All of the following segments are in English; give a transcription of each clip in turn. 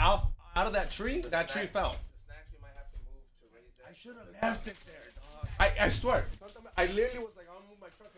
out of that tree, that tree fell. The snacks we might have to move to raise that. I should have left it there, dog. I swear. Sometimes I literally was like, I'll move my truck.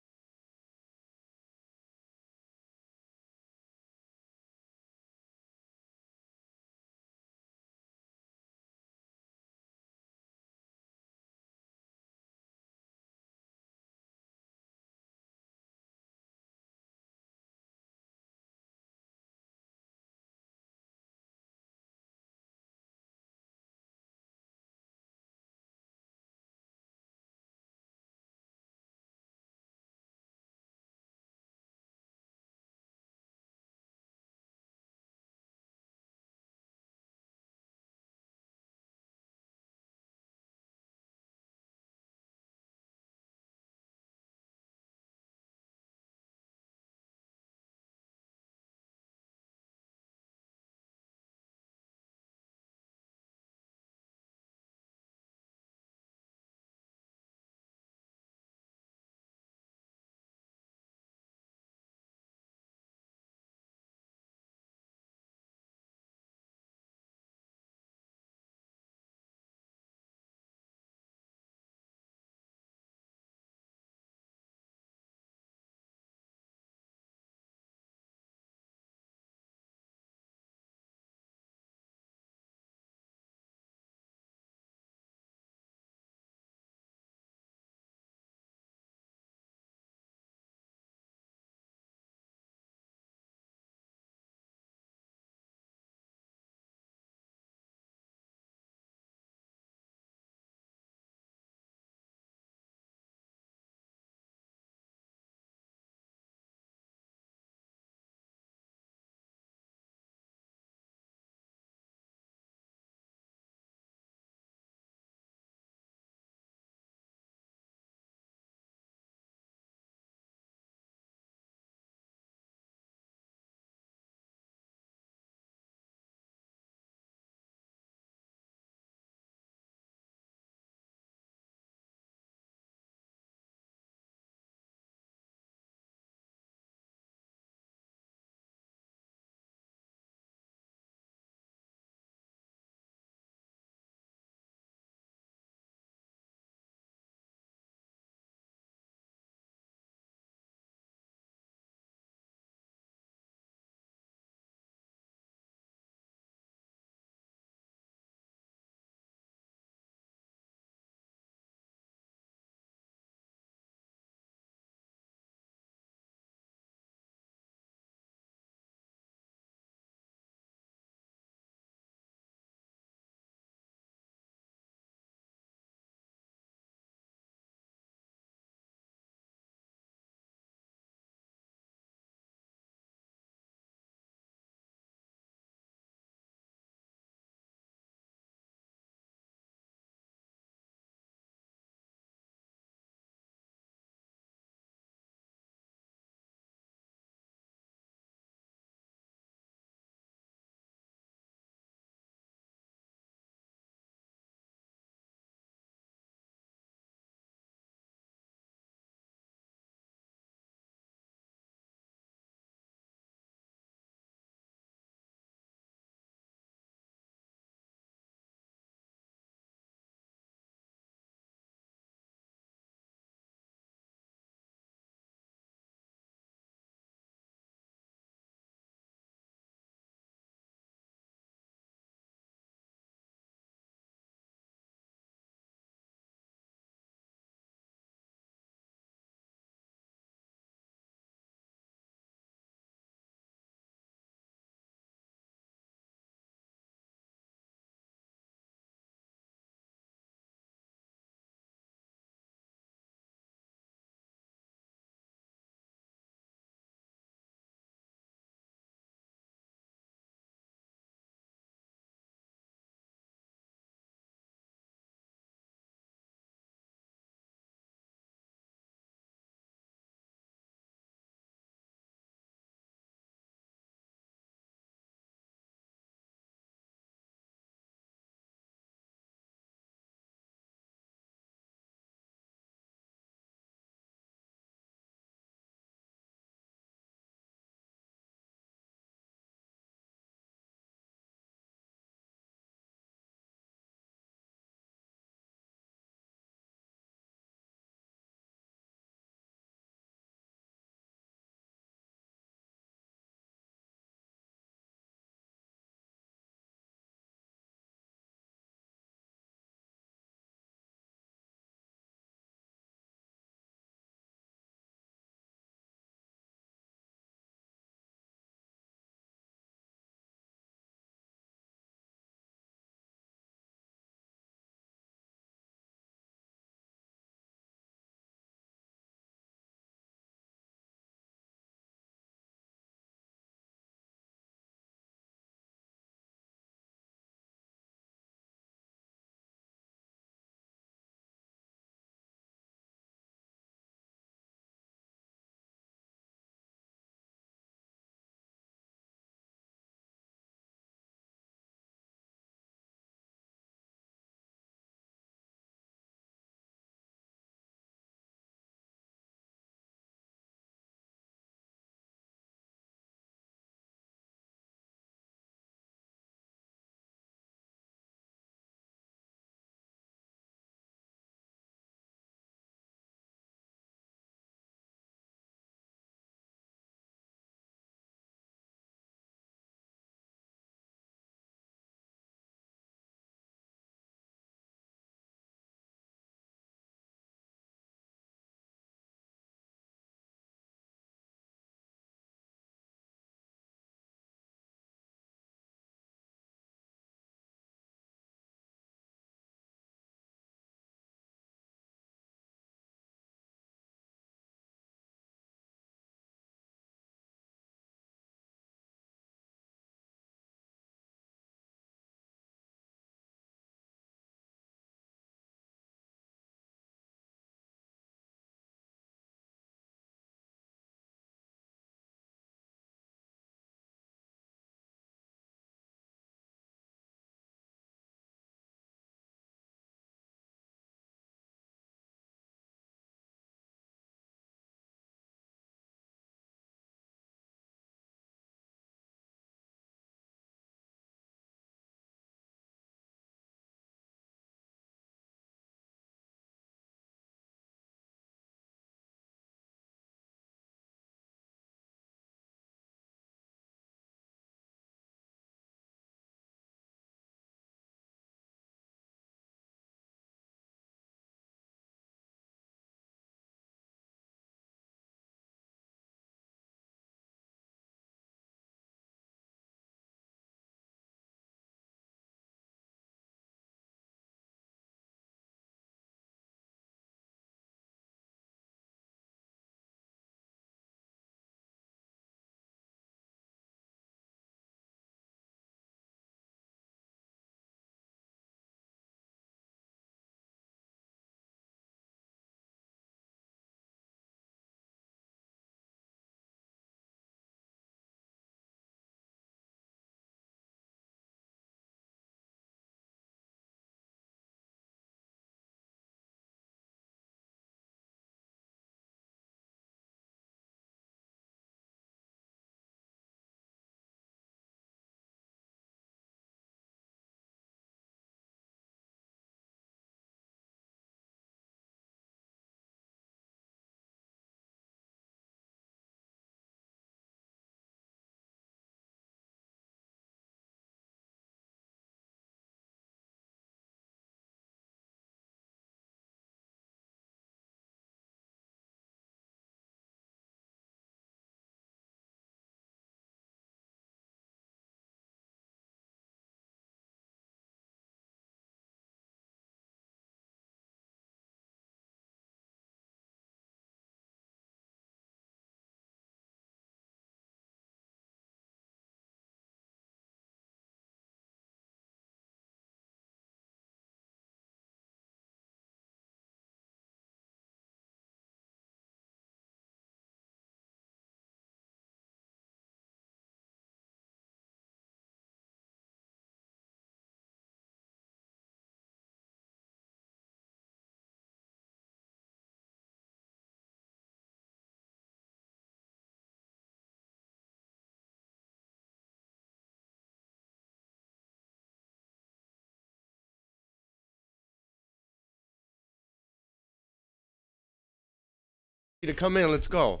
to come in, let's go.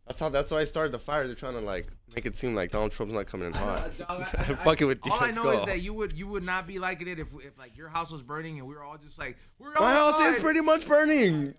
That's why I started the fire. They're trying to like make it seem like Donald Trump's not coming in hot. I'm fucking with you. All I let's know go. is that you would not be liking it if like your house was burning and we were all just like we're My house outside. is pretty much burning.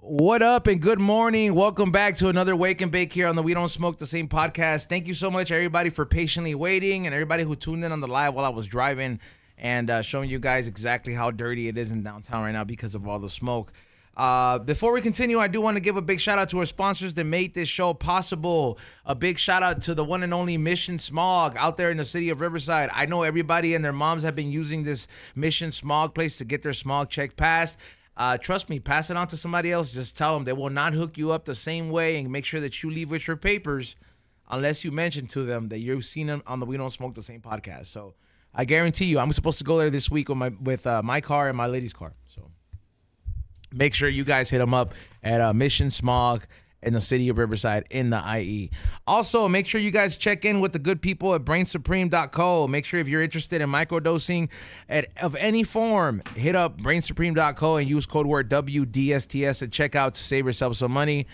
What up and good morning. Welcome back to another Wake and Bake here on the We Don't Smoke the Same podcast. Thank you so much, everybody, for patiently waiting and everybody who tuned in on the live while I was driving and showing you guys exactly how dirty it is in downtown right now because of all the smoke. Before we continue, I do want to give a big shout out to our sponsors that made this show possible. A big shout out to the one and only Mission Smog out there in the city of Riverside. I know everybody and their moms have been using this Mission Smog place to get their smog check passed. Trust me, pass it on to somebody else. Just tell them they will not hook you up the same way, and make sure that you leave with your papers unless you mention to them that you've seen them on the We Don't Smoke the Same podcast. So I guarantee you, I'm supposed to go there this week with my car and my lady's car. So make sure you guys hit them up at Mission Smog in the city of Riverside in the IE. Also, make sure you guys check in with the good people at brainsupreme.co. Make sure if you're interested in microdosing of any form, hit up brainsupreme.co and use code word WDSTS at checkout to save yourself some money.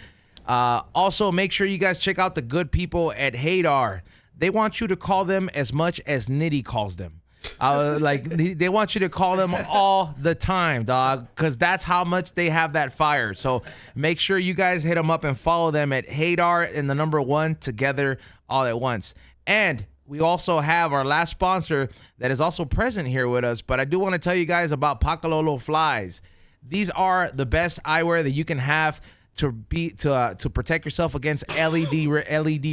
Also, make sure you guys check out the good people at Hadar. They want you to call them as much as Nitty calls them. They want you to call them all the time, dog, because that's how much they have that fire. So make sure you guys hit them up and follow them at Hadar and the number 1 together all at once. And we also have our last sponsor that is also present here with us, but I do want to tell you guys about Pakalolo Flys. These are the best eyewear that you can have to protect yourself against LED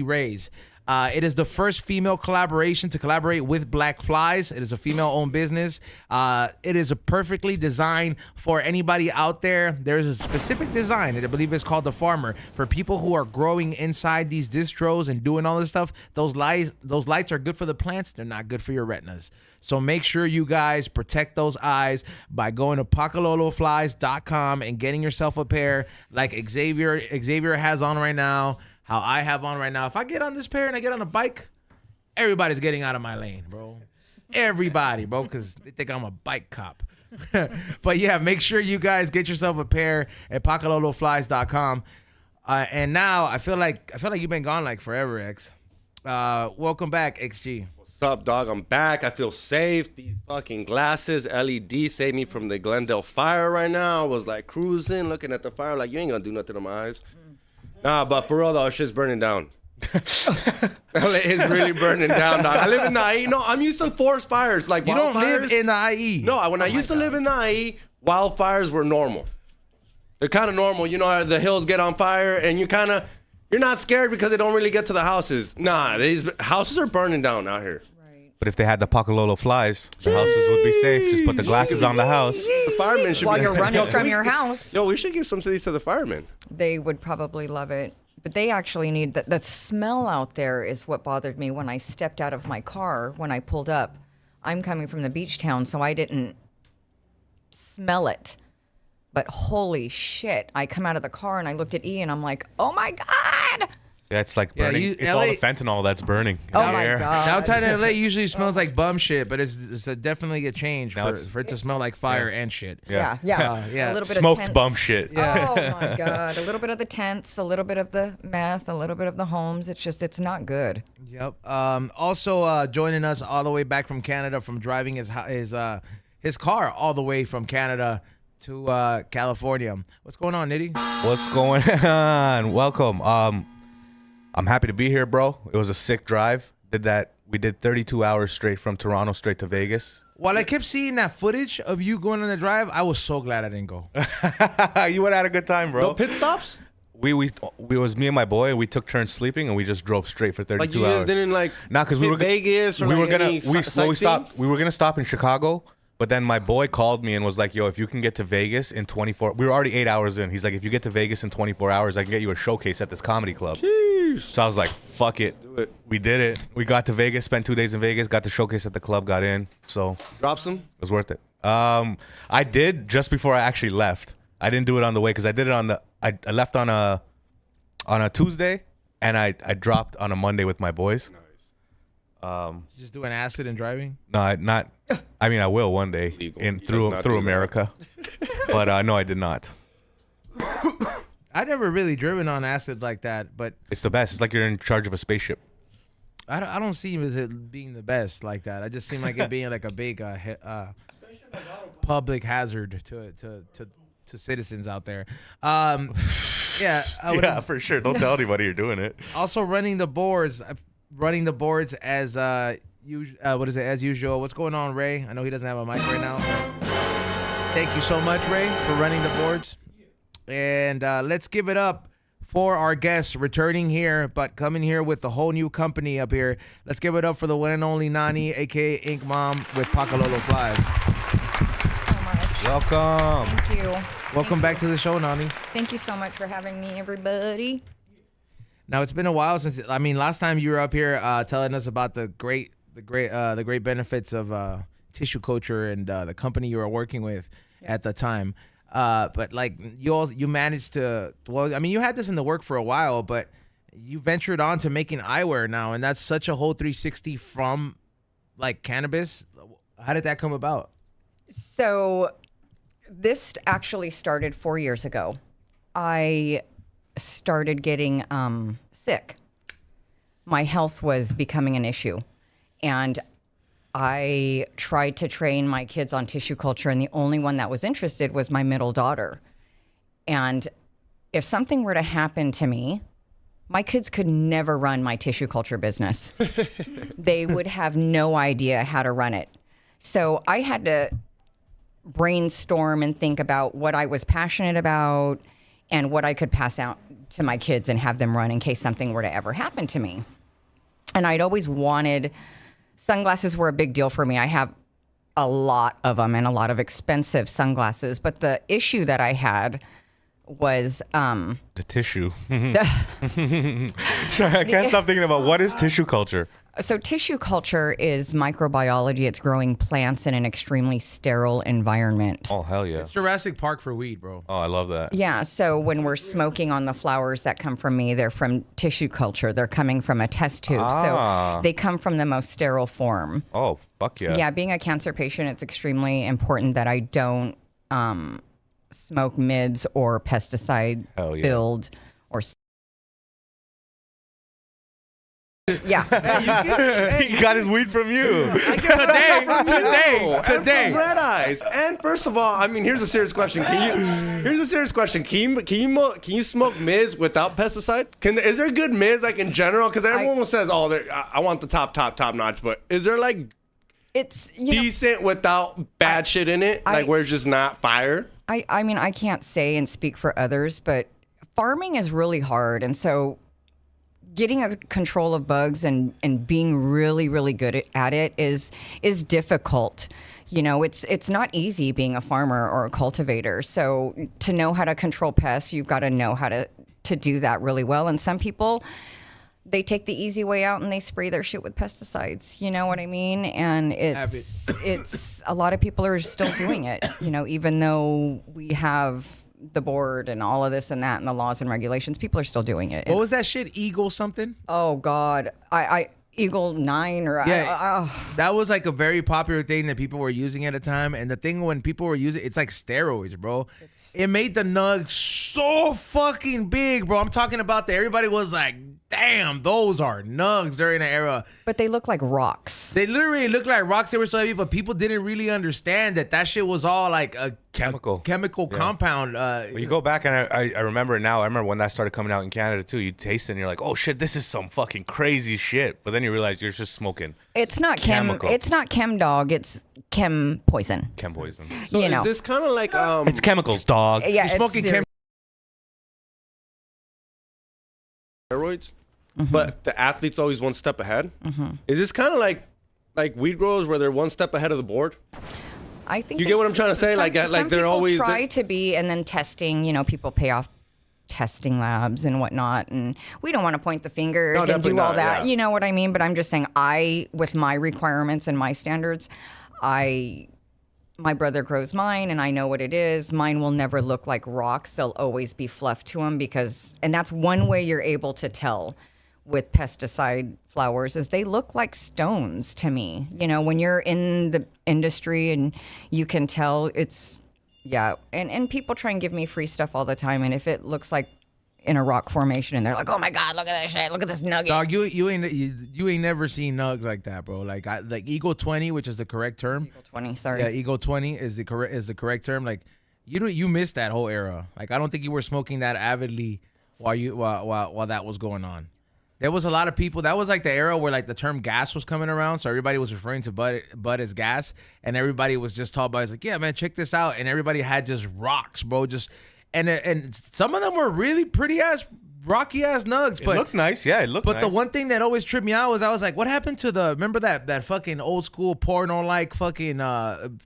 rays. It is the first female collaboration to collaborate with Black Flies. It is a female-owned business. It is perfectly designed for anybody out there. There's a specific design, and I believe it's called the Farmer, for people who are growing inside these distros and doing all this stuff. Those lights are good for the plants. They're not good for your retinas. So make sure you guys protect those eyes by going to pakaloloflys.com and getting yourself a pair like Xavier has on right now. How I have on right now. If I get on this pair and I get on a bike, everybody's getting out of my lane, bro. Everybody, bro, because they think I'm a bike cop. But yeah, make sure you guys get yourself a pair at pakaloloflys.com. And now I feel like you've been gone like forever, X. Welcome back, XG. What's up, dog? I'm back. I feel safe. These fucking glasses, LED, saved me from the Glendale fire right now. I was like cruising, looking at the fire like, you ain't gonna do nothing to my eyes. Nah, but for real though, shit's burning down. LA is really burning down, dog. I live in the IE. No, I'm used to forest fires. Like you don't live in the IE. No, when I used to live in the IE, wildfires were normal. They're kind of normal. You know, the hills get on fire and you're not scared because they don't really get to the houses. Nah, these houses are burning down out here. But if they had the Pakalolo Flys, the houses would be safe. Just put the glasses on the house. The firemen should While be you're running from your house. Yo, we should give some of these to the firemen. They would probably love it. But they actually need the smell out there is what bothered me when I stepped out of my car when I pulled up. I'm coming from the beach town, so I didn't smell it. But holy shit, I come out of the car and I looked at E and I'm like, oh my God. Yeah, it's like Yeah, burning. it's all LA the fentanyl that's burning. in Oh the my air. god. Downtown LA usually smells like bum shit, but it's definitely a change Now for it to smell like fire and shit. Yeah. Yeah. A little bit Smoked of tents. bum shit. Yeah. Oh my god. A little bit of the tents, a little bit of the meth, a little bit of the homes. It's not good. Yep. Also joining us all the way back from Canada from driving his car all the way from Canada to California. What's going on, Nitty? What's going on? Welcome. I'm happy to be here, bro. It was a sick drive. We did 32 hours straight from Toronto straight to Vegas. While I kept seeing that footage of you going on the drive, I was so glad I didn't go. You would have had a good time, bro. No pit stops? We was me and my boy, and we took turns sleeping, and we just drove straight for 32 Like you hours. guys didn't like Nah, because we hit were Vegas or we like were gonna any we sightseeing? stopped. We were gonna stop in Chicago, but then my boy called me and was like, "Yo, if you can get to Vegas in 24," we were already 8 hours in. He's like, "If you get to Vegas in 24 hours, I can get you a showcase at this comedy club." So I was like, "Fuck it." Do it. We did it. We got to Vegas, spent 2 days in Vegas, got the showcase at the club, got in. So Drop some? it was worth it. I did just before I actually left. I didn't do it on the way because I did it on the. I left on a Tuesday, and I dropped on a Monday with my boys. Just doing acid and driving? No, not. I mean, I will one day Legal. in He does not do through that. America, but no, I did not. I never really driven on acid like that, but It's the best. It's like you're in charge of a spaceship. I don't see him as it being the best like that. I just seem like it being like a big public hazard to citizens out there. Yeah, Yeah, for sure. Don't tell anybody you're doing it. also running the boards as as usual. What's going on, Ray? I know he doesn't have a mic right now. Thank you so much, Ray, for running the boards. And let's give it up for our guests returning here, but coming here with a whole new company up here. Let's give it up for the one and only Nani, aka Ink Mom, with Pakalolo Flys. So much. Welcome. Thank you. Welcome back to the show, Nani. Thank you so much for having me, everybody. Now it's been a while since last time you were up here telling us about the great benefits of tissue culture and the company you were working with at the time. But like you managed to, well, I mean, you had this in the work for a while, but you ventured on to making eyewear now, and that's such a whole 360 from like cannabis. How did that come about? So this actually started 4 years ago. I started getting sick. My health was becoming an issue, and I tried to train my kids on tissue culture, and the only one that was interested was my middle daughter. And if something were to happen to me, my kids could never run my tissue culture business. They would have no idea how to run it. So I had to brainstorm and think about what I was passionate about and what I could pass out to my kids and have them run in case something were to ever happen to me. And I'd always wanted, sunglasses were a big deal for me. I have a lot of them and a lot of expensive sunglasses. But the issue that I had was The tissue. Sorry, I can't stop thinking about what is tissue culture. so tissue culture is microbiology. It's growing plants in an extremely sterile environment. Oh hell yeah! It's Jurassic Park for weed, bro. Oh, I love that. Yeah, so when we're smoking on the flowers that come from me, they're from tissue culture. They're coming from a test tube. Ah. So they come from the most sterile form. Oh fuck yeah! Yeah, being a cancer patient, it's extremely important that I don't smoke mids or pesticide Hell yeah. filled or yeah. He got his weed from you. Today. And from Red Eyes. And first of all, I mean, here's a serious question. Can you smoke mids without pesticide? Is there good mids like in general? Because everyone says, "Oh, I want the top notch," but is there like It's decent without bad shit in it, like where it's just not fire? I mean, I can't say and speak for others, but farming is really hard, and so getting a control of bugs and being really, really good at it is difficult. You know, it's not easy being a farmer or a cultivator. So to know how to control pests, you've got to know how to do that really well. And some people, they take the easy way out and they spray their shit with pesticides. You know what I mean? And it's a lot of people are still doing it, you know, even though we have the board and all of this and that and the laws and regulations, people are still doing it. What was that shit? Eagle something? Oh God, I Eagle 9 or That was like a very popular thing that people were using at a time. And the thing when people were using it's like steroids, bro. It made the nugs so fucking big, bro. I'm talking about that everybody was like, damn, those are nugs during the era. but they look like rocks. They literally looked like rocks. They were so heavy, but people didn't really understand that shit was all like a Chemical. compound. Well, you go back and I remember it now. I remember when that started coming out in Canada too. You taste it and you're like, oh shit, this is some fucking crazy shit. But then you realize you're just smoking It's not Chemical. It's not chem dog. It's chem poison. chem poison. So you is know. this kind of like It's chemicals, dog. Yeah, You're it's smoking serious. steroids, but the athlete's always one step ahead? Is this kind of like weed growers where they're one step ahead of the board? I think You get what I'm trying to say? Some, Like some they're people always try to be, and then testing. You know, people pay off testing labs and whatnot, and we don't want to point the fingers No, and definitely do all not, that. yeah. You know what I mean? But I'm just saying, with my requirements and my standards, my brother grows mine, and I know what it is. Mine will never look like rocks; they'll always be fluff to them and that's one way you're able to tell with pesticide flowers is they look like stones to me. You know, when you're in the industry and you can tell it's, and people try and give me free stuff all the time. And if it looks like in a rock formation and they're like, oh my God, look at that shit. Look at this nugget. Dog, you ain't never seen nugs like that, bro. Like Eagle 20, which is the correct term. Eagle 20, sorry. Yeah, Eagle 20 is the correct term. Like you missed that whole era. Like I don't think you were smoking that avidly while that was going on. There was a lot of people. That was like the era where like the term gas was coming around, so everybody was referring to bud as gas, and everybody was just taught by like, yeah, man, check this out, and everybody had just rocks, bro, just and some of them were really pretty ass rocky ass nugs, It but looked nice. Yeah, it looked but nice. the one thing that always tripped me out was I was like, what happened to remember that fucking old school porno like fucking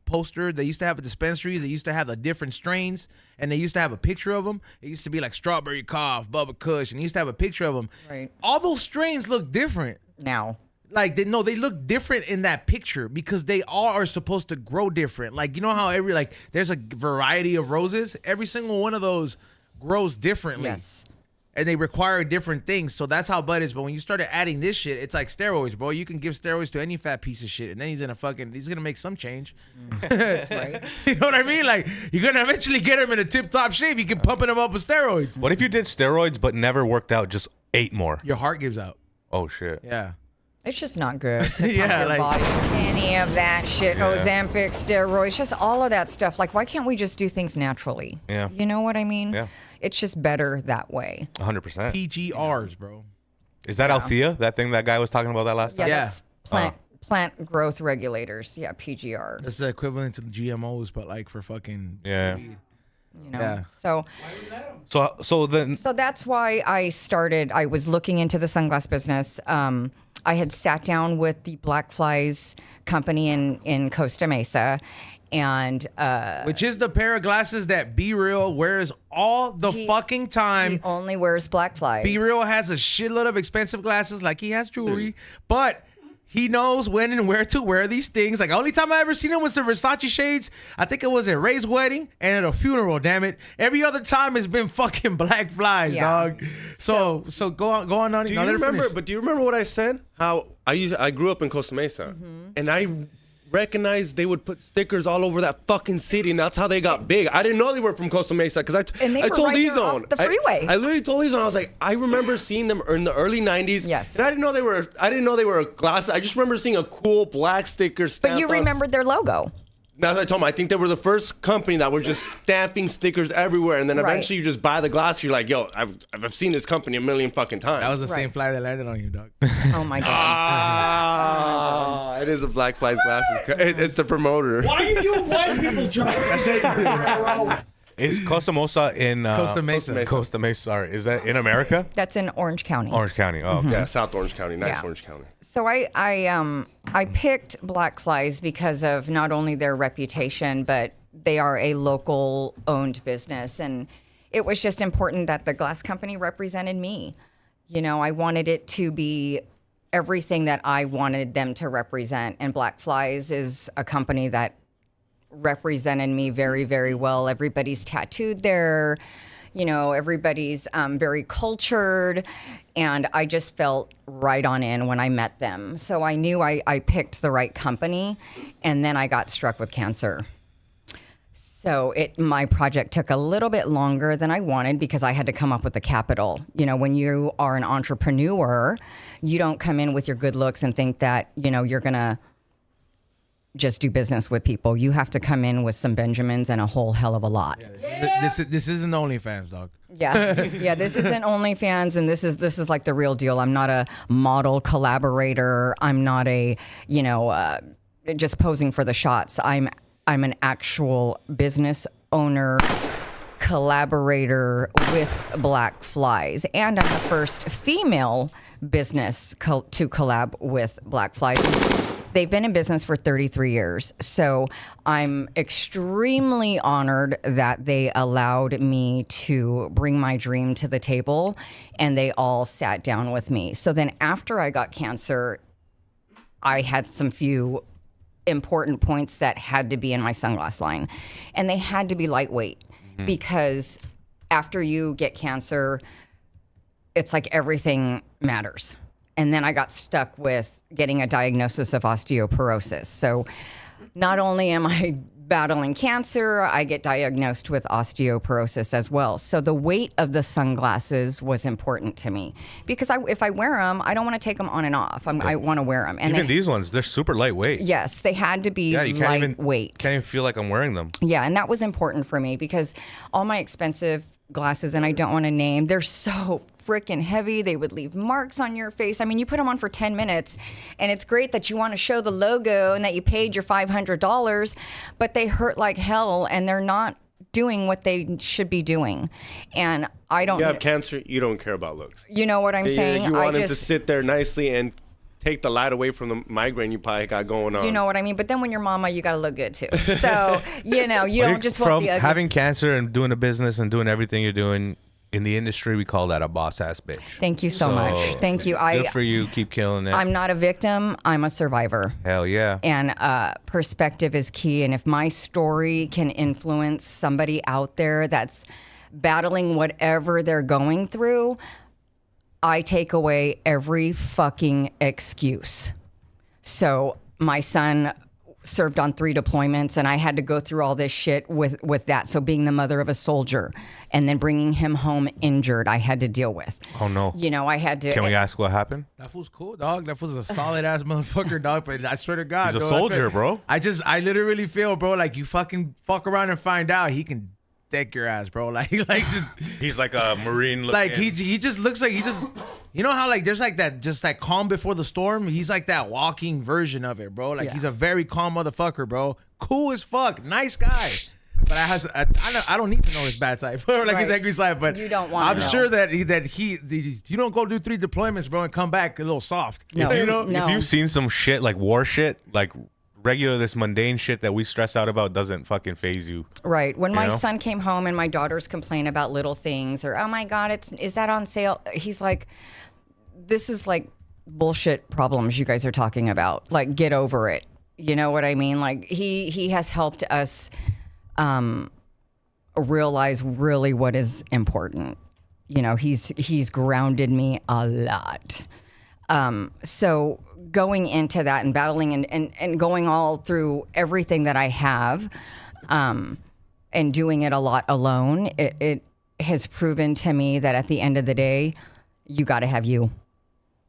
poster they used to have at dispensaries? They used to have the different strains and they used to have a picture of them. It used to be like strawberry cough, Bubba Kush, and they used to have a picture of them. Right. All those strains look different. Now. Like they look different in that picture because they all are supposed to grow different. Like you know how there's a variety of roses. Every single one of those grows differently. Yes. And they require different things. So that's how bud is. But when you started adding this shit, it's like steroids, bro. You can give steroids to any fat piece of shit, and then he's gonna make some change. Right. You know what I mean? Like you're gonna eventually get him in a tip top shape. You can pumping him up with steroids. What if you did steroids but never worked out, just ate more? Your heart gives out. Oh shit. Yeah. It's just not good to pump Yeah, your like- body. Any of that shit, Ozempic, steroids, just all of that stuff. Like, why can't we just do things naturally? Yeah. You know what I mean? Yeah. It's just better that way. 100%. PGRs, bro. Is that Althea? That thing that guy was talking about that last Yeah, time? Yeah. that's plant growth regulators. Yeah, PGR. That's the equivalent to the GMOs, but like for fucking Yeah. weed. You know. Yeah. So then So that's why I was looking into the sunglass business. I had sat down with the Black Flys company in Costa Mesa, and Which is the pair of glasses that Be Real wears all the fucking time. he only wears Black Flies. Be Real has a shitload of expensive glasses, like he has jewelry, but he knows when and where to wear these things. Like, only time I ever seen him was the Versace shades. I think it was at Ray's wedding and at a funeral, damn it. Every other time it's been fucking Black Flies, Yeah. dog. So go on. Do you remember? But do you remember what I said? How I grew up in Costa Mesa, and I recognized they would put stickers all over that fucking city, and that's how they got big. I didn't know they were from Costa Mesa because And they I were told right there E-Zone. off the freeway. I literally told E-Zone, I was like, I remember seeing them in the early '90s. Yes. And I didn't know they were a glass. I just remember seeing a cool black sticker stamped. But you on- remembered their logo. That's what I told him. I think they were the first company that were just stamping stickers everywhere, and then Right. eventually you just buy the glass. You're like, yo, I've seen this company a million fucking times. That was the same Right. fly that landed on you, dog. Oh my god. Ah, it is a Black Flies glasses. It's the promoter. Why are you white people trying to say is Costa Mesa in Costa Mesa. Costa Mesa, sorry. Is that in America? That's in Orange County. Orange County. Oh, okay. Yeah, South Orange County, nice Yeah. Orange County. So I picked Black Flies because of not only their reputation, but they are a local owned business, and it was just important that the glass company represented me. You know, I wanted it to be everything that I wanted them to represent, and Black Flies is a company that represented me very, very well. Everybody's tattooed there. You know, everybody's very cultured. And I just felt right on in when I met them. So I knew I picked the right company. And then I got struck with cancer. So my project took a little bit longer than I wanted because I had to come up with the capital. You know, when you are an entrepreneur, you don't come in with your good looks and think that, you know, you're going to just do business with people. You have to come in with some Benjamins and a whole hell of a lot. This isn't OnlyFans, dog. Yeah. Yeah, this isn't OnlyFans, and this is like the real deal. I'm not a model collaborator. I'm not a, you know, just posing for the shots. I'm an actual business owner, collaborator with Black Flys, and I'm the first female business to collab with Black Flys. They've been in business for 33 years. So I'm extremely honored that they allowed me to bring my dream to the table, and they all sat down with me. So then after I got cancer, I had some few important points that had to be in my sunglass line, and they had to be lightweight because after you get cancer, it's like everything matters. And then I got stuck with getting a diagnosis of osteoporosis. So not only am I battling cancer, I get diagnosed with osteoporosis as well. So the weight of the sunglasses was important to me because if I wear them, I don't want to take them on and off. I want to wear them. And even these ones, they're super lightweight. Yes, they had to be lightweight. Can't even feel like I'm wearing them. Yeah, and that was important for me because all my expensive glasses, and I don't want to name, they're so freaking heavy. They would leave marks on your face. I mean, you put them on for 10 minutes and it's great that you want to show the logo and that you paid your $500, but they hurt like hell and they're not doing what they should be doing. And I don't... You have cancer, you don't care about looks. You know what I'm saying? You want him to sit there nicely and take the light away from the migraine you probably got going on. You know what I mean? But then when you're mama, you got to look good too. So, you know, you don't just want the ugly. Having cancer and doing a business and doing everything you're doing in the industry, we call that a boss ass bitch. Thank you so much. Thank you. Good for you. Keep killing it. I'm not a victim. I'm a survivor. Hell yeah. And perspective is key. And if my story can influence somebody out there that's battling whatever they're going through, I take away every fucking excuse. So my son served on 3 deployments and I had to go through all this shit with that. So being the mother of a soldier and then bringing him home injured, I had to deal with. Oh no. You know, I had to. Can we ask what happened? That fool's cool, dog. That fool's a solid ass motherfucker, dog. But I swear to God, He's a bro, soldier, bro. I literally feel, bro, like you fucking fuck around and find out he can deck your ass, bro. Like just. He's like a Marine. Like he just looks like you know how like there's like that just like calm before the storm. He's like that walking version of it, bro. Like he's a very calm motherfucker, bro. Cool as fuck, nice guy. But I don't need to know his bad side, or like his angry side. But you don't want. I'm sure that you don't go do 3 deployments, bro, and come back a little soft. No, you know. no. If you've seen some shit like war shit, like regular this mundane shit that we stress out about doesn't fucking phase you. Right. When my know? son came home and my daughters complain about little things or, oh my God, is that on sale? He's like, this is like bullshit problems you guys are talking about. Like, get over it. You know what I mean? Like he has helped us realize really what is important. You know, he's grounded me a lot. So going into that and battling and going all through everything that I have, and doing it a lot alone, it has proven to me that at the end of the day, you got to have you.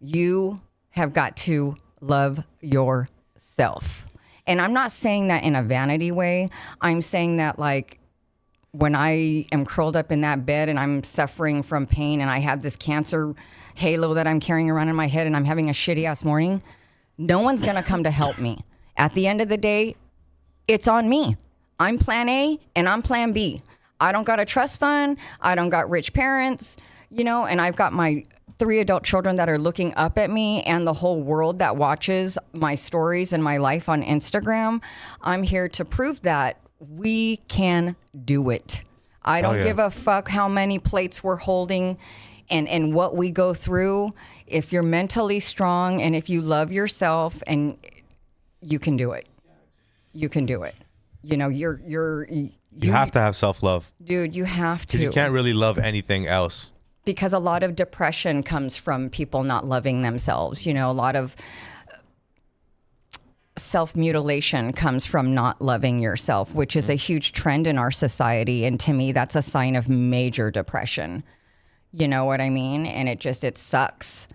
You have got to love yourself. And I'm not saying that in a vanity way. I'm saying that like when I am curled up in that bed and I'm suffering from pain and I have this cancer halo that I'm carrying around in my head and I'm having a shitty ass morning, no one's going to come to help me. At the end of the day, it's on me. I'm plan A and I'm plan B. I don't got a trust fund. I don't got rich parents, you know, and I've got my 3 adult children that are looking up at me and the whole world that watches my stories and my life on Instagram. I'm here to prove that we can do it. I don't give a fuck how many plates we're holding and what we go through. If you're mentally strong and if you love yourself, and you can do it. You can do it. You know, You have to have self-love. dude, you have to. 'Cause you can't really love anything else. Because a lot of depression comes from people not loving themselves. You know, a lot of self-mutilation comes from not loving yourself, which is a huge trend in our society. And to me, that's a sign of major depression. You know what I mean? And it sucks.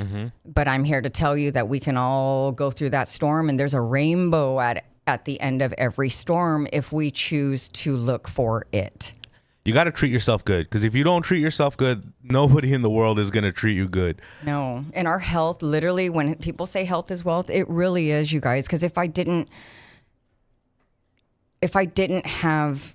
But I'm here to tell you that we can all go through that storm, and there's a rainbow at the end of every storm if we choose to look for it. You got to treat yourself good, because if you don't treat yourself good, nobody in the world is going to treat you good. No. And our health, literally, when people say health is wealth, it really is, you guys. Because if I didn't have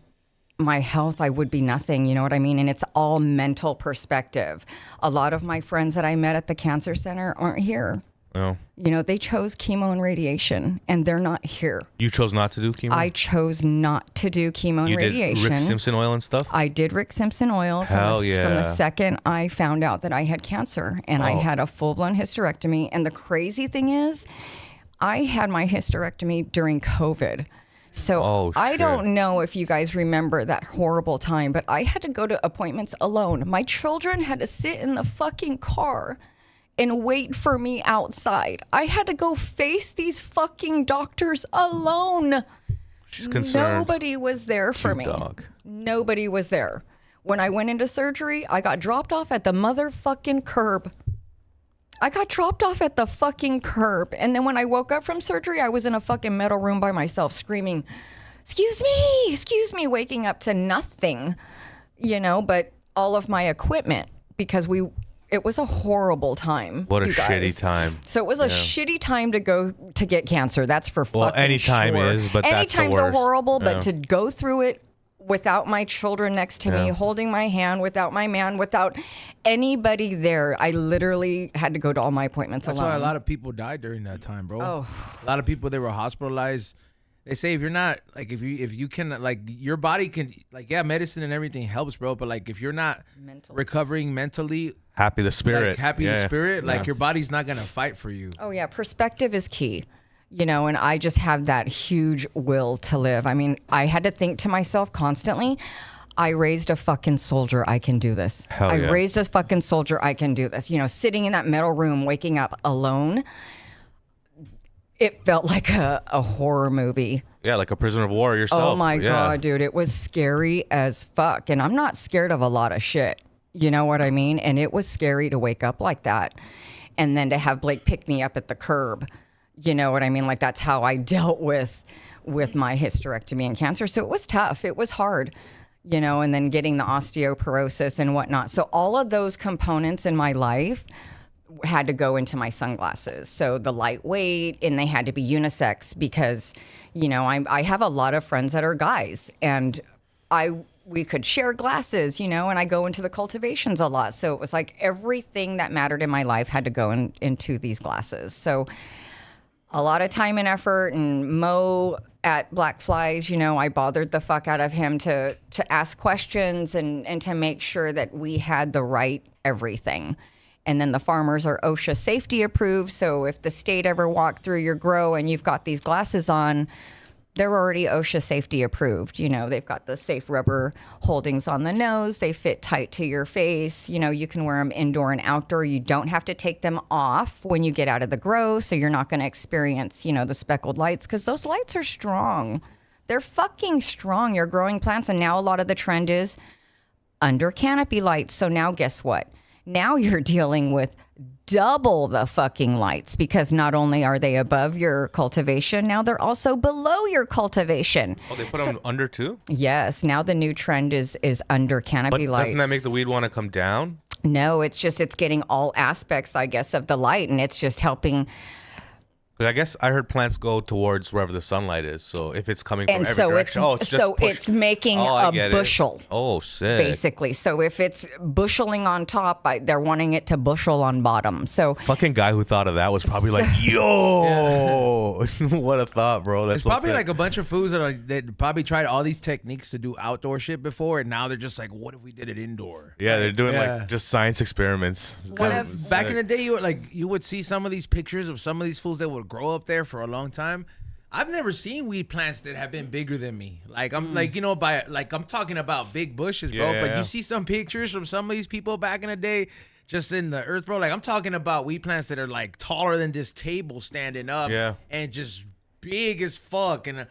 my health, I would be nothing. You know what I mean? And it's all mental perspective. A lot of my friends that I met at the cancer center aren't here. No. You know, they chose chemo and radiation, and they're not here. You chose not to do chemo? I chose not to do chemo and you radiation. did Rick Simpson oil and stuff? I did Rick Simpson oil from the second I found out that I had cancer, and I had a full-blown hysterectomy. And the crazy thing is, I had my hysterectomy during COVID. So I don't know if you guys remember that horrible time, but I had to go to appointments alone. My children had to sit in the fucking car and wait for me outside. I had to go face these fucking doctors alone. She's concerned. Nobody was there for me. Dog. Nobody was there. When I went into surgery, I got dropped off at the motherfucking curb. I got dropped off at the fucking curb. And then when I woke up from surgery, I was in a fucking metal room by myself screaming, excuse me, waking up to nothing, you know, but all of my equipment, because it was a horrible time. What a shitty time. So it was a shitty time to go to get cancer. That's for fucking Well, any time sure. is, but any that's the times are worst. horrible, but to go through it without my children next to me, holding my hand, without my man, without anybody there, I literally had to go to all my appointments That's alone. why a lot of people died during that time, bro. Oh. A lot of people, they were hospitalized. They say if you're not, like, if you can, like, your body can, like, yeah, medicine and everything helps, bro. But, like, if you're not recovering mentally, happy the spirit. Like, your body's not going to fight for you. Oh, yeah. Perspective is key. You know, and I just have that huge will to live. I mean, I had to think to myself constantly, I raised a fucking soldier. I can do this. Hell I yeah. raised a fucking soldier. I can do this. You know, sitting in that metal room, waking up alone, it felt like a horror movie. Yeah, like a prisoner of war yourself. Oh my God, dude. It was scary as fuck. And I'm not scared of a lot of shit. You know what I mean? And it was scary to wake up like that. And then to have Blake pick me up at the curb. You know what I mean? Like, that's how I dealt with my hysterectomy and cancer. So it was tough. It was hard, you know, and then getting the osteoporosis and whatnot. So all of those components in my life had to go into my sunglasses. So the lightweight, and they had to be unisex because, you know, I have a lot of friends that are guys, and we could share glasses, you know, and I go into the cultivations a lot. So it was like everything that mattered in my life had to go into these glasses. So a lot of time and effort. And Mo at Black Flies, you know, I bothered the fuck out of him to ask questions and to make sure that we had the right everything. And then the farmers are OSHA safety approved. So if the state ever walked through your grow and you've got these glasses on, they're already OSHA safety approved. You know, they've got the safe rubber holdings on the nose. They fit tight to your face. You know, you can wear them indoor and outdoor. You don't have to take them off when you get out of the grow. So you're not going to experience, you know, the speckled lights, because those lights are strong. They're fucking strong. You're growing plants. And now a lot of the trend is under canopy lights. So now guess what? Now you're dealing with double the fucking lights, because not only are they above your cultivation, now they're also below your cultivation. Oh, they put them under too? Yes. Now the new trend is under canopy But lights. doesn't that make the weed want to come down? No, it's getting all aspects, I guess, of the light, and it's just helping. Because I guess I heard plants go towards wherever the sunlight is. So if it's coming from And every so direction, it's just pushed. it's making I a get it. bushel. Oh, sick. Basically. So if it's busheling on top, they're wanting it to bushel on bottom. So Fucking guy who thought of that was probably like, yo, what a thought, bro. That's There's so probably sick. like a bunch of fools that probably tried all these techniques to do outdoor shit before, and now they're just like, what if we did it indoor? Yeah, they're doing Yeah. like just science experiments. Back in the day, you would see some of these pictures of some of these fools that would grow up there for a long time. I've never seen weed plants that have been bigger than me. Like I'm like, you know, I'm talking about big bushes, bro. Yeah, But yeah. you see some pictures from some of these people back in the day, just in the earth, bro. Like I'm talking about weed plants that are like taller than this table standing up, Yeah. and just big as fuck. And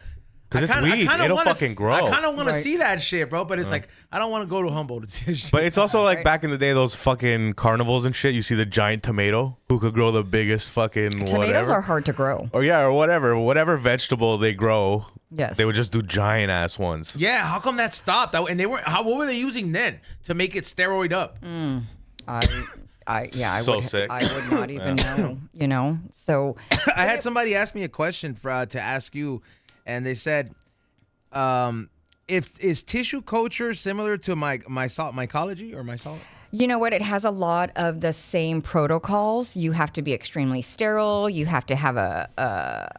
'Cause it's weed. It'll fucking grow. I kind of want to Right. see that shit, bro. But it's like I don't want to go to Humboldt to see this shit. But it's also like back in the day, those fucking carnivals and shit. You see the giant tomato who could grow the biggest fucking Tomatoes whatever. are hard to grow. Or whatever vegetable they grow. Yes. They would just do giant ass ones. Yeah, how come that stopped? And they weren't. What were they using then to make it steroid up? I So would, sick. I would not even know, you know. So I had somebody ask me a question to ask you, and they said, is tissue culture similar to mycology or mycology? you know what? It has a lot of the same protocols. You have to be extremely sterile. You have to have a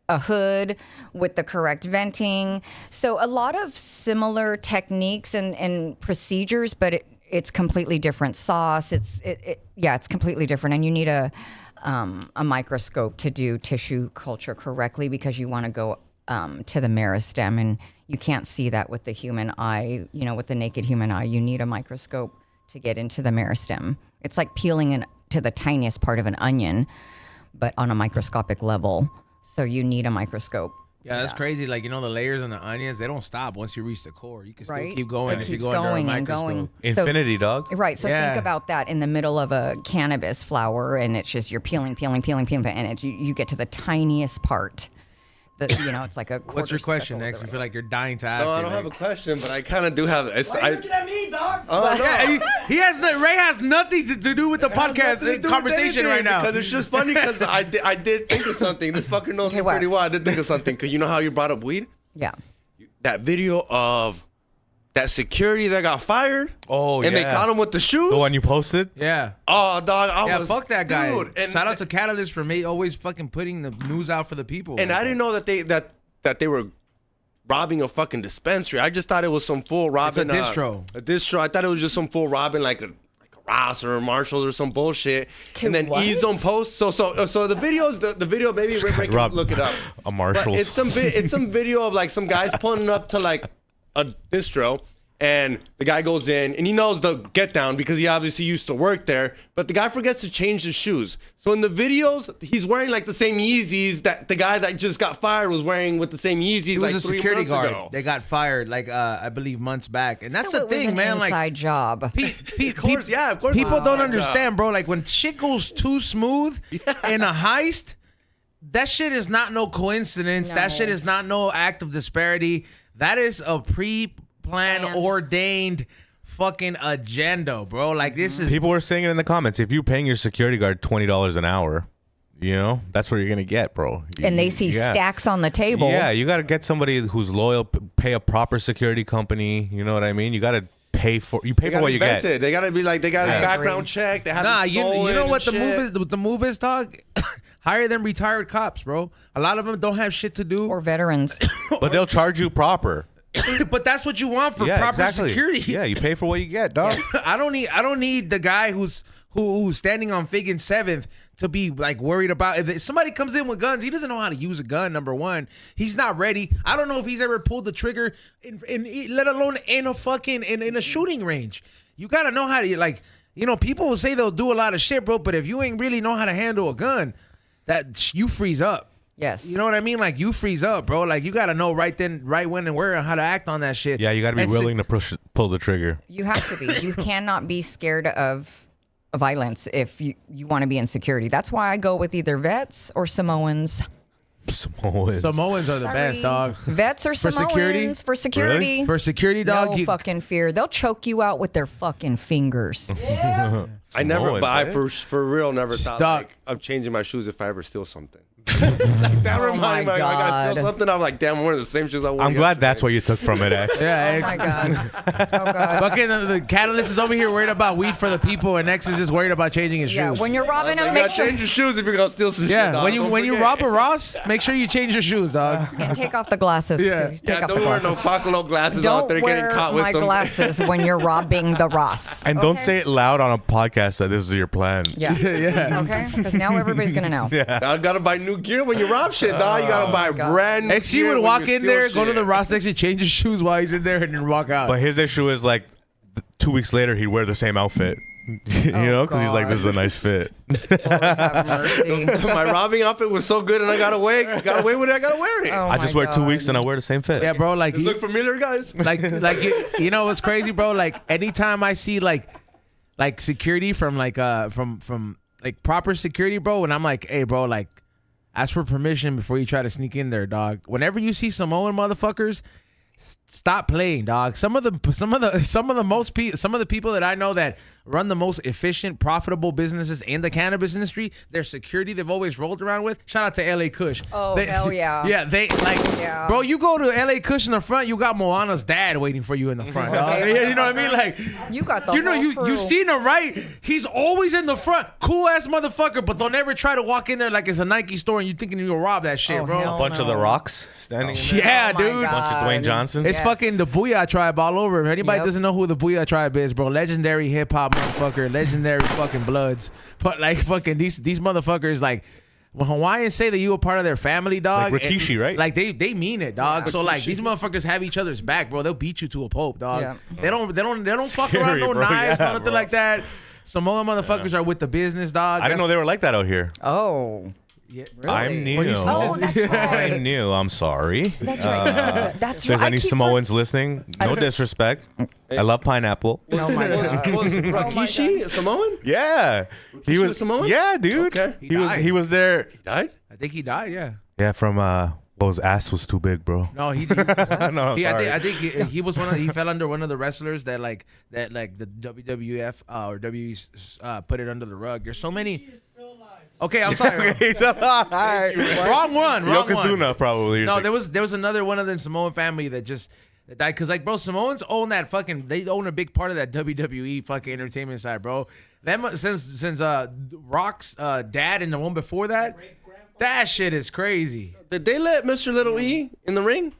hood with the correct venting. So a lot of similar techniques and procedures, but it's completely different sauce. It's completely different, and you need a microscope to do tissue culture correctly because you want to go to the meristem, and you can't see that with the human eye. You know, with the naked human eye, you need a microscope to get into the meristem. It's like peeling to the tiniest part of an onion, but on a microscopic level. So you need a microscope. Yeah, that's crazy. Like, you know, the layers on the onions, they don't stop once you reach the core. You can still Right? keep going It if you keeps go under a going and microscope. going. Infinity, dog. Right. So Yeah. think about that in the middle of a cannabis flower, and it's just you're peeling, and you get to the tiniest part. You know, it's like a quarter What's your question speckle next? You of feel like you're dying to ask No, it. I don't have a like- question, but I kind of do have. Why are you looking at me, dog? Yeah, he has Ray has nothing to do with the podcast conversation right now. Because it's just funny because I did think of something. This fucker knows Okay, me what? pretty well. I did think of something because you know how you brought up weed? Yeah. That video of that security that got fired. Oh, and they yeah. caught him with the shoes. The one you posted? Yeah. Oh, dog. I was, Fuck that guy. Dude, and, Shout out to Catalyst for always fucking putting the news out for the people. And I didn't know that they were robbing a fucking dispensary. I just thought it was some fool robbing It's a distro. A distro. I thought it was just some fool robbing like a Ross or a Marshalls or some bullshit. Okay, and then what? E-Zone post. So the videos, the video, maybe Rick can Rob- look it up. A Marshalls. But it's some video of like some guys pulling up to like a distro. And the guy goes in, and he knows the get down because he obviously used to work there. But the guy forgets to change his shoes. So in the videos, he's wearing like the same Yeezys that the guy that just got fired was wearing with the same Yeezys He like was a 3 security months guard. ago. They got fired, like I believe months back, and that's So the it was thing, an man. inside Like, job. Of course, yeah, of course. people it's don't inside understand, job. bro. Like when shit goes too smooth in a heist, that shit is not no coincidence. That No. shit is not no act of disparity. That is a pre-planned, Planned. ordained fucking agenda, bro. Like this is People were saying it in the comments. If you're paying your security guard $20 an hour, you know, that's what you're going to get, bro. And they see Yeah. stacks on the table. Yeah, you got to get somebody who's loyal, pay a proper security company. You know what I mean? You got to pay for They for gotta what be you get. vetted. They gotta be like they got I a agree. background check. They have Nah, you know stolen what the and move shit. is? The move is, dog. Hire them retired cops, bro. A lot of them don't have shit to do. Or veterans. But they'll charge you proper. But that's what you want for Yeah, proper exactly. security. Yeah, you pay for what you get, dog. I don't need the guy who's standing on Fig and 7th to be like worried about if somebody comes in with guns. He doesn't know how to use a gun. Number one, he's not ready. I don't know if he's ever pulled the trigger, in let alone in a fucking in a shooting range. You gotta know how to people will say they'll do a lot of shit, bro. But if you ain't really know how to handle a gun, that you freeze up. Yes. You know what I mean? Like you freeze up, bro. Like you gotta know right when and where and how to act on that shit. Yeah, you got to be And willing to pull the trigger. You have to be. You cannot be scared of violence if you want to be in security. That's why I go with either vets or Samoans. Samoans are the best, dog. Vets or Samoans security? for security. For security, dog, No fucking fear. They'll choke you out with their fucking fingers. I never, Samoans, but I eh? for real never thought Stop. like, of changing my shoes if I ever steal something. Like, that Oh reminded my me, like I steal God. something. I'm like, damn, I'm wearing the same shoes I wore. I'm glad yesterday. that's what you took from it, X. Yeah, Oh my god. Oh god. fucking the catalyst is over here worried about weed for the people, and X is just worried about changing his Yeah, shoes. when you're robbing You them, make gotta sure change your shoes if you're gonna steal some shit. yeah, dog. when Don't you forget. rob a Ross, make sure you change your shoes, dog. and take off the glasses. Yeah. Take Yeah, off don't the wear no glasses. Pakalolo glasses Don't out there wear getting caught with my some. glasses when you're robbing the Ross. And don't okay? say it loud on a podcast that this is your plan. Yeah. Yeah. Okay. Because now everybody's gonna know. I gotta buy new new gear when you rob shit, dog. You gotta buy brand new XG gear would when walk you in steal there, go to shit. the Ross section, change his shoes while he's in there, and then walk out. But his issue is like 2 weeks later he'd wear the same outfit. You know, because he's like, this is a nice fit. Lord have mercy. My robbing outfit was so good, and I got away with it. I gotta wear it. Oh I just my wear 2 weeks God. and I wear the same fit. yeah, bro, like Does it look familiar, guys? like you know what's crazy, bro? Like anytime I see like security from like proper security, bro, and I'm like, hey, bro, like ask for permission before you try to sneak in there, dog. Whenever you see Samoan motherfuckers, stop playing, dog. Some of the people that I know that run the most efficient, profitable businesses in the cannabis industry, their security they've always rolled around with. Shout out to LA Kush. Oh, hell yeah. Yeah, they like, Yeah. bro. You go to LA Kush in the front, you got Moana's dad waiting for you in the front, dog. Okay. You know what I mean? Like, You got the you know, whole crew. you've seen him, right? He's always in the front, cool ass motherfucker. But they'll never try to walk in there like it's a Nike store and you thinking you're gonna rob that shit, Oh, bro. hell A bunch of no. the Rocks standing in there. Yeah, Oh my dude. God. Bunch of Dwayne Johnsons. It's Yes. fucking the Booyah Tribe all over. If anybody Yep. doesn't know who the Booyah Tribe is, bro, legendary hip hop motherfucker, legendary fucking Bloods. But like fucking these motherfuckers, like when Hawaiians say that you a part of their family, dog. Like Rikishi, right? Like they mean it, dog. So like these motherfuckers have each other's back, bro. They'll beat you to a pulp, dog. Yeah. They don't fuck Scary, around no bro. knives, Yeah, nothing bro. like that. Samoan motherfuckers are with the business, dog. I didn't know they were like that out here. Oh. Yeah. I'm new. Well, you see, Oh, that's right. I'm new. I'm sorry. That's right. That's If there's right. any I keep Samoans listening, no disrespect. I love pineapple. Oh my God. Rakishi, Samoan? Yeah, he was Samoan? Yeah, dude. Okay. He was there. Died? I think he died. Yeah. Yeah, from well, his ass was too big, bro. No, he. No, I'm He, sorry. I think he was one of he fell under one of the wrestlers that the WWF or WWE put it under the rug. There's so many. Okay, I'm sorry. He's alive. Wrong one. Yokozuna probably. No, there was another one of the Samoan family that died because like bro, Samoans own that fucking they own a big part of that WWE fucking entertainment side, bro. That since Rock's dad and the one before that shit is crazy. Did they let Mr. Little E in the ring?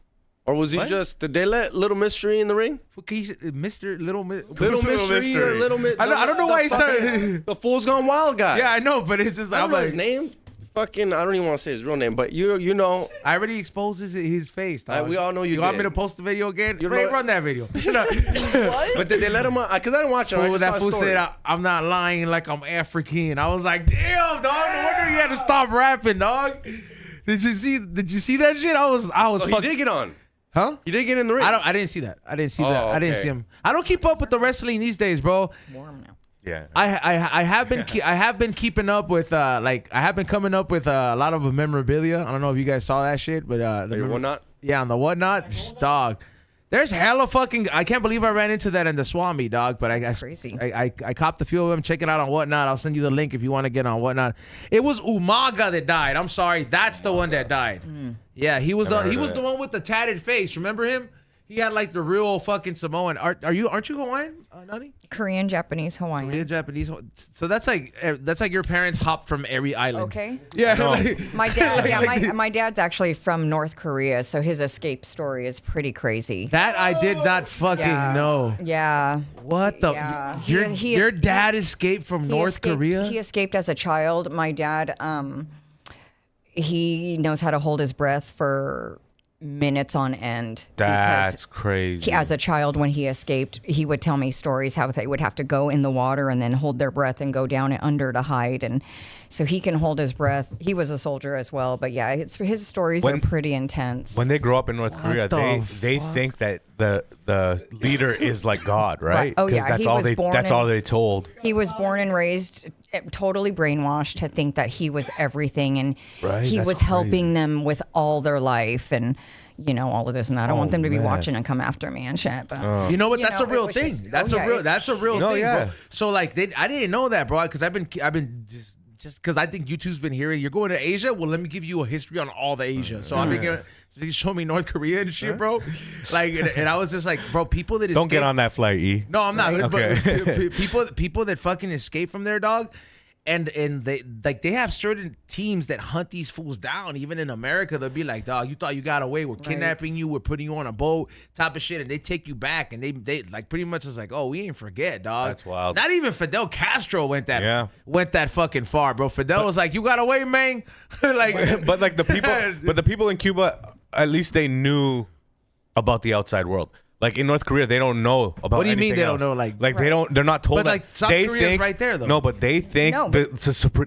Or was he What? did they let Little Mystery in the ring? Mr. Little Little Mystery or Mystery. Little I don't know why he started. The Fool's Gone Wild guy. Yeah, I know, but it's just I don't I'm know like his name. Fucking, I don't even want to say his real name, but you know. I already exposed his face. Dog. We all know you want me did. to post the video again? You Ray, know- run that video. But did they let him on? Because I didn't watch it. I Fool, just that saw a fool story. said, I'm not lying like I'm African. I was like, damn, dog. No wonder he had to stop rapping, dog. Did you see that shit? I was So he fucking. did get on. Huh? He did get in the ring. I didn't see that. I didn't see that. I didn't okay. see him. I don't keep up with the wrestling these days, bro. Warm now. Yeah. I have been keeping up with I have been coming up with a lot of memorabilia. I don't know if you guys saw that shit, but Or whatnot. Yeah, on the whatnot, dog. There's hella fucking. I can't believe I ran into that in the Swami, dog. But That's crazy. I copped a few of them. Check it out on whatnot. I'll send you the link if you want to get on whatnot. It was Umaga that died. I'm sorry, that's the one that died. Yeah, he was Never he heard was of the it. one with the tatted face. Remember him? He had like the real fucking Samoan. Aren't you Hawaiian, Nani? Korean, Japanese, Hawaiian. Korean, Japanese. So that's like your parents hopped from every island. Okay. Yeah. No. like- My dad, yeah, my dad's actually from North Korea, so his escape story is pretty crazy. that I did not fucking Yeah. know. Yeah. What the? Yeah. Your dad escaped from North Korea? He escaped as a child. My dad, he knows how to hold his breath for minutes on end. That's crazy. As a child, when he escaped, he would tell me stories how they would have to go in the water and then hold their breath and go down and under to hide. And so he can hold his breath. He was a soldier as well. But yeah, his stories are pretty intense. When they grow up in North Korea, they think that the leader is like God, right? Right. Oh, 'Cause yeah. That's He all was they born that's in- all they told. He was born and raised totally brainwashed to think that he was everything, and Right, he that's was helping them with all their life, and all of this and that. I don't want them to be man. watching and come after me and shit. But You know what? You That's know, a real it was thing. just- That's oh, a yeah, real. it's- That's a real No, thing. yeah. Bro. So like, I didn't know that, bro. Because I've been just because I think YouTube's been hearing you're going to Asia. Well, let me give you a history on all the Asia. So I've been getting. So they show me North Korea and shit, bro. Like, and I was just like, bro, people that Don't get escape- on that flight, E. No, I'm not. Okay. But people that fucking escape from their dog. And they have certain teams that hunt these fools down. Even in America, they'll be like, dog, you thought you got away. We're kidnapping you. We're putting you on a boat, type of shit. And they take you back. And they like pretty much is like, oh, we ain't forget, dog. That's wild. Not even Fidel Castro went that fucking far, bro. Fidel was like, you got away, man. Like, but like the people in Cuba, at least they knew about the outside world. Like in North Korea, they don't know about. What do you mean anything they else. don't know? Like they don't. They're not told. But that. like South they Korea's think, right there though. No, but they think No,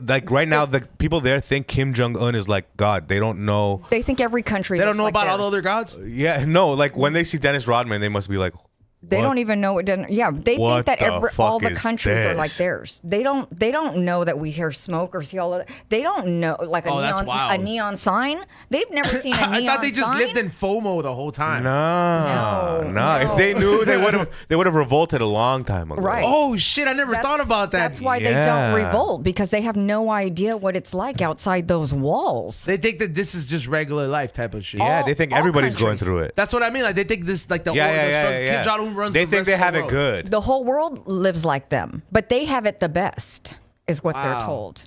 like right now the people there think Kim Jong Un is like God. They don't know. They think every country. They don't looks know like about all the theirs. other gods. Yeah, no. Like when they see Dennis Rodman, they must be like. They don't even know it didn't. Yeah, they What think that the all fuck the is countries are like this? theirs. They don't know that we hear smoke or see all of that. They don't know like Oh, that's a wild. neon sign. They've never seen a neon sign. I thought they just lived in FOMO the whole time. No. If they knew, they would have revolted a long time ago. Right. Oh shit! I never thought about that. That's why they Yeah. don't revolt, because they have no idea what it's like outside those walls. They think that this is just regular life type of shit. Yeah, they think all everybody's going countries. through it. That's what I mean. Like they think this, like the Yeah. Kim Jong Un runs. They the think rest they of the have it world. good. The whole world lives like them, but they have it the best, is what they're Wow. told.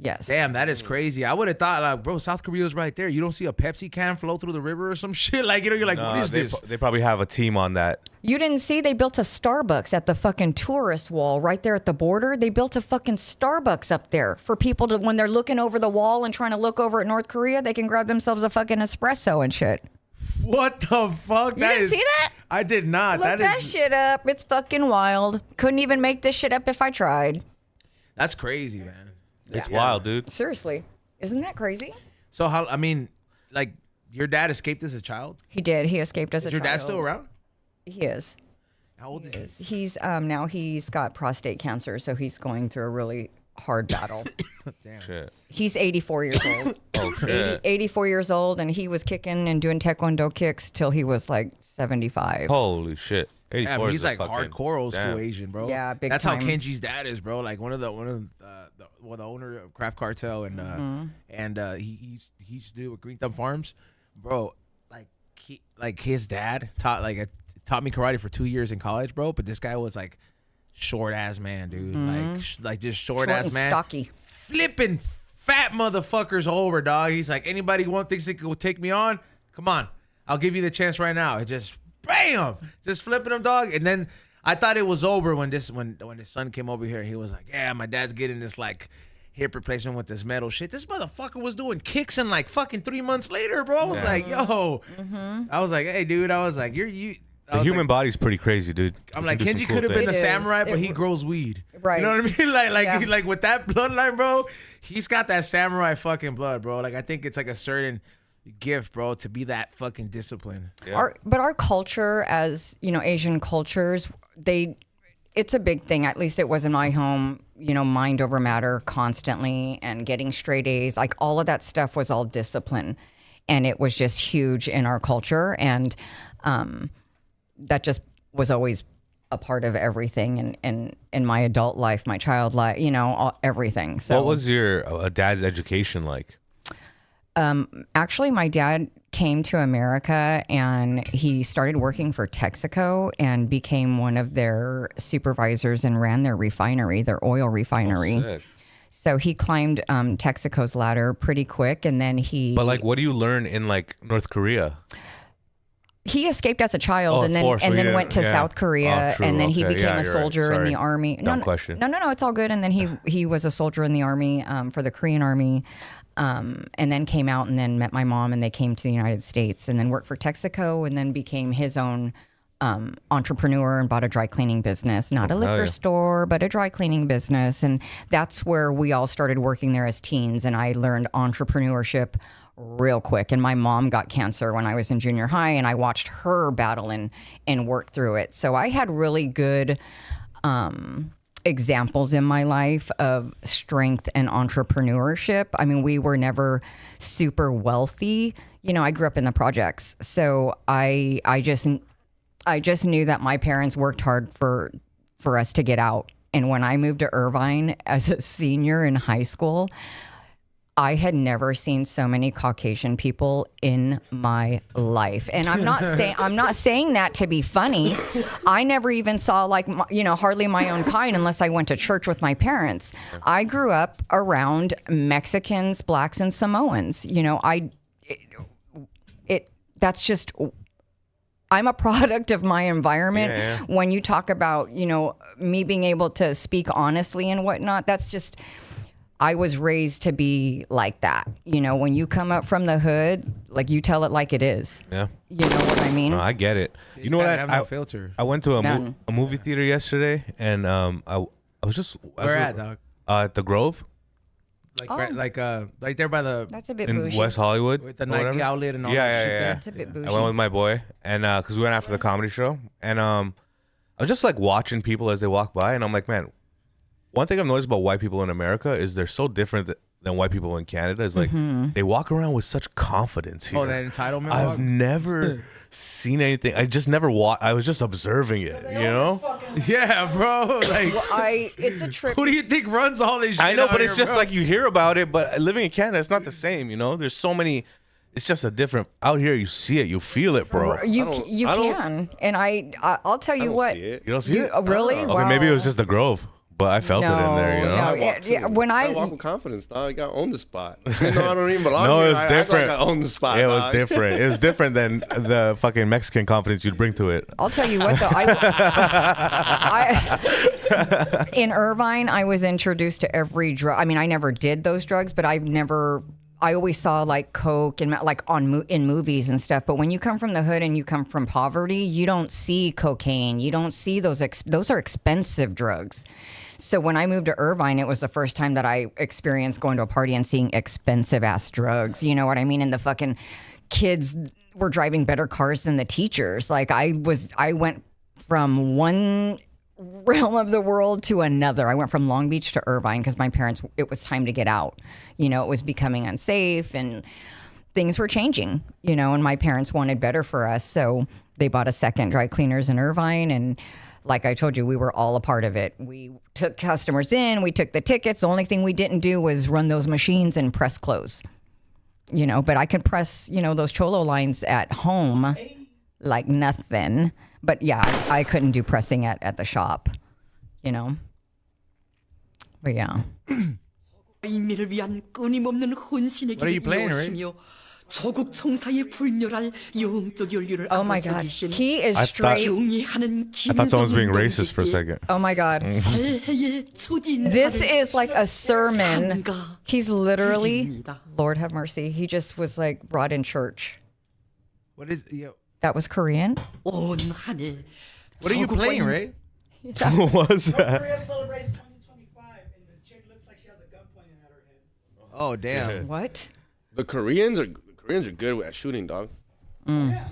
Yes. Damn, that is crazy. I would have thought, like, bro, South Korea's right there. You don't see a Pepsi can flow through the river or some shit. Like, you know, you're like, what is this? They probably have a team on that. You didn't see they built a Starbucks at the fucking tourist wall right there at the border? They built a fucking Starbucks up there for people to, when they're looking over the wall and trying to look over at North Korea, they can grab themselves a fucking espresso and shit. What the fuck? You didn't see that? I did not. Look that shit up. It's fucking wild. Couldn't even make this shit up if I tried. That's crazy, man. It's wild, dude. Seriously. Isn't that crazy? So how? I mean, like, your dad escaped as a child. He did. He escaped as a Is your child. dad still around? He is. How old is he? He's now he's got prostate cancer, so he's going through a really hard battle. Damn. Shit. He's 84 years old. Oh shit. 84 years old, and he was kicking and doing taekwondo kicks till he was like 75. Holy shit. 84 Yeah, but he's is a like fucking- hardcore old damn. school Asian, bro. Yeah, big That's time. how Kenji's dad is, bro. Like the owner of Craft Cartel and he used to do with Green Thumb Farms, bro. Like his dad taught me karate for 2 years in college, bro. But this guy was like short ass man, dude. Like just short ass and man, stocky. flipping fat motherfuckers over, dog. He's like, anybody thinks they could take me on? Come on, I'll give you the chance right now. It just bam, just flipping them, dog. And then I thought it was over when his son came over here. He was like, yeah, my dad's getting this like hip replacement with this metal shit. This motherfucker was doing kicks and like fucking 3 months later, bro. I was like, yo, I was like, hey, dude, I was like, The human body's pretty crazy, dude. I'm You like, can do Kenji some cool could have been things. a It is. samurai, but It he w- grows weed. Right. You know what I mean? Yeah. Like with that bloodline, bro, he's got that samurai fucking blood, bro. Like I think it's like a certain gift, bro, to be that fucking disciplined. Yeah. But our culture, as you know, Asian cultures, it's a big thing. At least it was in my home. You know, mind over matter constantly, and getting straight A's, like all of that stuff was all discipline, and it was just huge in our culture, and that just was always a part of everything in my adult life, my child life, you know, everything. So What was your dad's education like? actually, my dad came to America and he started working for Texaco and became one of their supervisors and ran their refinery, their oil refinery. Sick. So he climbed Texaco's ladder pretty quick, and then But like, what do you learn in like North Korea? he escaped as a child, Oh, and then forced, so he went didn't- to yeah. South Korea, Oh, true, and then he okay. became Yeah, a you're right. soldier in the Sorry. army. Dumb question. No, it's all good. And then he was a soldier in the army for the Korean army, and then came out and then met my mom, and they came to the United States, and then worked for Texaco, and then became his own entrepreneur and bought a dry cleaning business, not a liquor yeah. store, but a dry cleaning business. And that's where we all started working there as teens. And I learned entrepreneurship real quick. And my mom got cancer when I was in junior high, and I watched her battle and work through it. So I had really good examples in my life of strength and entrepreneurship. I mean, we were never super wealthy. You know, I grew up in the projects. So I just knew that my parents worked hard for us to get out. And when I moved to Irvine as a senior in high school, I had never seen so many Caucasian people in my life. And I'm not saying that to be funny. I never even saw hardly my own kind unless I went to church with my parents. I grew up around Mexicans, blacks, and Samoans. That's just, I'm a product of my environment. Yeah. When you talk about, me being able to speak honestly and whatnot, that's just, I was raised to be like that. When you come up from the hood, like you tell it like it is. Yeah. You know what I mean? No, I get it. You know what? Have no filter. I went to None. a movie theater yesterday, and I was just Where at, dog? At the Grove Right there by the That's a bit in bougie. West Hollywood. with the or Nike whatever. outlet and all Yeah, that shit yeah, there. yeah. That's a bit I bougie. went with my boy, and because we went after the comedy show, and I was just like watching people as they walk by, and I'm like, man, one thing I've noticed about white people in America is they're so different than white people in Canada. Is like they walk around with such confidence here. Oh, that entitlement I've walk? never seen anything. I just never I was just observing it, you know? Yeah, bro. Like, It's a trip. who do you think runs all this shit? I know, out but it's here, just bro? like you hear about it, but living in Canada, it's not the same, you know? There's so many. It's just a different. Out here, you see it, you feel it, bro. You I don't- can, and I'll tell you don't what. see it. You don't see it? Really? Okay, Wow. maybe it was just the Grove, but I felt it in there, you know? No, I walk yeah, too. when I walk with confidence, dog. I got own the spot. I don't even belong No, here. it was I act different. Like I own the spot. It was dog. different. It was different than the fucking Mexican confidence you'd bring to it. I'll tell you what though, in Irvine, I was introduced to every drug. I mean, I never did those drugs, but I always saw like coke and like in movies and stuff. But when you come from the hood and you come from poverty, you don't see cocaine. You don't see those. Those are expensive drugs. So when I moved to Irvine, it was the first time that I experienced going to a party and seeing expensive ass drugs. You know what I mean? And the fucking kids were driving better cars than the teachers. Like I went from one realm of the world to another. I went from Long Beach to Irvine because my parents, it was time to get out. It was becoming unsafe and things were changing, and my parents wanted better for us. So they bought a second dry cleaners in Irvine. And like I told you, we were all a part of it. We took customers in, we took the tickets. The only thing we didn't do was run those machines and press clothes, but I could press, those cholo lines at home like nothing. But yeah, I couldn't do pressing at the shop, But yeah. 인민을 위한 끊임없는 헌신의 What are you playing, right? 이루어지며 조국 총사의 불멸할 영적 연륜을 Oh my God. 앞서기신 He is I straight. 경의하는 I thought someone was being racist for a second. Oh my God. 새해의 초진 This is like a sermon. He's literally, Lord have mercy. He just was like brought in church. What is? Yo, That was Korean. 온 한해 what are you playing, Ray? What was that? Korea celebrates 2025, and the chick looks like she has a gun pointing at her head. Oh damn. What? The Koreans are good at shooting, dog.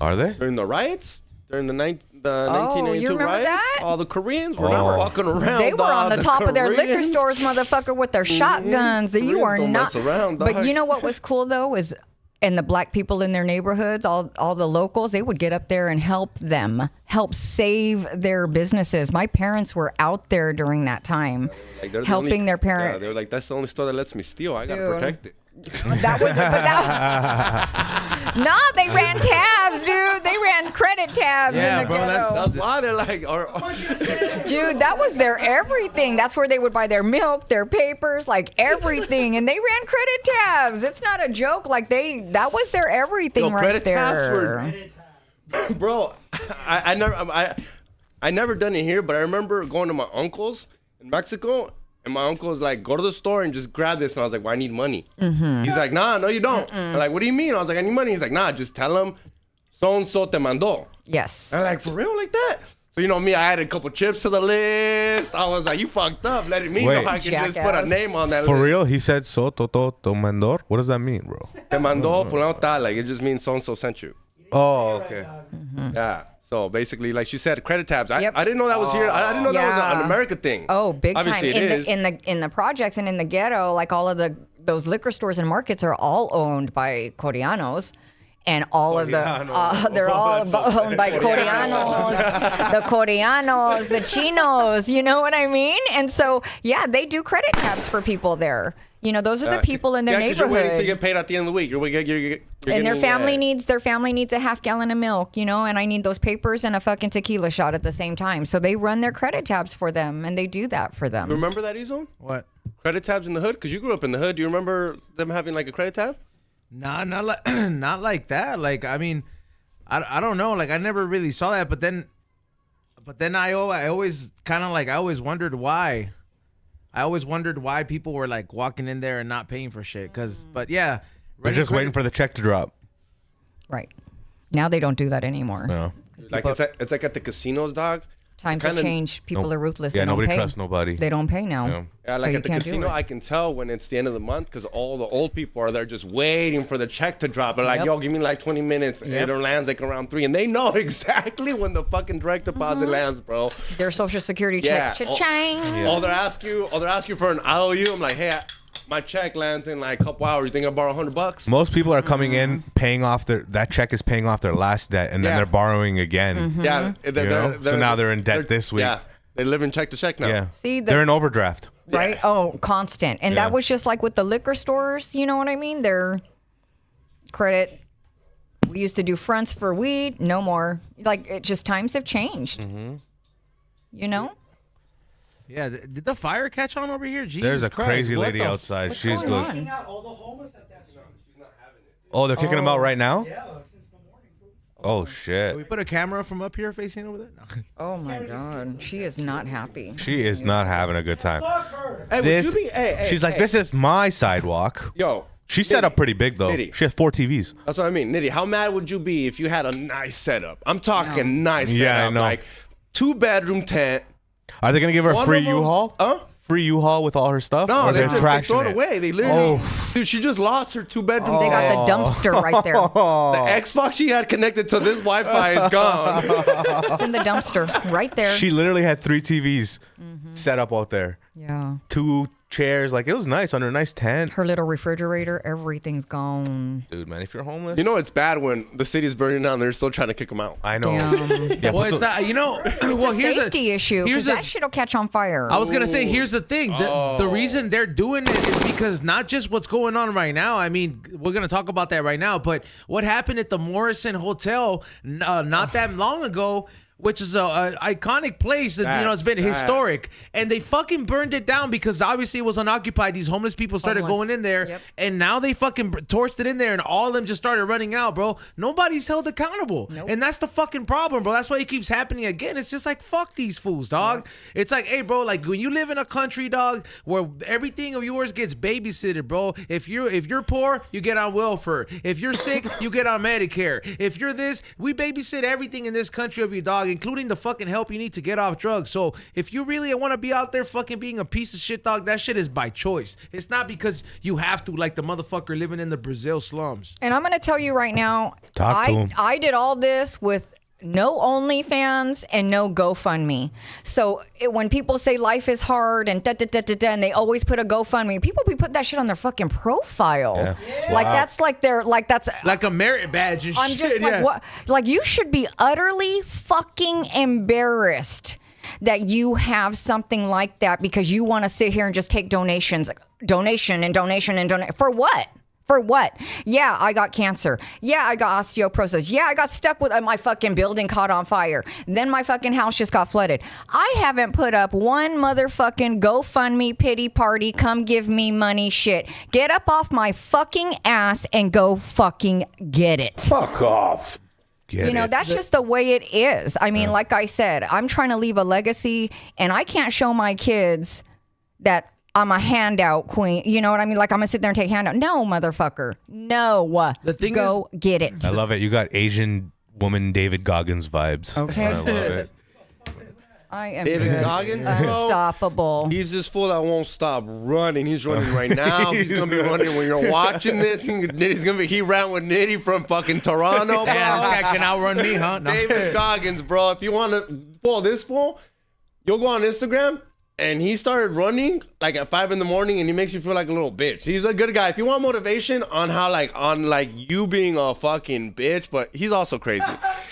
Are they? During the riots, during the you 1982 remember riots, that? all the Koreans were Oh. not fucking around. They were on dog. the top of their liquor Koreans- stores, motherfucker, with their shotguns. That you Koreans are don't not. mess around, But dog. you know what was cool though is, and the black people in their neighborhoods, all the locals, they would get up there and help save their businesses. My parents were out there during that time, Like, they're the helping only- their Yeah, parents. they're like, that's the only store that lets me steal. I gotta Dude. protect it. That was, no, they ran tabs, dude. They ran credit tabs Yeah, in the bro, ghetto. That's why they're like, Dude, that was their everything. That's where they would buy their milk, their papers, like everything. And they ran credit tabs. It's not a joke. Like that was their everything Yo, right credit tabs there. were- bro. I never done it here, but I remember going to my uncle's in Mexico. And my uncle's like, go to the store and just grab this. And I was like, well, I need money. He's like, nah, no, you don't. I'm like, what do you mean? I was like, I need money. He's like, nah, just tell him so-and-so te mandó. Yes. I'm like, for real, like that? So, me, I added a couple chips to the list. I was like, you fucked up, letting me Wait. know I can just put a Jackass. name on that For list. real? He said so tomandor? What does that mean, bro? Te mandó, fulano tal. Like, it just means so-and-so sent you. Oh, okay. Yeah. So basically, like she said, credit tabs. Yep. I didn't know that was here. I didn't know that was Yeah. an American thing. Oh, big Obviously time. it is. In the projects and in the ghetto, like all of those liquor stores and markets are all owned by Coreanos. And all of they're all owned by Coreanos, the Coreanos, the Chinos, you know what I mean? And so, yeah, they do credit tabs for people there. You know, those are the people in their 'cause you're waiting to neighborhood. get paid at the end of the week. You're And their getting, family needs a half gallon of milk, you know, and I need those papers and a fucking tequila shot at the same time. So they run their credit tabs for them, and they do that for them. Remember that, Ezone? What? Credit tabs in the hood? Because you grew up in the hood. Do you remember them having like a credit tab? Nah, not like not like that. Like, I mean, I don't know. Like, I never really saw that. But then I always kind of like I always wondered why. I always wondered why people were like walking in there and not paying for shit. But yeah, They're just waiting for the check to drop. Right. Now they don't do that anymore. No. Like it's like at the casinos, dog. Times have changed. People are ruthless. Yeah, They don't nobody pay. trusts nobody. They don't pay now. Yeah. Yeah, So like you at the can't do casino, it. I can tell when it's the end of the month because all the old people are there just waiting for the check to drop. They're like, Yep. yo, give me like 20 minutes. And Yep. it lands like around 3. And they know exactly when the fucking direct deposit lands, bro. Their social security Yeah. check. Cha-ching. Or they'll ask you for an IOU. I'm like, hey, my check lands in like a couple hours. You think I borrow $100? Most people are coming in, paying off that check is paying off their last debt, and then Yeah. they're borrowing again. Yeah. You know? So now they're in debt this week. Yeah. They live in check to check now. Yeah. See, they're in overdraft. Right? Oh, constant. And Yeah. that was just like with the liquor stores, you know what I mean? Their credit. We used to do fronts for weed, no more. Like, it just times have changed. You know? Yeah, did the fire catch on over here? Jesus There's a Christ, crazy what lady the outside. what's She's going good. on? Kicking out all the homeless at that store. Oh, they're kicking them out right now? Yeah, since the morning. Oh Can shit. we put a camera from up here facing over there? No. Oh my God. She is not happy. She is not having a good time. Fuck her. Hey, This, would you be? Hey, she's like, hey. this is my sidewalk. Yo. She's set Nitty. up pretty big though. Nitty. She has 4 TVs. That's what I mean. Nitty, how mad would you be if you had a nice setup? I'm talking nice Yeah, I setup. know. Like 2-bedroom tent. Are they gonna give her a One free of those- U-Haul? Huh? Free U-Haul with all her stuff? No, or they they're just they trashing throw it away. They literally, dude, she just lost her 2-bedroom They tent. got the dumpster right there. The Xbox she had connected to this Wi-Fi is gone. It's in the dumpster right there. She literally had 3 TVs set up out there. Yeah. 2 chairs. Like, it was nice under a nice tent. Her little refrigerator, everything's gone. Dude, man, if you're homeless. You know it's bad when the city's burning down. They're still trying to kick them out. I know. Damn. Yeah, Well, put it's the- not. You know. Well, It's a here's safety issue because here's that shit'll catch on fire. I was gonna say, here's the thing. The reason they're doing it is because not just what's going on right now. I mean, we're gonna talk about that right now. But what happened at the Morrison Hotel not that long ago, which is a iconic place that, you know, it's been That's historic, and they fucking burned it down because obviously it was unoccupied. These homeless people started Homeless. going in there, Yep. and now they fucking torched it in there, and all of them just started running out, bro. Nobody's held accountable, and that's the fucking problem, bro. That's why it keeps happening again. It's just like, fuck these fools, dog. It's like, hey, bro, like when you live in a country, dog, where everything of yours gets babysitted, bro. If you're poor, you get on welfare. If you're sick, you get on Medicare. If you're this, we babysit everything in this country of you, dog, including the fucking help you need to get off drugs. So if you really want to be out there fucking being a piece of shit, dog, that shit is by choice. It's not because you have to, like the motherfucker living in the Brazil slums. And I'm going to tell you right now, Talk to 'em. I did all this with no OnlyFans and no GoFundMe. So when people say life is hard and da-da-da-da-da, and they always put a GoFundMe, people be putting that shit on their fucking profile. Yeah. Like Wow. that's like their, like that's, Like a merit badge and I'm shit. just like, yeah. what? Like you should be utterly fucking embarrassed that you have something like that because you want to sit here and just take donations, donation and donation and donate. For what? For what? Yeah, I got cancer. Yeah, I got osteoporosis. Yeah, I got stuck with my fucking building caught on fire. Then my fucking house just got flooded. I haven't put up one motherfucking GoFundMe pity party, come give me money shit. Get up off my fucking ass and go fucking get it. Fuck off. You know, that's just the way it is. I mean, like I said, I'm trying to leave a legacy and I can't show my kids that I'm a handout queen. You know what I mean? Like I'm gonna sit there and take handout. No, motherfucker. No. The thing go get it. I love it. You got Asian woman David Goggins vibes. Okay. I love it. I am David just Goggins, bro? unstoppable. He's this fool that won't stop running. He's running right now. He's gonna be running when you're watching this. He's gonna be. He ran with Nitty from fucking Toronto, bro. Damn, this guy can outrun me, huh? No. David Goggins, bro. If you want to pull this fool, you'll go on Instagram. And he started running like at 5 a.m, and he makes you feel like a little bitch. He's a good guy. If you want motivation on how like you being a fucking bitch, but he's also crazy.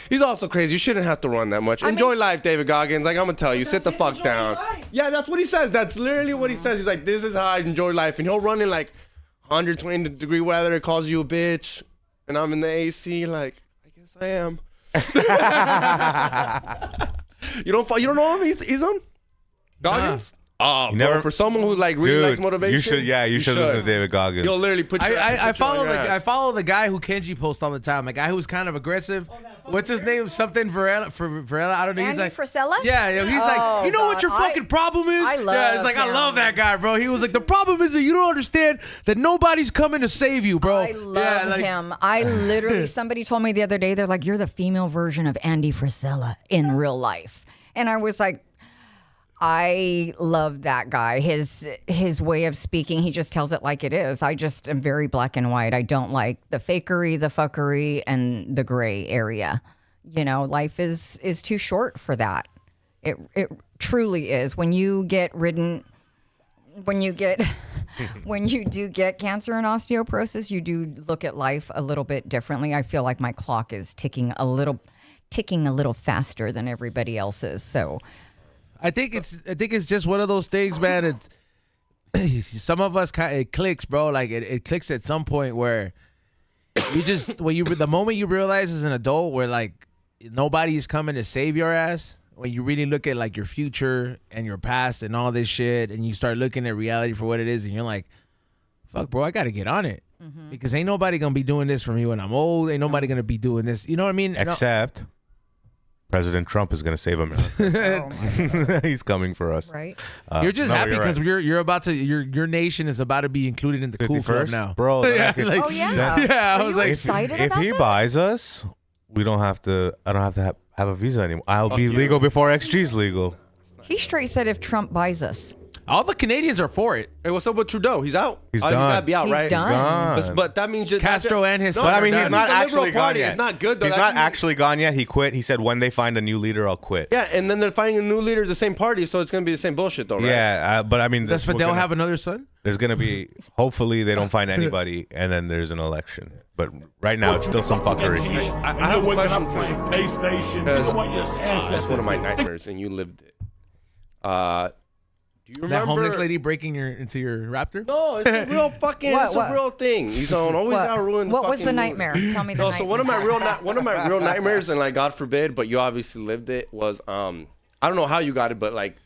He's also crazy. You shouldn't have to run that much. Enjoy life, David Goggins. Like I'm gonna tell you, sit the fuck down. Yeah, that's what he says. That's literally what he says. He's like, this is how I enjoy life, and he'll run in like 120-degree weather. It calls you a bitch, and I'm in the AC. Like, I guess I am. You don't know him? He's on Goggins. Oh, bro, never, for someone who like really likes motivation, you should listen to David Goggins. He'll literally put you. I follow the guy who Kenji posts all the time. A guy who's kind of aggressive. What's his name? Something Varela. I don't know. He's Andy like Frisella? Yeah, he's like, you know what your fucking problem is? I love Yeah, it's like I him. love that guy, bro. He was like, the problem is that you don't understand that nobody's coming to save you, bro. I love him. I literally, somebody told me the other day, they're like, you're the female version of Andy Frisella in real life. And I was like, I love that guy. His way of speaking, he just tells it like it is. I just am very black and white. I don't like the fakery, the fuckery, and the gray area. You know, life is too short for that. It truly is. When you do get cancer and osteoporosis, you do look at life a little bit differently. I feel like my clock is ticking a little faster than everybody else's. So I think it's just one of those things, man. It's some of us it clicks, bro. Like it clicks at some point where you just the moment you realize as an adult where like nobody's coming to save your ass. When you really look at like your future and your past and all this shit, and you start looking at reality for what it is, and you're like, "Fuck, bro, I got to get on it." Because ain't nobody gonna be doing this for me when I'm old. Ain't nobody gonna be doing this. You know what I mean? Except President Trump is going to save America. oh my God, He's coming for us. right? You're just happy because right. you're about to your nation is about to be included in the cool club 51st? now, Bro. then I could- Oh yeah. yeah, I Are was you like, excited if about he that? buys us, I don't have to have a visa anymore. I'll be legal before XG's legal. He straight said if Trump buys us. all the Canadians are for it. Hey, what's up with Trudeau? He's out. He's He done. gotta be out, He's right? done. Gone. But that means just Castro and his No, son But I are mean, done. he's not The Liberal actually gone Party yet. is not good, though. He's That not means- actually gone yet. He quit. He said when they find a new leader, I'll quit. Yeah, and then they're finding a new leader, the same party, so it's gonna be the same bullshit, though, right? Yeah, but I mean, Does we're Fidel gonna- have another son? There's gonna be. Hopefully, they don't find anybody, and then there's an election. But right now, it's still some fuckery. I have a question for you. PlayStation. You Because know what your that's one of my nightmares, and you lived it. Do you remember That homeless lady breaking into your Raptor? No, it's a real fucking, it's a real thing. You don't always gotta ruin. What was fucking the mood. nightmare? Tell me the No, nightmare. so one of my real nightmares, and like God forbid, but you obviously lived it, was I don't know how you got it, but like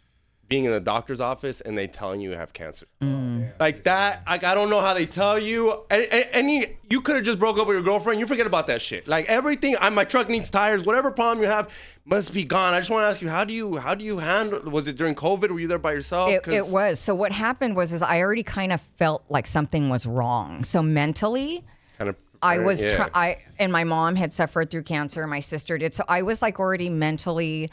being in the doctor's office and they telling you have cancer. Like that, like I don't know how they tell you. And you could have just broke up with your girlfriend. You forget about that shit. Like everything, my truck needs tires. Whatever problem you have must be gone. I just want to ask you, how do you handle? Was it during COVID? Were you there by yourself? It was. So what happened was I already kind of felt like something was wrong. So mentally, kind of. I was and my mom had suffered through cancer. My sister did. So I was like already mentally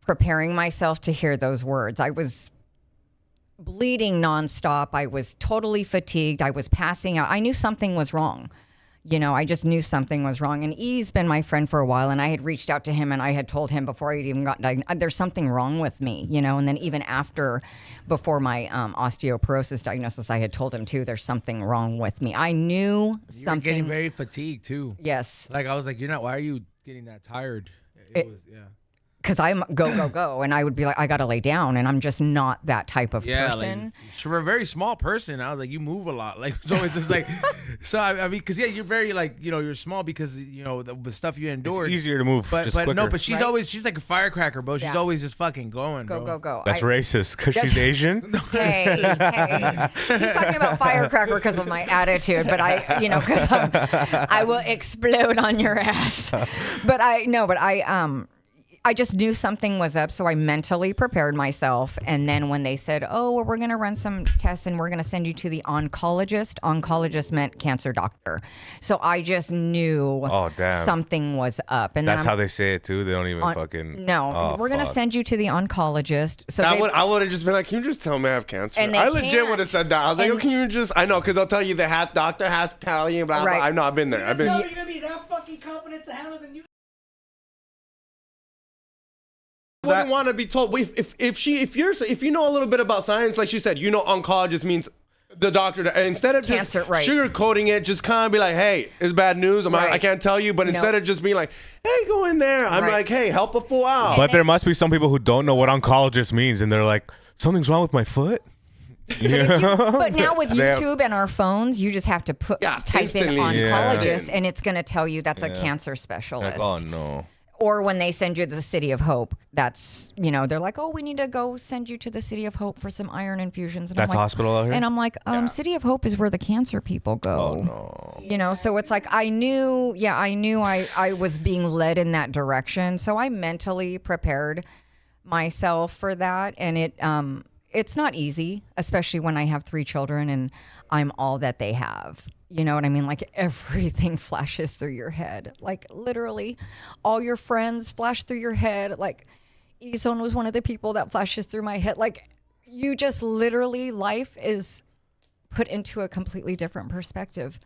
preparing myself to hear those words. I was bleeding nonstop. I was totally fatigued. I was passing out. I knew something was wrong. You know, I just knew something was wrong. And E's been my friend for a while, and I had reached out to him, and I had told him before I even got diagnosed, there's something wrong with me, you know. And then even before my osteoporosis diagnosis, I had told him too, there's something wrong with me. I knew You're something. getting very fatigued too. Yes. Like I was like, why are you getting that tired? It- Was, yeah. Because I'm go, and I would be like, I got to lay down, and I'm just not that type of person. Like, for a very small person, I was like, you move a lot. Like, so it's just like, so I mean, because you're very like, you're small because the stuff you endure. It's easier to move. But just quicker. no, but she's Right? she's like a firecracker, bro. She's Yeah. always just fucking going, bro. Go. That's racist because she's Asian. Hey, he's talking about firecracker because of my attitude, but because I will explode on your ass. But I just knew something was up, so I mentally prepared myself. And then when they said, "Oh, well, we're going to run some tests and we're going to send you to the oncologist," oncologist meant cancer doctor. So I just knew something was up. And That's how they say it too. They don't even fucking. No, we're going to send you to the oncologist. So I would have just been like, can you just tell me I have cancer? And they I legit can't. would have said that. I was like, And- oh, can you just? I know, because they'll tell you the doctor has to tell you. Blah, Right. blah. I know, I've been there. I've been. You're gonna be that fucking confident to handle the news. wouldn't want to be told. If you know a little bit about science, like she said, oncologist means the doctor. Instead of Cancer, just right. sugarcoating it, just kind of be like, hey, it's bad news. I can't tell you. But instead of just being like, hey, go in there. I'm Right. like, hey, help a fool out. But there must be some people who don't know what oncologist means, and they're like, something's wrong with my foot. But now with YouTube and our phones, you just have to type in instantly. oncologist, and it's going to tell you that's a cancer specialist. Like, oh no. Or when they send you to the City of Hope, that's, they're like, oh, we need to go send you to the City of Hope for some iron infusions. And That's I'm like, hospital out here? And I'm like, City of Hope is where the cancer people go. Oh, no. So it's like, I knew I was being led in that direction. So I mentally prepared myself for that. And it's not easy, especially when I have 3 children and I'm all that they have. You know what I mean? Like everything flashes through your head. Like literally all your friends flash through your head. Like Ison was one of the people that flashes through my head. Like you just literally, life is put into a completely different perspective.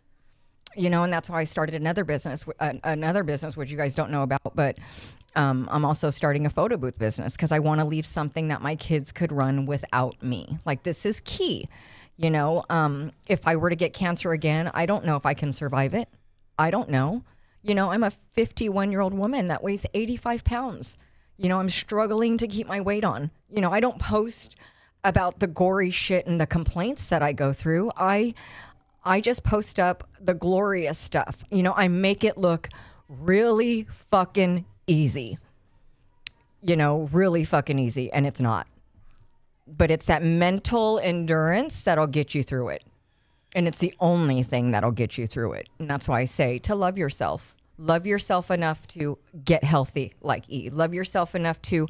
And that's why I started another business, which you guys don't know about, but I'm also starting a photo booth business because I want to leave something that my kids could run without me. Like this is key. If I were to get cancer again, I don't know if I can survive it. I don't know. I'm a 51-year-old woman that weighs 85 pounds. I'm struggling to keep my weight on. I don't post about the gory shit and the complaints that I go through. I just post up the glorious stuff. I make it look really fucking easy. Really fucking easy. And it's not. But it's that mental endurance that'll get you through it. And it's the only thing that'll get you through it. And that's why I say to love yourself. Love yourself enough to get healthy like E. Love yourself enough to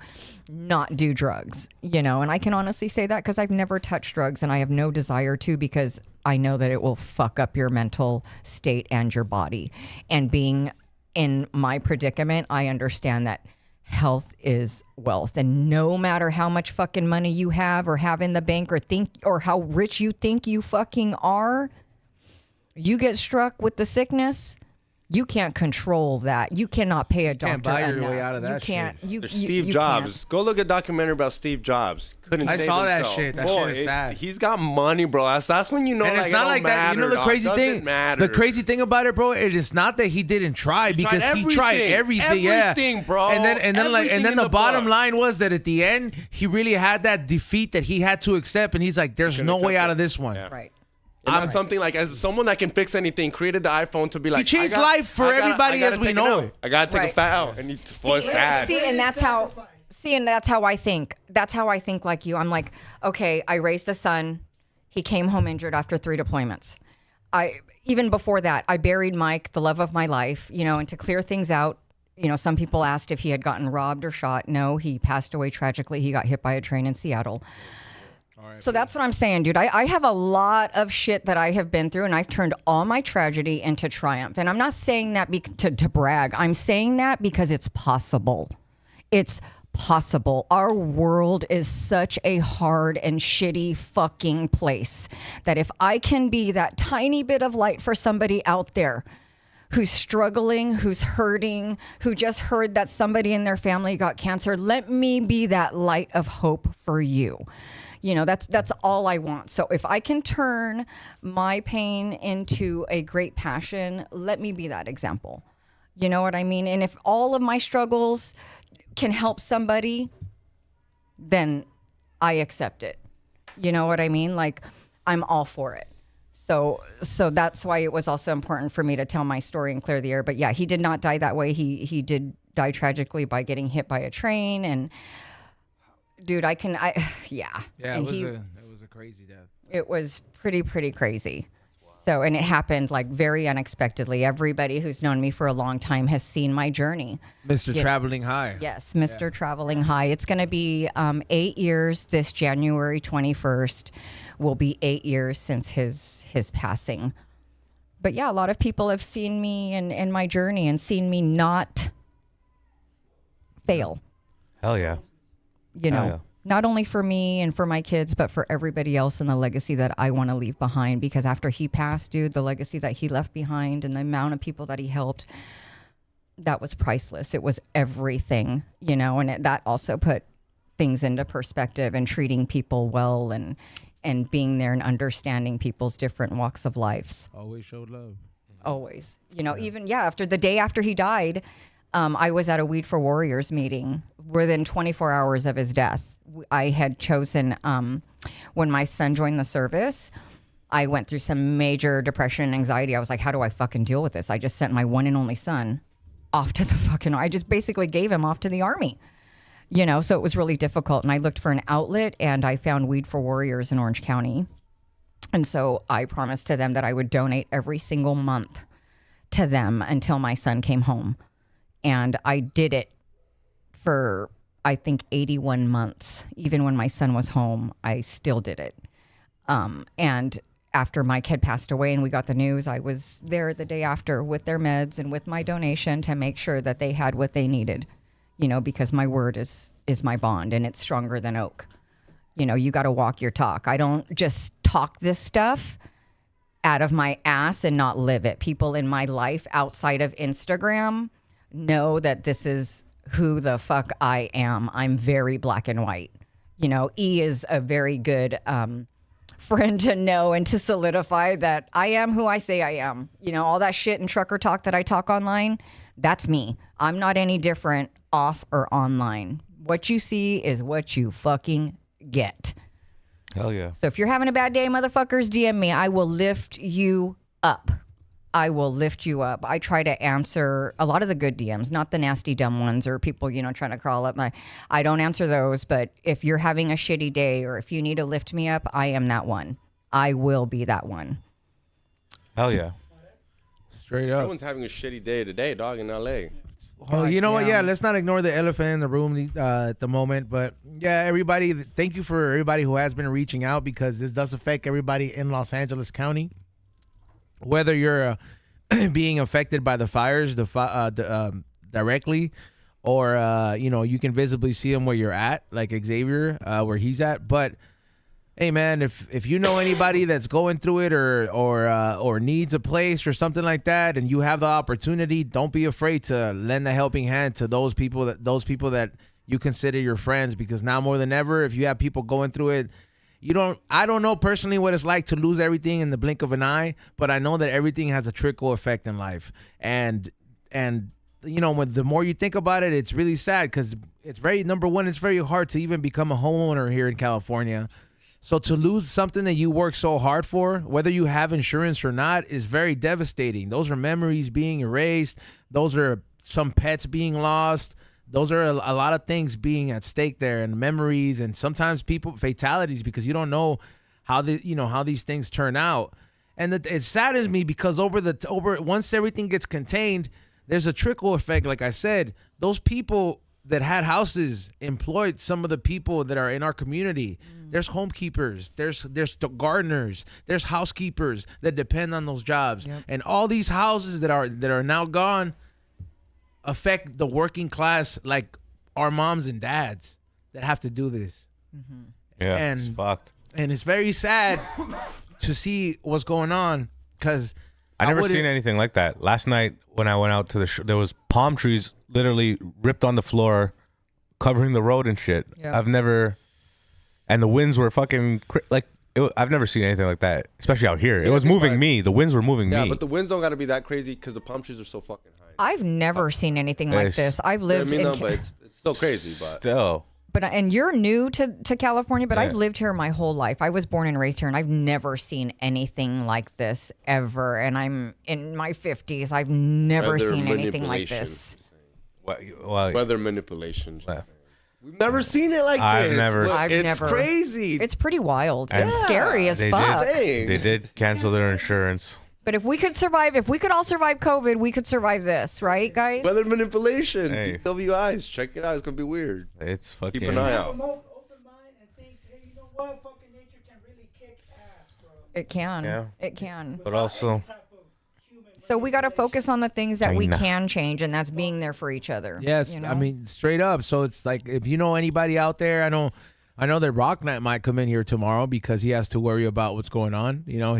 not do drugs, And I can honestly say that because I've never touched drugs and I have no desire to because I know that it will fuck up your mental state and your body. And being in my predicament, I understand that health is wealth, and no matter how much fucking money you have or have in the bank or how rich you think you fucking are, you get struck with the sickness, you can't control that. You cannot pay a doctor Can't buy your enough. way out of that You can't. shit. There's Steve Jobs. Go look at a documentary about Steve Jobs. Couldn't I save saw that himself. shit. That Boy, shit is sad. He's got money, bro. That's when you know. And like, it's not it like don't that. matter, The dog. crazy Doesn't thing. matter. The crazy thing about it, bro, it is not that he didn't try because he tried everything. Everything, bro. And then Everything the in bottom book. line was that at the end he really had that defeat that he had to accept, and he's like, "There's no way out of this one." Yeah. Right. And that's something like, as someone that can fix anything, created the iPhone to be like, He changed life for everybody as we know it. I gotta take a Right. fat out, and he was sad. And that's how I think. That's how I think like you. I'm like, okay, I raised a son. He came home injured after 3 deployments. Even before that, I buried Mike, the love of my life, and to clear things out, some people asked if he had gotten robbed or shot. No, he passed away tragically. He got hit by a train in Seattle. So that's what I'm saying, dude. I have a lot of shit that I have been through, and I've turned all my tragedy into triumph. And I'm not saying that to brag. I'm saying that because it's possible. It's possible. Our world is such a hard and shitty fucking place that if I can be that tiny bit of light for somebody out there who's struggling, who's hurting, who just heard that somebody in their family got cancer, let me be that light of hope for you. That's all I want. So if I can turn my pain into a great passion, let me be that example. You know what I mean? And if all of my struggles can help somebody, then I accept it. You know what I mean? Like, I'm all for it. So that's why it was also important for me to tell my story and clear the air. But yeah, he did not die that way. He did die tragically by getting hit by a train. And dude, yeah. Yeah, and it was a crazy death. It was pretty crazy. So, and it happened like very unexpectedly. Everybody who's known me for a long time has seen my journey. Mr. Traveling High. Yes, Mr. Traveling High. It's going to be 8 years this January 21st. Will be 8 years since his passing. But yeah, a lot of people have seen me and my journey and seen me not fail. Hell yeah. Not only for me and for my kids, but for everybody else and the legacy that I want to leave behind. Because after he passed, dude, the legacy that he left behind and the amount of people that he helped, that was priceless. It was everything, you know, and that also put things into perspective and treating people well and being there and understanding people's different walks of lives. Always showed love. Always. You know, even, after the day after he died, I was at a Weed for Warriors meeting within 24 hours of his death. I had chosen, when my son joined the service, I went through some major depression and anxiety. I was like, how do I fucking deal with this? I just sent my one and only son off to I just basically gave him off to the army, you know, so it was really difficult. And I looked for an outlet and I found Weed for Warriors in Orange County. And so I promised to them that I would donate every single month to them until my son came home. And I did it for, I think, 81 months. Even when my son was home, I still did it. And after Mike had passed away and we got the news, I was there the day after with their meds and with my donation to make sure that they had what they needed, you know, because my word is my bond and it's stronger than oak. You know, you got to walk your talk. I don't just talk this stuff out of my ass and not live it. People in my life outside of Instagram know that this is who the fuck I am. I'm very black and white. You know, E is a very good friend to know and to solidify that I am who I say I am. You know, all that shit and trucker talk that I talk online, that's me. I'm not any different off or online. What you see is what you fucking get. Hell yeah. So if you're having a bad day, motherfuckers, DM me. I will lift you up. I will lift you up. I try to answer a lot of the good DMs, not the nasty dumb ones or people, you know, trying to crawl up my. I don't answer those, but if you're having a shitty day or if you need to lift me up, I am that one. I will be that one. Hell yeah. Straight up. Everyone's having a shitty day today, dog, in LA. Oh, you know what? Yeah, let's not ignore the elephant in the room at the moment. But yeah, everybody, thank you for everybody who has been reaching out because this does affect everybody in Los Angeles County. Whether you're being affected by the fires directly or, you know, you can visibly see them where you're at, like Xavier, where he's at. But, hey, man, if you know anybody that's going through it or needs a place or something like that and you have the opportunity, don't be afraid to lend a helping hand to those people that you consider your friends because now more than ever, if you have people going through it, I don't know personally what it's like to lose everything in the blink of an eye, but I know that everything has a trickle effect in life. And you know, the more you think about it, it's really sad because it's number one, it's very hard to even become a homeowner here in California. So to lose something that you work so hard for, whether you have insurance or not, is very devastating. Those are memories being erased. Those are some pets being lost. Those are a lot of things being at stake there, and memories, and sometimes fatalities because you don't know how these things turn out. And it saddens me because once everything gets contained, there's a trickle effect. Like I said, those people that had houses employed some of the people that are in our community. There's homekeepers, there's gardeners, there's housekeepers that depend on those jobs, and all these houses that are now gone affect the working class, like our moms and dads that have to do this. Mm-hmm. Yeah, and it's fucked. And it's very sad to see what's going on because I never seen anything like that. Last night when I went out to there was palm trees literally ripped on the floor, covering the road and shit. Yep. I've never, and the winds were fucking I've never seen anything like that, especially out here. It was moving me. The winds were moving me. Yeah, but the winds don't got to be that crazy because the palm trees are so fucking high. I've never seen anything like this. I've lived in. But it's still crazy. But still. And you're new to California, but Yeah. I've lived here my whole life. I was born and raised here, and I've never seen anything like this ever. And I'm in my 50s. I've never Weather seen anything like manipulation. this. Weather manipulation. We've never seen it like I've this. never- It's crazy. It's pretty wild. And It's scary as fuck. They did cancel their insurance. But if we could all survive COVID, we could survive this, right, guys? Weather manipulation. Hey. DWIs. Check it out. It's gonna be weird. It's fucking. Keep an eye Have out. a more open mind and think, hey, you know what? Fucking nature can really kick ass, bro. It can. Yeah. It can. But also, Any type of human So we got to focus on the things that we China. can change, and that's being there for each other. Yes, you know? I mean straight up. So it's like if you know anybody out there, I know that Rock Knight might come in here tomorrow because he has to worry about what's going on. You know,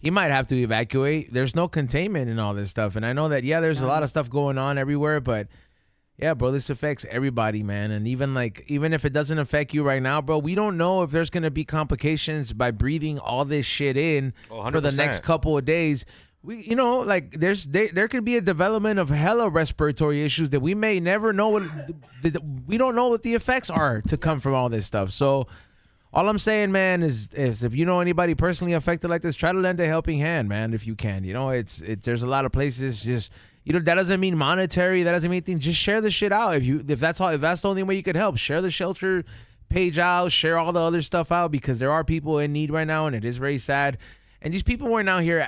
he might have to evacuate. There's no containment in all this stuff. And I know that, there's a lot of stuff going on everywhere, but yeah, bro, this affects everybody, man. And even if it doesn't affect you right now, bro, we don't know if there's going to be complications by breathing all this shit in for the next couple of days. We, there could be a development of hella respiratory issues that we may never know we don't know what the effects are to come from all this stuff. So all I'm saying, man, is if you know anybody personally affected like this, try to lend a helping hand, man, if you can. There's a lot of places just, that doesn't mean monetary, that doesn't mean anything. Just share the shit out. If that's the only way you could help, share the shelter page out, share all the other stuff out, because there are people in need right now, and it is very sad. And these people weren't out here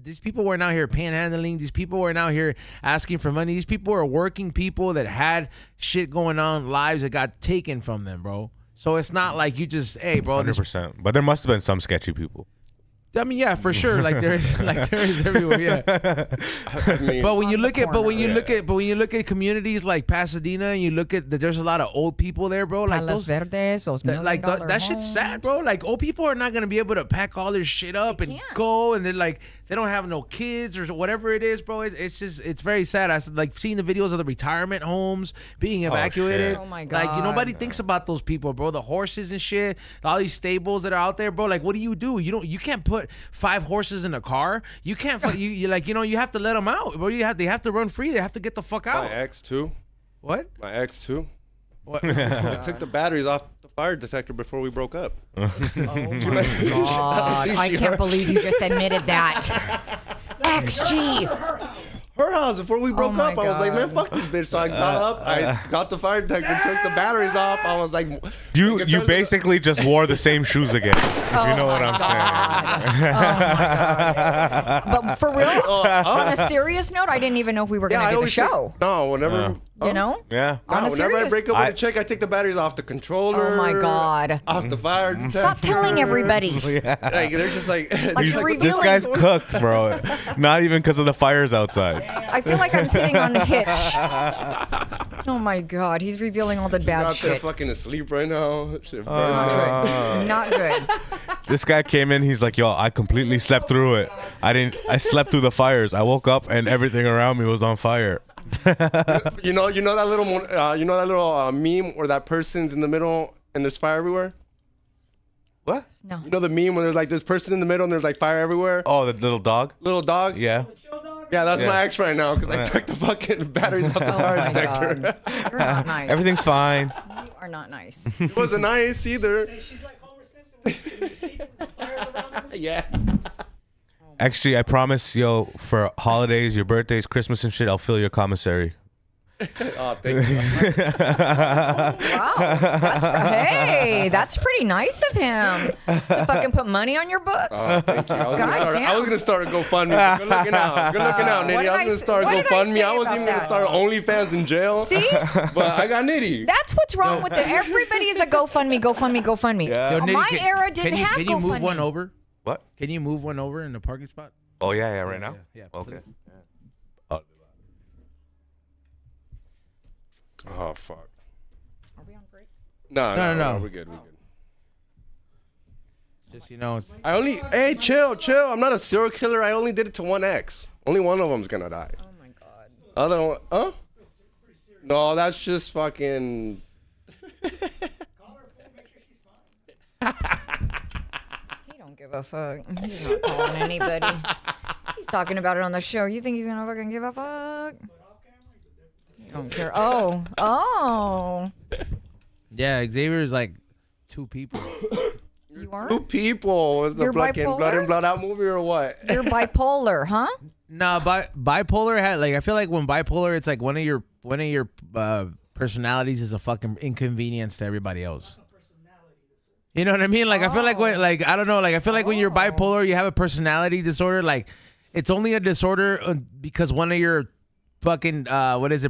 these people weren't out here panhandling. These people weren't out here asking for money. These people were working people that had shit going on, lives that got taken from them, bro. So it's not like you just, hey, bro. 100%. But there must have been some sketchy people. I mean, yeah, for sure. Like there is everywhere. Yeah. But when you look at communities like Pasadena, and you look at there's a lot of old people there, bro. Like Palos Verdes, those that shit's sad, bro. Like old people are not gonna be able to pack all their shit up and go, and they're like they don't have no kids or whatever it is, bro. It's very sad. I like seeing the videos of the retirement homes being evacuated. Oh my God. Like nobody thinks about those people, bro. The horses and shit, all these stables that are out there, bro. Like what do? You can't put 5 horses in a car. You can't. You have to let them out, bro. They have to run free. They have to get the fuck out. My ex too. What? My ex too. What? I took the batteries off the fire detector before we broke up. Oh my God. I can't believe you just admitted that. XG. Her house before we broke my up. I was like, man, God. fuck this bitch. So I got up, I got the fire detector, took the batteries off. I was like, You basically just wore the same shoes again. If you know what I'm saying. Oh my God. But for real, on a serious note, I didn't even know if we were going to do the show. Whenever. You know? Yeah. Whenever I break up with a chick, I take the batteries off the controller. Oh my God. Off the fire detector. Stop telling everybody. Like, they're just like, Like you're revealing. This guy's cooked, bro. Not even because of the fires outside. I feel like I'm sitting on the hitch. Oh my God. He's revealing all the bad out there shit. fucking asleep right now. Shit, Not good. This guy came in. He's like, "Yo, I completely slept through it. I slept through the fires. I woke up and everything around me was on fire." you know that little meme where that person's in the middle and there's fire everywhere? What? No. You know the meme when there's like this person in the middle and there's like fire everywhere? Oh, the little dog? Little dog? Yeah. Yeah, that's Yeah. my ex right now because I took the fucking batteries off the Oh fire my detector. God. You're not nice. Everything's fine. You are not nice. It wasn't nice either. She's like Homer Simpson when you see the fires around him. Yeah. Actually, I promise, yo, for holidays, your birthdays, Christmas and shit, I'll fill your commissary. Oh, thank you. Wow. That's pretty nice of him to fucking put money on your books. Oh, thank you. Damn. I was gonna start a GoFundMe. Good looking out. Good looking out, What Nitty. did I was I gonna say- start what did I GoFundMe. say I was about even that? gonna start OnlyFans in jail. See? But I got Nitty. That's what's wrong with everybody is a GoFundMe. Yeah. Yo, Nitty, My era didn't have Can you move GoFundMe. one over? What? Can you move one over in the parking spot? Oh, yeah, right now? Yeah. Okay. please. Oh fuck. Are we on break? No. We're good. Just it's Hey, chill. I'm not a serial killer. I only did it to one ex. Only one of them's gonna die. Oh my God. Other one, huh? No, that's just fucking. He don't give a fuck. He's not calling anybody. He's talking about it on the show. You think he's gonna fucking give a fuck? You don't care. Oh. yeah. Xavier's like 2 people. You are? 2 people. Was the You're fucking Blood bipolar? In Blood Out movie or what? You're bipolar, huh? No, bipolar I feel like when bipolar, it's like one of your personalities is a fucking inconvenience to everybody else. You know what I mean? Like I feel like I don't know. Like I feel like when you're bipolar, you have a personality disorder. Like it's only a disorder because one of your fucking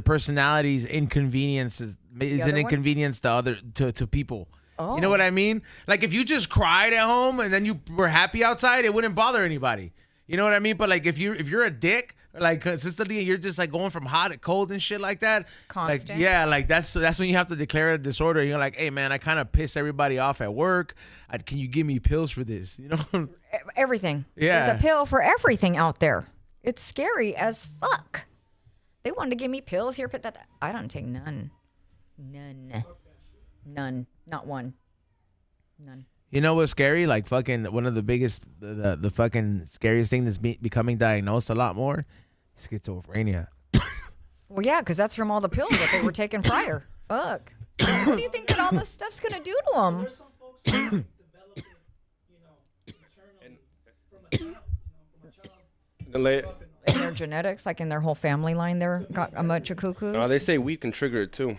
personalities inconveniences is other an one? inconvenience to people. Oh. You know what I mean? Like if you just cried at home and then you were happy outside, it wouldn't bother anybody. You know what I mean? But like if you're a dick, like consistently, and you're just like going from hot to cold and shit like that. Constant. Like, yeah, like that's when you have to declare a disorder. You're like, hey man, I kind of piss everybody off at work. Can you give me pills for this? You know? Everything. Yeah. There's a pill for everything out there. It's scary as fuck. They wanted to give me pills here, but that I don't take none. None. Not one. None. You know what's scary? Like fucking one of the biggest, the fucking scariest thing that's becoming diagnosed a lot more, schizophrenia. Well, yeah, because that's from all the pills that they were taking prior. Fuck. What do you think that all this stuff's gonna do to them? There's some folks who develop it, internally from a child, from a child. The la- In their genetics, like in their whole family line, they're got a bunch of cuckoos. No, they say weed can trigger it too.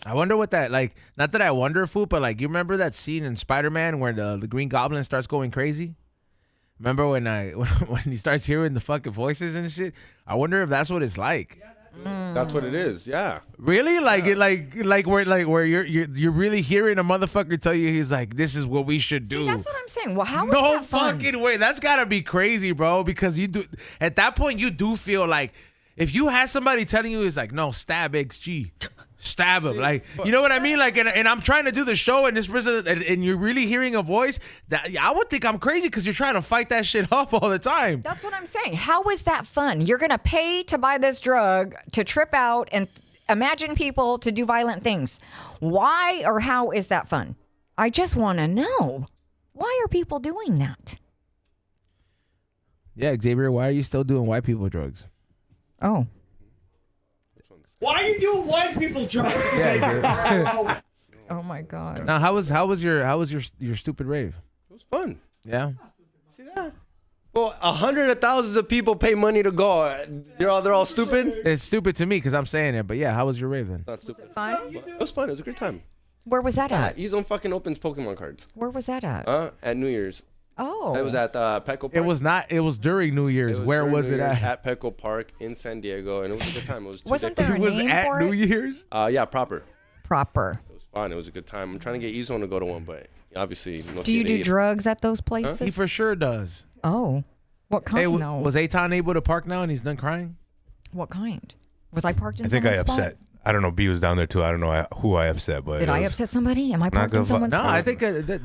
I wonder what that like. Not that I wonder, food, but like you remember that scene in Spider-Man where the Green Goblin starts going crazy? Remember when when he starts hearing the fucking voices and shit? I wonder if that's what it's like. That's what it is. Yeah. Really? Like it like where you're really hearing a motherfucker tell you he's like, this is what we should do. See, that's what I'm saying. Well, how is No that fun? fucking way. That's gotta be crazy, bro. Because you do at that point you do feel like if you had somebody telling you it's like, no, stab XG. Stab him, like you know what I mean, like, and I'm trying to do the show, and this person, and you're really hearing a voice that I would think I'm crazy because you're trying to fight that shit off all the time. That's what I'm saying. How is that fun? You're gonna pay to buy this drug to trip out and imagine people to do violent things. Why or how is that fun? I just want to know. Why are people doing that? Yeah, Xavier, why are you still doing white people drugs? Oh. Why are you doing white people drugs? Oh my God. Now, how was your stupid rave? It was fun. Yeah. See that? Well, hundreds of thousands of people pay money to go. They're all stupid. It's stupid to me because I'm saying it, but yeah, how was your rave then? Not stupid. Fun? It was fun. It was a great time. Where was that at? He's on fucking opens Pokemon cards. Where was that at? At New Year's. Oh. It was at Petco Park. It was not. It was during New Year's. Where during was New it Year's at? Petco Park in San Diego, and it was a good time. It was Wasn't days. there a It was name at for New it? Year's. Yeah, proper. Proper. It was fun. It was a good time. I'm trying to get Izon to go to one, but obviously. Do you do drugs at those places? He for sure does. Oh. What kind, Hey, though? was Eitan able to park now and he's done crying? What kind? Was I parked in I think I someone's spot? upset. I don't know. B was down there too. I don't know who I upset, but Did I upset somebody? Am I parked good in someone's No, spot? I think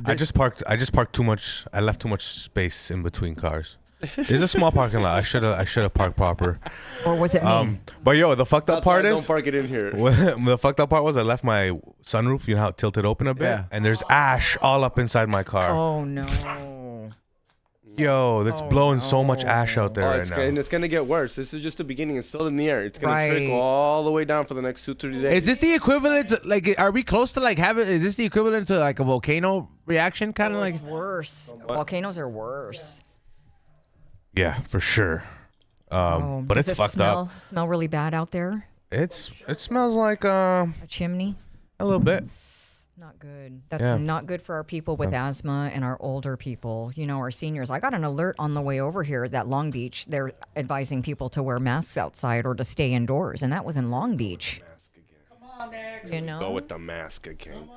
I just parked too much. I left too much space in between cars. It's a small parking lot. I should have parked proper. Or was it me? But yo, the fucked up That's why part I is don't park it in here. the fucked up part was I left my sunroof. You know how it tilted open a bit, Yeah. and there's ash all up inside my car. Oh, no. Yo, that's blowing so much ash out there right now. And it's gonna get worse. This is just the beginning. It's still in the air. It's gonna Right. trickle all the way down for the next 2-3 days. Is this the equivalent to, like, are we close to like having, is this the equivalent to like a volcano reaction kind of like? It's worse. Volcanoes are worse. Yeah, for sure. But Does it's it fucked up. smell really bad out there? It smells like a A chimney? little bit. Not good. That's Yeah. not good for our people with asthma and our older people, you know, our seniors. I got an alert on the way over here that Long Beach, they're advising people to wear masks outside or to stay indoors. And that was in Long Beach. Come on, next. You know? Go with the mask again.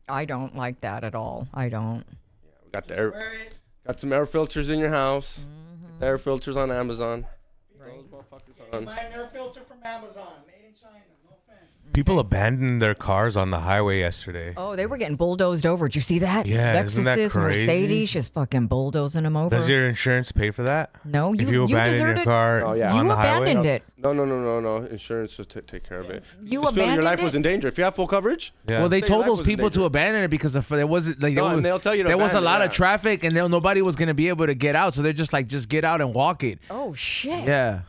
I don't like that at all. I don't. We got the Wear air, it. got some air filters in your house. Mm-hmm. The air filters on Amazon. Those motherfuckers on. Buy an air filter from Amazon, made in China. No offense. People abandoned their cars on the highway yesterday. Oh, they were getting bulldozed over. Did you see that? Yeah, isn't that Lexuses, crazy? Mercedes, just fucking bulldozing them over. Does your insurance pay for that? No, If you you abandon your deserted. car Oh, yeah. on You the highway? abandoned it. No. Insurance will take care of it. You just feel your abandoned life was it? in danger. If you have full coverage, Yeah. Well, they Say your told life those was in people to danger. abandon it because there wasn't like No, and they'll tell you to there was a abandon, lot of yeah. traffic and nobody was gonna be able to get out, so they're just like just get out and walk it. Oh, shit. Yeah.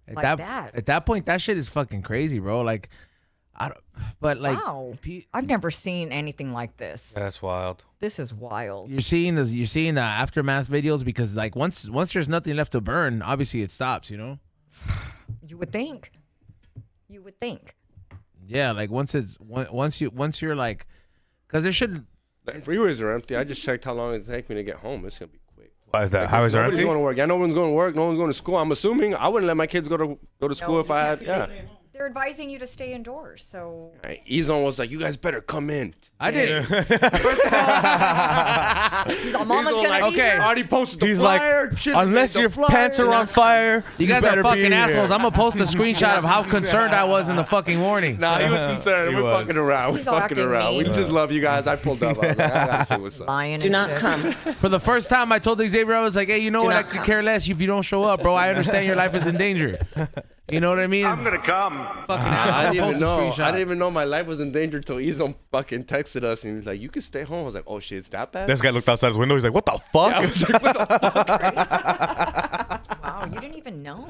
At Like that. At that point, that shit is fucking crazy, bro. Like, I don't. But like, Wow. I've never seen anything like this. That's wild. This is wild. you're seeing the aftermath videos because like once there's nothing left to burn, obviously it stops. You know. You would think. You would think. Yeah, like once you're like, because there shouldn't. the freeways are empty. I just checked how long it take me to get home. It's gonna be quick. Why is that? Like, Highways are nobody's empty? going to work. Yeah, no one's going to work. No one's going to school. I'm assuming I wouldn't let my kids go to school if I had. Yeah. they're advising you to stay indoors. So Right. Ezone was like, you guys better come in. I did. he's all, Mama's Ezone gonna like, be okay. here. Already posted the He's like, flyer. Chip unless made your the flyer. pants are on fire, You guys better are be fucking here. assholes. I'm gonna post a screenshot of how concerned I was in the fucking morning. Nah, he was concerned. He We're was. fucking around. We're He's all fucking acting around. We mean. just love you guys. I pulled up. I was like, I gotta say what's up. Lying. Do and not shit. come. For the first time, I told Xavier, I was like, hey, you know Do what? I not could come. care less if you don't show up, bro. I understand your life is in danger. You know what I mean? I'm gonna come. Fucking I didn't even post a know. screenshot. I didn't even know my life was in danger until Ezone fucking texted us and he was like, "You can stay home." I was like, "Oh shit, it's that bad?" This guy looked outside his window. He's like, what the fuck? I was like, "What the Wow, you didn't even know.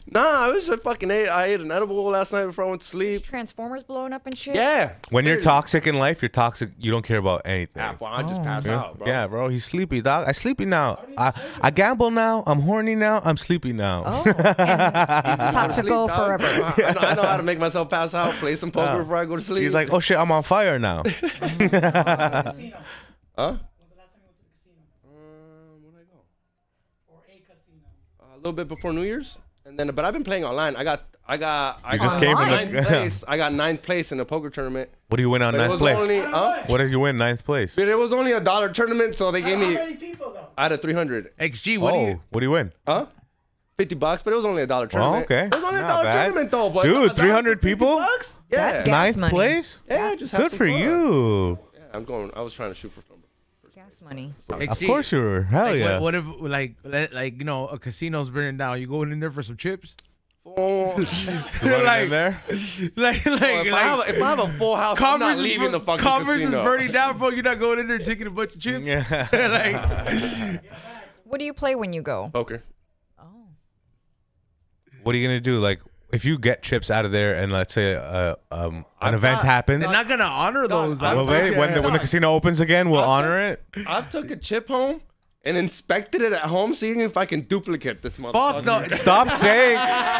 Nah, I was just fucking ate. I ate an edible last night before I went to sleep. Transformers blowing up and shit. Yeah. When you're Dude. toxic in life, you're toxic. You don't care about anything. Ah, well, I just passed Yeah. out, bro. Yeah, bro. He's sleepy, dog. I sleepy now. I gamble now. I'm horny now. I'm sleepy now. Oh, and Toxico Dog. forever. I know how to make myself pass out. Play some poker before I go to sleep. He's like, oh shit, I'm on fire now. Casino. huh? When was the last time you went to the casino? Where'd I go? Or a casino? A little bit before New Year's, and then but I've been playing online. I You just came from Online? ninth the. place. I got ninth place in the poker tournament. What do you win on But it ninth was place? only What did you win ninth place? but it was only $1 tournament, so they gave How me. many people though? I had a 300. XG, what do Oh, you? what do you win? Huh? $50, but it was only $1 Oh, tournament. okay. It was only a Not $1 bad. tournament though, but Dude, $1 300 for $50? people? Yeah. That's gas Ninth money. place? Yeah, just have Good some for fun. you. Yeah, I'm going. I was trying to shoot for some. Gas money. Of XG. course you were. Hell Like, yeah. what if, like, you know, a casino's burning down? You going in there for some chips? Oh, Running like- in there? Like, if I have a full house, I'm not leaving the fucking Commerce casino. is burning down, bro. You're not going in there taking a bunch of chips. Yeah. Like, What do you play when you go? Poker. Oh. What are you gonna do? Like, if you get chips out of there, and let's say an I'm event not- happens, they're not gonna honor those. I'm will they? When the casino opens again, we'll honor it. I took a chip home and inspected it at home, seeing if I can duplicate this motherfucker. Fuck no.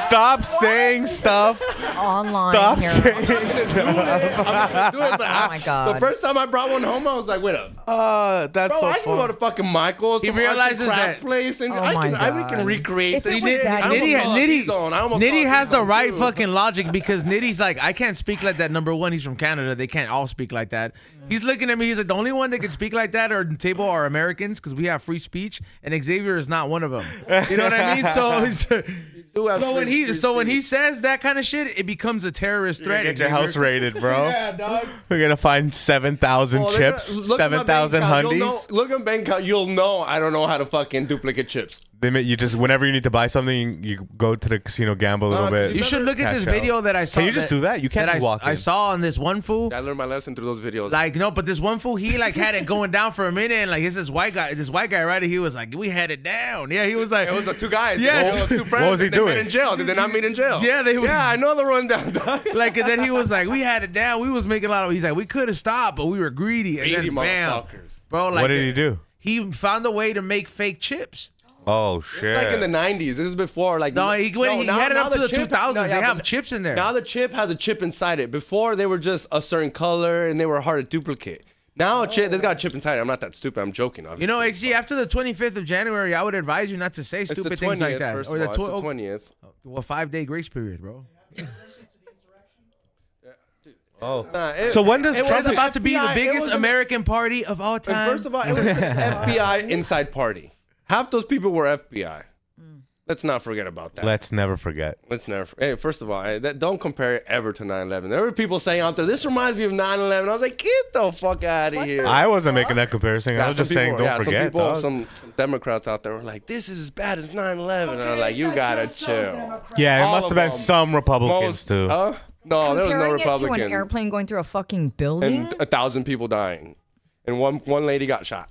Stop saying stuff. Online Stop here. saying I'm gonna do it, but Oh my God. The first time I brought one home, I was like, wait up. That's Bro, so I can go to fun. fucking Michael's. He some arts and realizes craft that- place, and Oh I my can we can God. recreate If this it was shit. that I almost easy- saw a T-zone. I almost saw Nitty a has the T-zone, right too. fucking logic because Nitty's like, I can't speak like that. Number one, he's from Canada. They can't all speak like that. He's looking at me. He's like, the only one that can speak like that or the table are Americans because we have free speech, and Xavier is not one of them. You know what I mean? So, Do have so when free he speech. says that kind of shit, it becomes a terrorist threat. Get your Xavier. house raided, bro. Yeah, dog. We're gonna find 7,000 Oh, they're chips, gonna- look at my 7,000 bank account, you'll hundies. know- Look at bank account. You'll know I don't know how to fucking duplicate chips. You just whenever you need to buy something, you go to the casino, gamble a little Nah, bit. You should look at this Cash out. video that I saw. Can you just do that? You can't that just walk I in. saw on this one fool. I learned my lesson through those videos. Like no, but this one fool, he like had it going down for a minute, and like it's this white guy right? He was like, we had it down. Yeah, he was like, it was the two guys. Yeah. It was two friends. What was he They doing? met in jail. Did they not meet in jail? Yeah, they were- Yeah, I know the rundown, dog. like, and then he was like, we had it down. We was making a lot of. He's like, we could have stopped, but we were greedy. And Greedy then bam, motherfuckers. bro. Like, What did he do? He found a way to make fake chips. It Oh was shit! like in the 90s. This is before like No, he had it now up to the chip- 2000s. no, They yeah, have but chips in there. Now the chip has a chip inside it. Before they were just a certain color and they were hard to duplicate. Now a chip, there's got a chip inside it. I'm not that stupid. I'm joking. You know, obviously. XG, after the 25th of January, I would advise you not to say It's the stupid 20th, things like that. First Or of the all. It's the 20th. well, 5-day grace period, bro. Oh. Nah, So when does it Trump- It's was about to be the FBI it biggest was an- American party of all And time. first of all, it was an FBI inside party. Half those people were FBI. Let's not forget about that. Let's never forget. Let's never. Hey, first of all, don't compare it ever to 9/11. There were people saying out there, "This reminds me of 9/11." I was like, "Get the fuck out of What here!" the- I wasn't making that comparison. I was some just saying, people- don't forget. Some people, dog. some Democrats out there were like, "This is as bad as 9/11." And I'm like, "You gotta chill." Yeah, there all must of have been them. some Republicans Most, too. huh? No, there was no Comparing it to an Republicans. airplane going through a fucking building. And 1,000 people dying, and one lady got shot.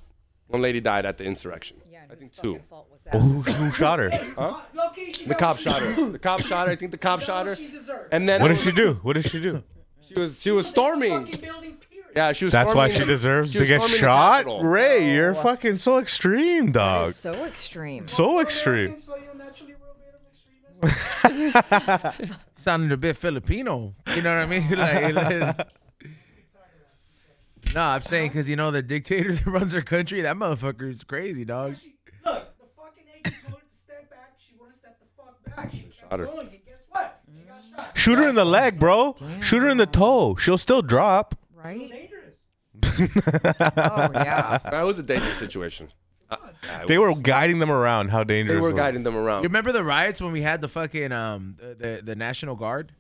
One lady died at the insurrection. Yeah, I think whose two. fucking fault was that? Well, who shot her? The cop shot her. The cop shot her. I think the cop shot her. She deserved. And then What did she do? What did she do? she was storming. Fucking building, period. Yeah, she was. That's why storming she the- deserves she to was get storming the shot. Capitol. Ray, you're fucking so extreme, That dog. is so extreme. So extreme. So you're naturally a real bit of extremist. Sounded a bit Filipino. You know what I mean? No, I'm saying because, you know, the dictator that runs their country, that motherfucker is crazy, dog. Look, the fucking agent told her to step back. She wouldn't step the fuck back. She kept Shot her. going. And guess what? She got shot. Shoot her in the leg, bro. Shoot her in the toe. She'll still drop. Right? Oh, yeah. That was a dangerous situation. They were guiding them around. How dangerous. They were was it? guiding them around. You remember the riots when we had the fucking the National Guard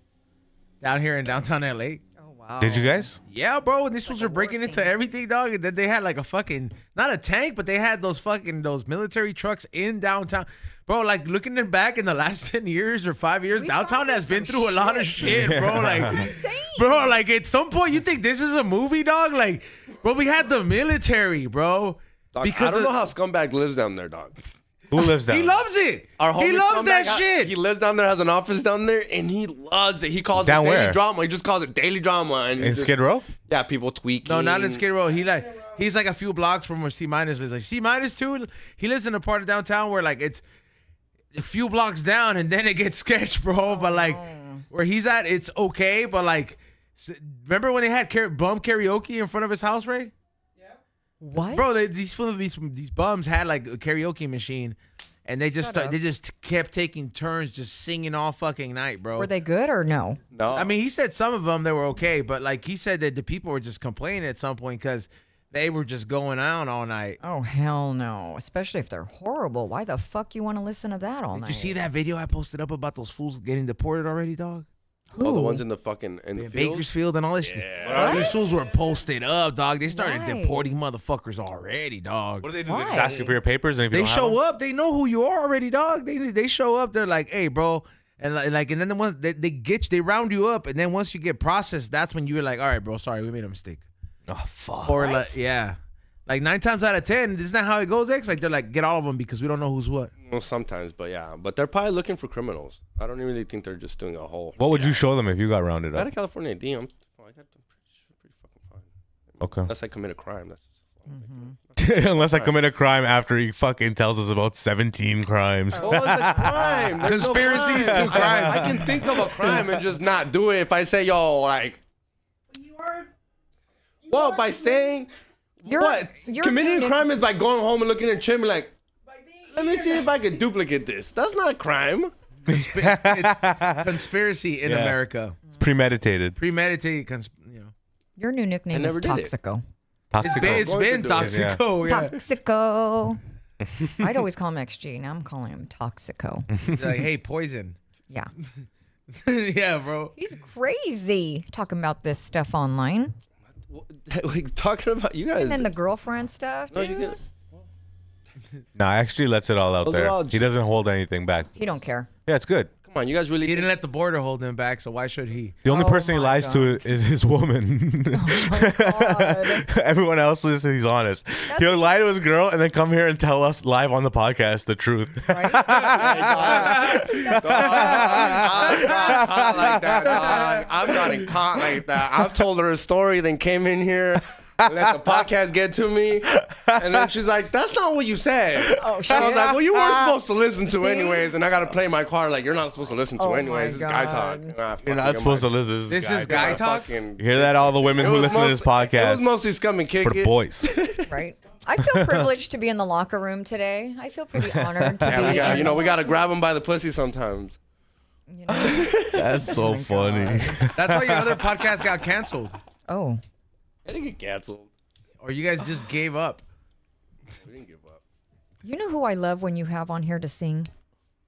down here in downtown LA? Oh, wow. Did you guys? Yeah, bro. And these fools were breaking into scene. everything, dog. And then they had like a fucking not a tank, but they had those military trucks in downtown. Bro, like looking back in the last 10 years or 5 years, We downtown found has been some through a lot of shit, bro. Like, Insane. bro, like at some point you think this is a movie, dog? Like, bro, we had the military, bro. Dog, I don't know how Scumbag lives down there, dog. Who lives down? He loves it. Our He homie loves that Scumbag, shit. He lives down there, has an office down there, and he loves it. He calls Down it daily where? drama. He just calls it daily drama. And he in just- Skid Row? Yeah, people tweaking. No, not in Skid Row. He's like a few blocks from where C minus lives. Like C minus 2, he lives in a part of downtown where like it's a few blocks down and then it gets sketch, bro. But like where he's at, it's okay. But like, remember when they had bum karaoke in front of his house, Ray? What? Bro, these bums had like a karaoke machine, and they just kept taking turns just singing all fucking night, bro. Were they good or no? No. I mean, he said some of them they were okay, but like he said that the people were just complaining at some point because they were just going out all night. Oh, hell no. Especially if they're horrible. Why the fuck you want to listen to that all night? Did you see that video I posted up about those fools getting deported already, dog? all the ones in the fucking in the field. Bakersfield and all this shit. Yeah. These fools were posted up, dog. They started Why? deporting motherfuckers already, dog. What do they do? Why? They just ask you for your papers, and if you They don't show have them? up. They know who you are already, dog. They show up. They're like, hey, bro. And like, and then the ones they round you up. And then once you get processed, that's when you're like, all right, bro, sorry, we made a mistake. Oh fuck. Or like, yeah. Like 9 times out of 10, isn't that how it goes, X? Like they're like, get all of them because we don't know who's what. Well, sometimes, but yeah. But they're probably looking for criminals. I don't really think they're just doing a whole. What would you show them if you got rounded I got a up? California ID. I got them pretty fucking fine. Okay. Unless I commit a crime. That's Unless I commit a crime after he fucking tells us about 17 crimes. what was the crime? There's no Conspiracies crime. to crime. I can think of a crime and just not do it if I say, yo, like. Well, by saying. What? Committing a crime is by going home and looking at a chimney like, let me see if I can duplicate this. That's not a crime. It's conspiracy in Yeah. America. It's premeditated. Premeditated, Your new nickname is never did it. Toxico. Toxic. It's been going to do it, Toxico. Yeah. Toxico. I'd always call him XG. Now I'm calling him Toxico. He's like, hey, poison. Yeah. Yeah, bro. He's crazy talking about this stuff online. Like, talking about you guys. And then the girlfriend stuff, No, dude. you get it. Nah, actually lets it all out Those are there. all He doesn't hold anything back. He don't care. Yeah, it's good. Come on, you guys really. He didn't let the border hold him back, so why should he? The only Oh person he my lies to is his woman. God. Everyone else was he's honest. He'll lie to his girl and then come here and tell us live on the podcast the truth. Right? I'm not caught like that, dog. I'm not caught like that. I've told her a story, then came in here, let the podcast get to me, and then she's like, "That's not what you said." Oh, And I was like, "Well, you weren't supposed to listen to See? anyways," and I gotta play my card like you're not supposed to listen to Oh, anyways. my This is guy talk. God. Nah, You're not fucking supposed to am I- listen. This is guy talk? fucking- You hear that? All the women It who was listen to this It was podcast mostly scum and kick for the it. boys. Right? I feel privileged to be in the locker room today. I feel pretty honored to Yeah, be. we got, in the we gotta grab them by the pussy sometimes. you know? That's so funny. That's why your other podcast got canceled. Oh, I didn't get canceled. Or you guys just gave up. We didn't give up. you know who I love when you have on here to sing?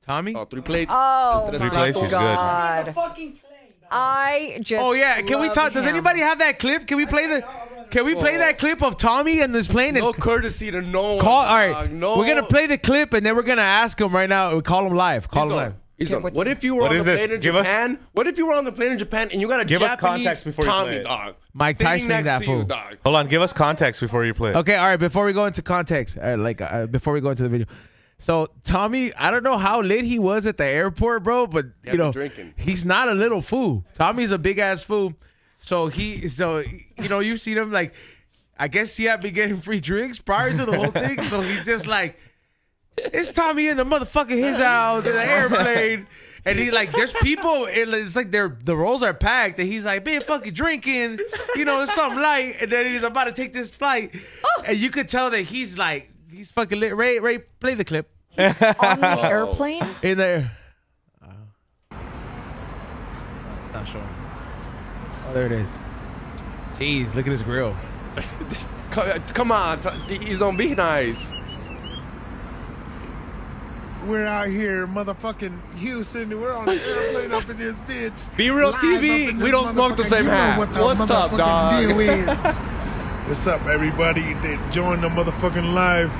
Tommy? Oh, 3 plates. Oh, Three my plates, she's good. God. Fucking plane, dog. I just. Oh yeah, can we love talk? Does him. anybody have that clip? Can we play that clip of Tommy and this plane? No And courtesy to no one. call. All right, dog. No. we're gonna play the clip and then we're gonna ask him right now. We call him live. Call him He's live. on. He's Okay, on. what's- What if you were What on is the this? plane in Give us- Japan? What if you were on the plane in Japan and you got a Give us Japanese context before you Tommy play it. dog? Mike sitting Tyson, next that to fool. you, dog. Hold on, give us context before you play. Okay, all right. Before we go into context, before we go into the video, so Tommy, I don't know how lit he was at the airport, bro, but had you know, been drinking. he's not a little fool. Tommy's a big ass fool. So you've seen him like, I guess he had been getting free drinks prior to the whole thing. So he's just like, it's Tommy in the motherfucking his house in the airplane. And he like, there's people, it's like the rows are packed, and he's like, man, fucking drinking, it's something light, and then he's about to take this flight, and you could tell that he's fucking lit. Ray, play the clip On the airplane? in there. Not sure. Oh, there it is. Jeez, look at his grill. Come on, he's gonna be nice. We're out here, motherfucking Houston. We're on an airplane up in this bitch. Be Real Live TV. up in We this don't smoke the motherfucking- same you know hat. what the What's up, motherfucking dog? deal is. What's up, everybody that joined the motherfucking live?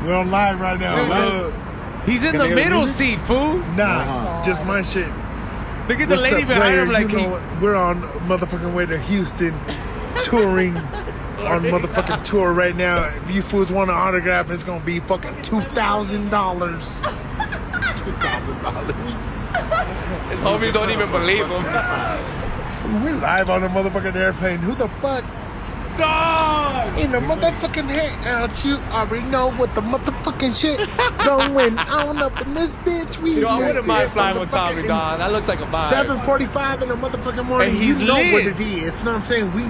We're on live right now. He's in Can the I hear the middle music? seat, fool. Nah, just my shit. Look at the What's lady up, behind player? him like You he... know what? We're on motherfucking way to Houston, touring on motherfucking tour right now. If you fools want an autograph, it's gonna be fucking $2,000. His homies don't even believe him. We're live on a motherfucking airplane. Who the fuck? Dog! In the motherfucking hangout, you already know what the motherfucking shit going on up in this bitch. We Yo, I got wouldn't mind that flying with Tommy, motherfucking dog. That looks like a vibe. 7:45 in the motherfucking morning. And he's you know lit. what it is. You know what I'm saying? We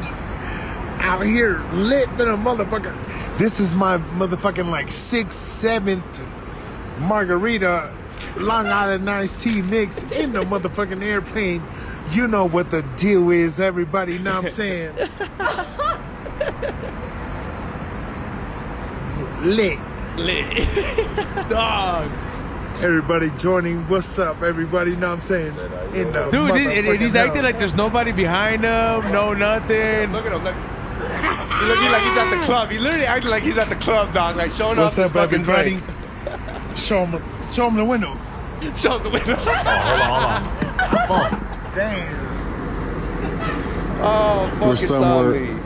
out here lit than a motherfucker. This is my motherfucking like 6th, 7th margarita, Long Island iced tea mix in the motherfucking airplane. You know what the deal is, everybody. Know what I'm saying? Lit. Dog. Everybody joining. What's up, everybody? Know what I'm saying? In the Dude, he's motherfucking acting hell. like there's nobody behind him. No, nothing. Look at him. Look. He's looking like he's at the club. He literally acting like he's at the club, dog. Like showing What's off up, his fucking everybody? drink. Show him the window. Show him the window. Damn. Oh, We're fucking somewhere- Tommy.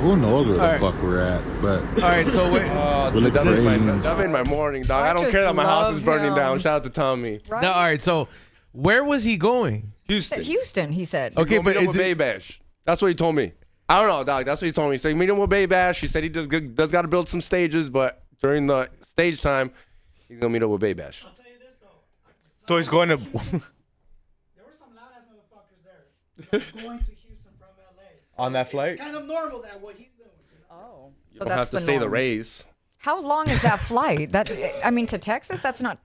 Who knows where the Alright. fuck we're at? But All right, so wait. Oh, We're dude, that, looking for made aliens. that made my morning, dog. I don't just care that my house love is burning down. him. Shout out to Tommy. Right? No, all right, so where was he going? Houston. Houston, he said. Okay, Go but meet him is with it, Bay Bash. That's what he told me. I don't know, dog. That's what he told me. He said meet him with Bay Bash. He said he does got to build some stages, but during the stage time, he's gonna meet up with Bay Bash. I'll tell you this though. So he's going to. There were some loud ass motherfuckers there. Going to Houston from LA. So On that flight? It's kind of normal that what he's doing. Oh, You so don't that's have to the say the norm. raise. How long is that flight? That I mean, to Texas, that's not.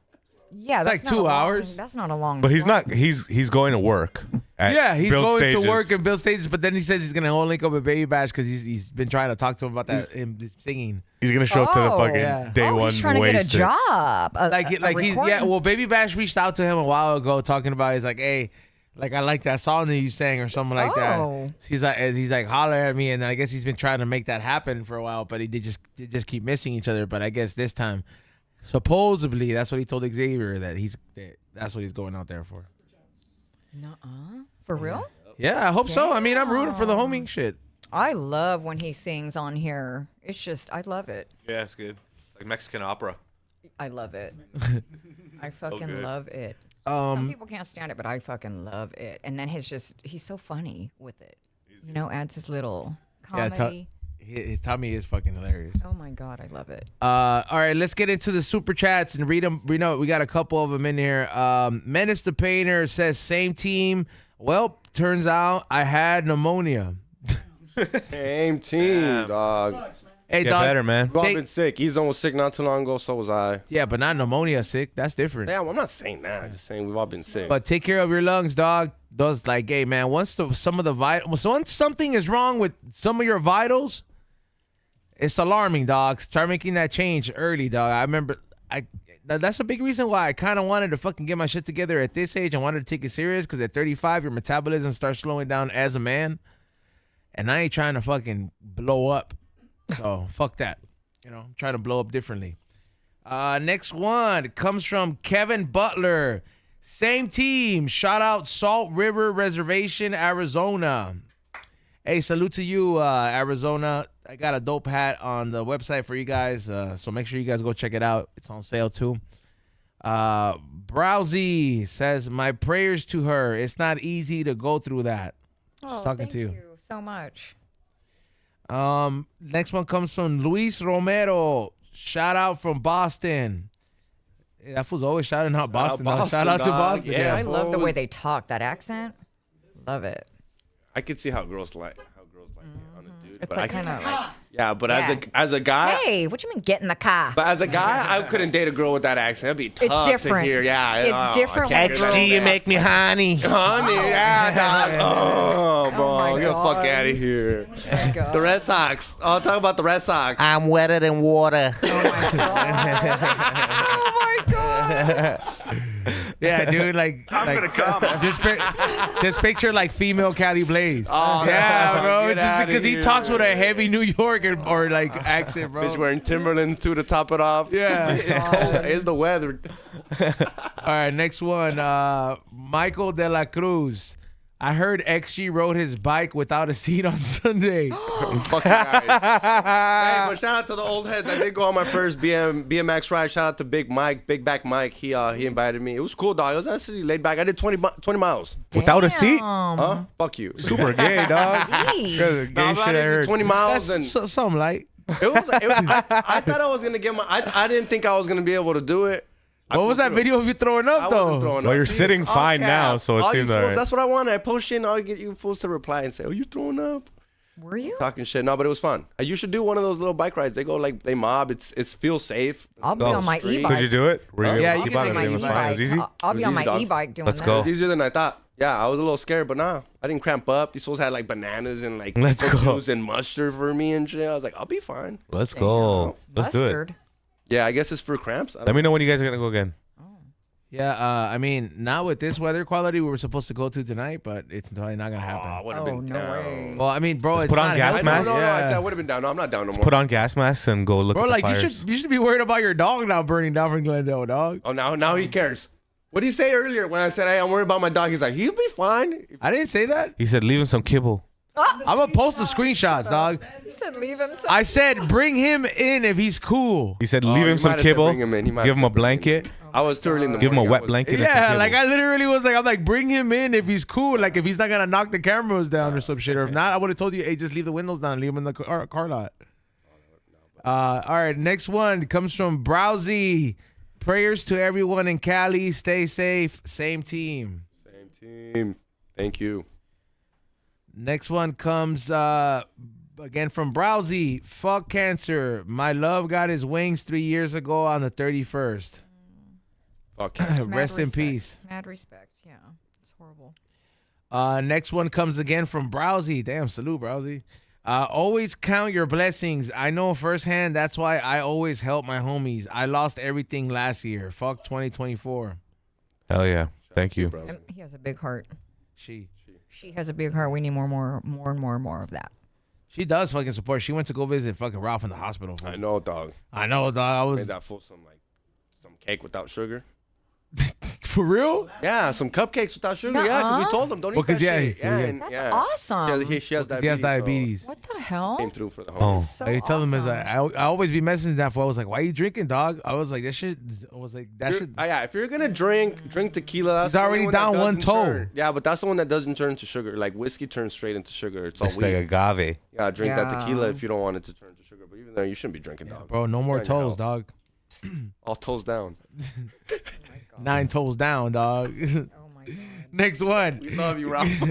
Yeah, that's like not 2 a long- hours. That's not a long. But he's flight. not. He's going to work. yeah, he's Build going Stages. to work and build stages, but then he says he's gonna hold link up with Baby Bash because he's been trying to talk to him about that him singing. He's gonna show up to the Oh. fucking Yeah. day one. He's trying to get a wasted. job. Like he's recording. Well, Baby Bash reached out to him a while ago talking about he's like, hey, like I like that song that you sang or something like Oh. that. He's like holler at me, and then I guess he's been trying to make that happen for a while, but they just keep missing each other. But I guess this time, supposedly, that's what he told Xavier that's what he's going out there for. Nuh-uh. For real? Yeah, I hope so. I mean, I'm rooting for the homie shit. I love when he sings on here. It's just, I love it. Yeah, it's good. It's like Mexican opera. I love it. I fucking good. love it. Some Um, people can't stand it, but I fucking love it. And then he's so funny with it. You know, adds his little yeah, comedy. his Tommy is fucking hilarious. Oh my God, I love it. All right, let's get into the super chats and read them. We know we got a couple of them in here. Menace the Painter says, same team. Well, turns out I had pneumonia. Same team, dog. Sucks, man. Hey, Get dog. better, man. We've all been sick. He's almost sick not too long ago. So was I. Yeah, but not pneumonia sick. That's different. Yeah, well, I'm not saying that. I'm just saying we've all been sick. But take care of your lungs, dog. Those like, hey man, once something is wrong with some of your vitals, it's alarming, dog. Start making that change early, dog. I remember that's a big reason why I kind of wanted to fucking get my shit together at this age. I wanted to take it serious because at 35, your metabolism starts slowing down as a man, and I ain't trying to fucking blow up. So fuck that. You know, I'm trying to blow up differently. Next one comes from Kevin Butler. Same team. Shout out Salt River Reservation, Arizona. Hey, salute to you, Arizona. I got a dope hat on the website for you guys, so make sure you guys go check it out. It's on sale too. Browsy says, my prayers to her. It's not easy to go through that. Oh, talking thank to you. you so much. Next one comes from Luis Romero. Shout out from Boston. Yeah, that fool's always shouting out Boston. Boston, Shout out to dog. Boston. Yeah. I love the boy. way they talk, that accent. Love it. I could see how girls like it on a dude. dude. It's But like kind of like. yeah, but Yeah. as a guy, Hey, what you mean get in the car? but as a guy, I couldn't date a girl with that accent. It'd be tough It's different. to hear. Yeah, It's I different can't with hear that girls. accent. make me honey. Honey, yeah, dog. Oh, bro, my get the fuck God. out of here. Oh my God. The Red Sox. I'll talk about the Red Sox. I'm wetter than water. Oh my God. Oh my God. Yeah, dude, like gonna come. Just picture like female Cali Blaze. Oh, yeah, no, bro. get Just outta because he here. talks with a heavy New York or like accent, bro. Bitch wearing Timberlands too to top it off. Yeah. It's the weather. All right, next one. Michael De La Cruz. I heard XG rode his bike without a seat on Sunday. Fuck you guys. Hey, but shout out to the old heads. I did go on my first BMX ride. Shout out to Big Mike, Big Back Mike. He invited me. It was cool, dog. It was actually laid back. I did 20 miles. Without a seat? Huh? Fuck you. Super gay, dog. Eee. Gay No, but I shit I did heard. 20 miles and Something light. it was I thought I was gonna get my. I didn't think I was gonna be able to do it. What was that video of you throwing up, I though? wasn't throwing Well, up. you're See, sitting all fine cap. now, so it all seems you fools, alright. That's what I wanted. I post shit and I'll get you fools to reply and say, "Oh, you throwing up?" Were you? Talking shit. No, but it was fun. You should do one of those little bike rides. They go like they mob. It feels safe. I'll be on my street. e-bike. Could you do it? Were Yeah, able you to can keep do on? my It was fine. It was easy. I'll It be was on easy, my dog. e-bike doing Let's that. go. It was easier than I thought. Yeah, I was a little scared, but nah, I didn't cramp up. These fools had like bananas and like Let's pickle go. juice and mustard for me and shit. I was like, I'll be fine. Let's go. Let's do it. Mustard. Yeah, I guess it's for cramps. I Let don't me know when you guys are gonna go again. Yeah, I mean, not with this weather quality we were supposed to go to tonight, but it's probably not gonna happen. I would have Oh, been no down. way. Well, I mean, bro, Just it's put on not gas healthy. mask? No, I Yeah. said I would have been down. No, I'm not down no more. Put on gas masks and go look Bro, at the like fires. you should be worried about your dog now burning down from Glendale, dog. Oh, now he cares. What did he say earlier when I said, "Hey, I'm worried about my dog"? He's like, "He'll be fine." I didn't say that. He said, "Leave him some kibble." I'm gonna post the screenshots, dog. You said leave him. I said bring him in if he's cool. He said, Oh, "Leave he him some might have said kibble. bring him in. He might Give have him a said bring him in. blanket. I was too early in the Give him a morning. I wet was- blanket. and some Yeah, kibble." like I literally was like, I'm like, bring him in if he's cool. Like if he's not gonna knock the cameras down or some shit, or if not, I would have told you, hey, just leave the windows down, leave him in the car lot. All right, next one comes from Browsy. Prayers to everyone in Cali. Stay safe. Same team. Same team. Thank you. Next one comes again from Browsy. Fuck cancer. My love got his wings 3 years ago on the 31st. Fuck. Rest in respect. peace. Mad respect. Yeah, it's horrible. Next one comes again from Browsy. Damn, salute, Browsy. Always count your blessings. I know firsthand. That's why I always help my homies. I lost everything last year. Fuck 2024. Hell yeah. Thank you. And he has a big heart. She has a big heart. We need more of that. She does fucking support. She went to go visit fucking Ralph in the hospital. I know, dog. I know, dog. I Made was that fool some cake without sugar. for real. Yeah, some cupcakes without sugar. Yeah, because we Nuh-uh. told him don't eat Well, 'cause, that yeah, shit. yeah. And, That's yeah. awesome. She has diabetes. He has diabetes. What the hell? So came through for the Oh. homies. So Hey, tell them is awesome. I always be messaging that for. I was like, why you drinking, dog? I was like, that shit. I was like, that shit. Yeah, if you're gonna drink tequila. That's He's the only already one that down one doesn't toe. turn- Yeah, but that's the one that doesn't turn to sugar. Like whiskey turns straight into sugar. It's all It's like weed. agave. Yeah, drink that Yeah. tequila if you don't want it to turn to sugar. But even there, you shouldn't be drinking, dog. Bro, no more You're on your toes, health. dog. All toes down. 9 toes down, dog. Oh my god. Next one. We love you, Ralph. All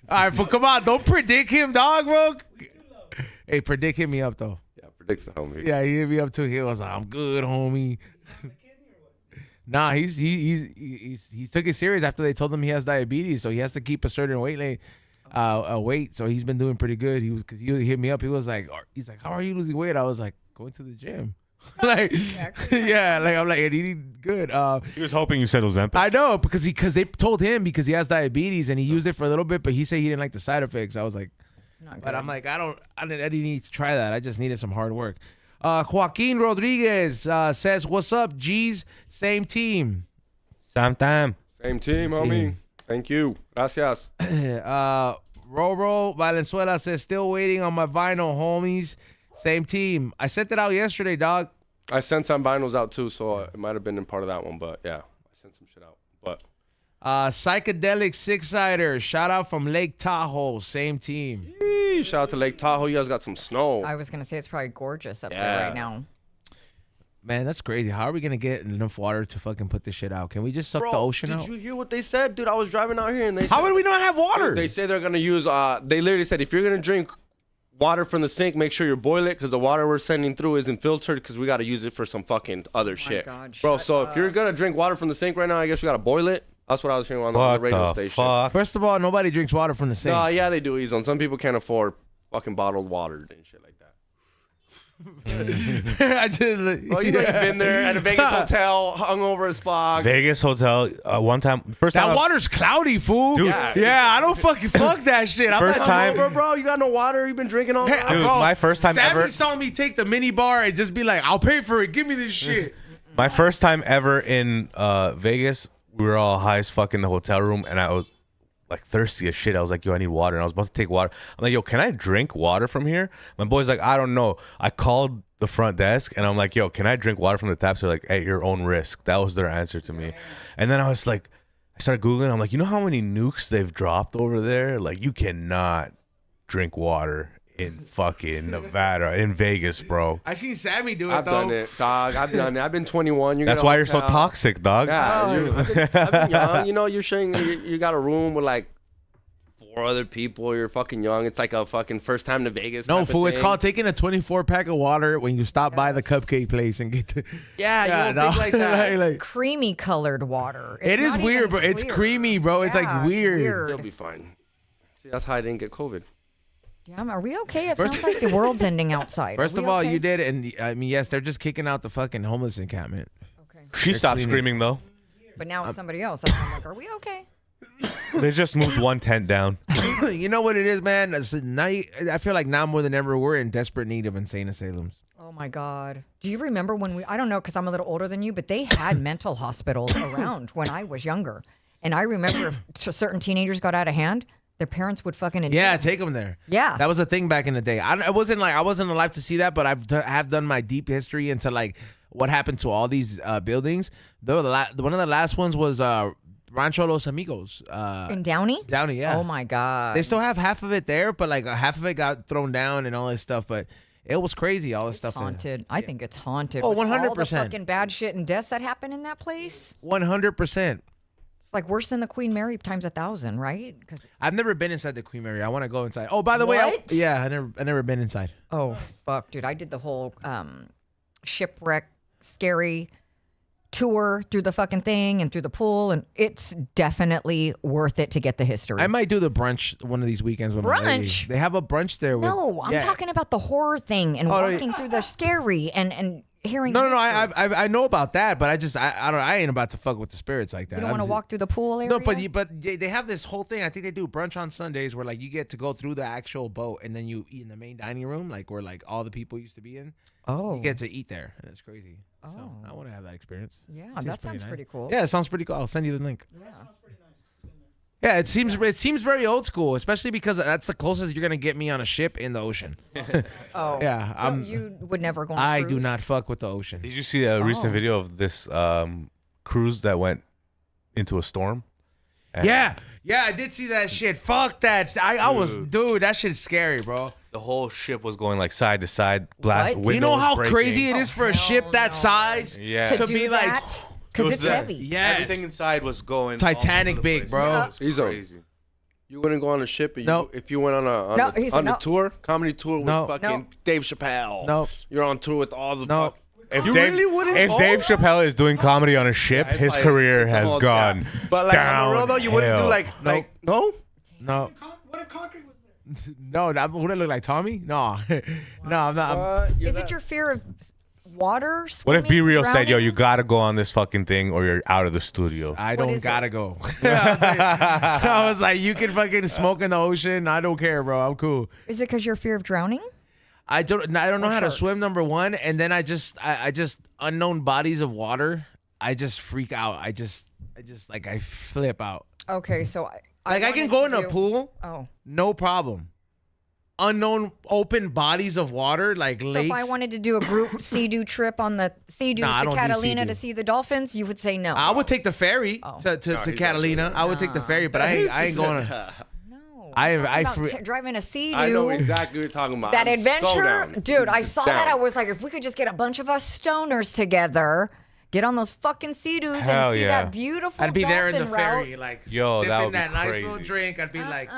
right, but come on, don't predict him, dog, bro. Hey, predict hit me up though. Yeah, predicts the homie. Yeah, he hit me up too. He was like, I'm good, homie. Nah, he took it serious after they told him he has diabetes, so he has to keep a certain weight. So he's been doing pretty good. Because he hit me up. He's like, how are you losing weight? I was like, going to the gym. Like, yeah, like I'm like eating good. He was hoping you said Ozempic. I know because they told him because he has diabetes and he used it for a little bit, but he said he didn't like the side effects. I was like, It's not good. but I'm like, I didn't need to try that. I just needed some hard work. Joaquin Rodriguez says, "What's up, G's? Same team." Sometime. Same team, homie. Thank you. Gracias. Roro Valenzuela says, "Still waiting on my vinyl, homies. Same team. I sent it out yesterday, dog. I sent some vinyls out too, so it might have been in part of that one. But yeah, I sent some shit out. But Psychedelic Six-Sider. Shout out from Lake Tahoe. Same team. shout out to Lake Tahoe. You guys got some snow. I was gonna say it's probably gorgeous up there Yeah. right now. Man, that's crazy. How are we gonna get enough water to fucking put this shit out? Can we just suck the ocean out? Did you hear what they said, dude? I was driving out here and they How said, would we not have water? They say they're gonna use. They literally said if you're gonna drink water from the sink, make sure you boil it because the water we're sending through isn't filtered because we gotta use it for some fucking other shit, God, bro. So if you're gonna drink water from the sink right now, I guess you gotta boil it. That's what I was hearing on the radio station. Fuck? First of all, nobody drinks water from the sink. Yeah, they do. Some people can't afford fucking bottled water and shit like that. I just, Well, you know you've been there at a Vegas hotel, hungover as fuck. Vegas hotel. One time, first time. that water's cloudy, fool. Dude. Yeah, I don't fucking fuck that shit. I'm First not time- Hungover, bro. You got no water. You've been drinking all night. Dude, my first time Sammy ever. saw me take the mini bar and just be like, "I'll pay for it. Give me this shit." My first time ever in Vegas. We were all high as fuck in the hotel room, and I was like thirsty as shit. I was like, yo, I need water. And I was about to take water. I'm like, yo, can I drink water from here? My boy's like, I don't know. I called the front desk and I'm like, yo, can I drink water from the taps? They're like, at your own risk. That was their answer to me. And then I was like, I started Googling. I'm like, you know how many nukes they've dropped over there? Like, you cannot drink water in fucking Nevada, in Vegas, bro. I seen Sammy do it I've though. done it, dog. I've done it. I've been 21. That's why you're so toxic, dog. Yeah, Oh. I've been young. You know, you're sharing. You got a room with like 4 other people. You're fucking young. It's like a fucking first time to Vegas. No, type of fool. It's thing. called taking a 24-pack of water when you stop by the cupcake place and get the. Yeah, you don't no. think like that. Like, Creamy colored water. It's it is not weird, even bro. It's clear. creamy, bro. It's Yeah, like weird. You'll be fine. See, that's how I didn't get COVID. Damn, are we okay? It sounds like the world's ending outside. First Are of we all, okay? you did, and I mean, yes, they're just kicking out the fucking homeless encampment. Okay. She stopped cleaning. screaming, though. But now it's somebody else. I'm like, are we okay? They just moved one tent down. You know what it is, man? I feel like now more than ever, we're in desperate need of insane asylums. Oh my God. Do you remember when I don't know, because I'm a little older than you, but they had mental hospitals around when I was younger. And I remember if certain teenagers got out of hand, their parents would fucking admit Yeah, them. take them there. Yeah. That was a thing back in the day. I wasn't alive to see that, but have done my deep history into like what happened to all these buildings. One of the last ones was Rancho Los Amigos. In Downey? Downey, yeah. Oh my God. They still have half of it there, but like half of it got thrown down and all this stuff. But it was crazy, all this It's stuff. haunted. I think it's haunted. Oh, With all the 100%. fucking bad shit and deaths that happen in that place. 100%. It's like worse than the Queen Mary times 1,000, right? 'Cause- I've never been inside the Queen Mary. I want to go inside. Oh, by the way, What? I never been inside. Oh fuck, dude! I did the whole shipwreck, scary tour through the fucking thing and through the pool, and it's definitely worth it to get the history. I might do the brunch one of these weekends. With my lady. Brunch? They have a brunch there. no, I'm talking about the horror thing and Oh, no, walking through the scary and hearing. No. history. I know about that, but I ain't about to fuck with the spirits like that. You don't want to walk through the pool area. No, but they have this whole thing. I think they do brunch on Sundays where like you get to go through the actual boat and then you eat in the main dining room, like where like all the people used to be in. Oh, You get to eat there, and it's crazy. So Oh. I want to have that experience. yeah, Seems that sounds nice. pretty cool. Yeah, it sounds pretty cool. I'll send you the link. Yeah. Yeah, it seems very old school, especially because that's the closest you're gonna get me on a ship in the ocean. Oh, Yeah, you would never go. On a I do cruise? not fuck with the ocean. Did you see a recent Oh. video of this cruise that went into a storm? And Yeah, I did see that shit. Fuck that. I was, dude, that shit's scary, bro. the whole ship was going like side to side. Glass What? Do you know windows how breaking. crazy it is for a ship hell that no. size? Yeah. To To do be like- that It because was it's the- heavy. Yes. Everything inside was going Titanic all over the big, place. bro. Yeah. He's on. Crazy. You wouldn't go on a ship No. if you went on No, he said a no. tour, comedy tour with No. fucking No. Dave Chappelle. No. You're on tour with all the No. If You Dave, really wouldn't if go? Dave Chappelle is doing comedy on a ship, Yeah, it's his like- career it's has all- gone yeah. But like on the real though, you wouldn't do downhill. like no. No, What if concrete was there? no, that would it look like Tommy? No, no, I'm not. You're Is not- it your fear of water? What if Be swimming, Real said, "Yo, drowning? you gotta go on this fucking thing, or you're out of the studio"? I What don't is gotta go. I was like, you can fucking smoke in the ocean. I don't care, bro. I'm cool. Is it because your fear of drowning? I don't know Or how to sharks. swim. Number one, and then I just unknown bodies of water. I just freak out. I just like I flip out. Okay, so Like I can wanted go to in a do- pool, Oh, no problem. Unknown open bodies of water like so lakes. if I wanted to do a group Sea-Doo trip on the Sea-Doos Nah, I to don't do Catalina Sea-Doo. to see the dolphins, you would say no. I would take the ferry Oh. to he's not Catalina. I would take the ferry, but I ain't going. No. Driving a Sea-Doo. I know exactly what you're talking about. That I'm adventure, so down. dude. I saw Down. that. I was like, if we could just get a bunch of us stoners together, get on those fucking Sea-Doos Hell and see yeah. that beautiful I'd be there in the dolphin route. ferry, like Yo, that sipping would be that nice crazy. little drink. I'd be like,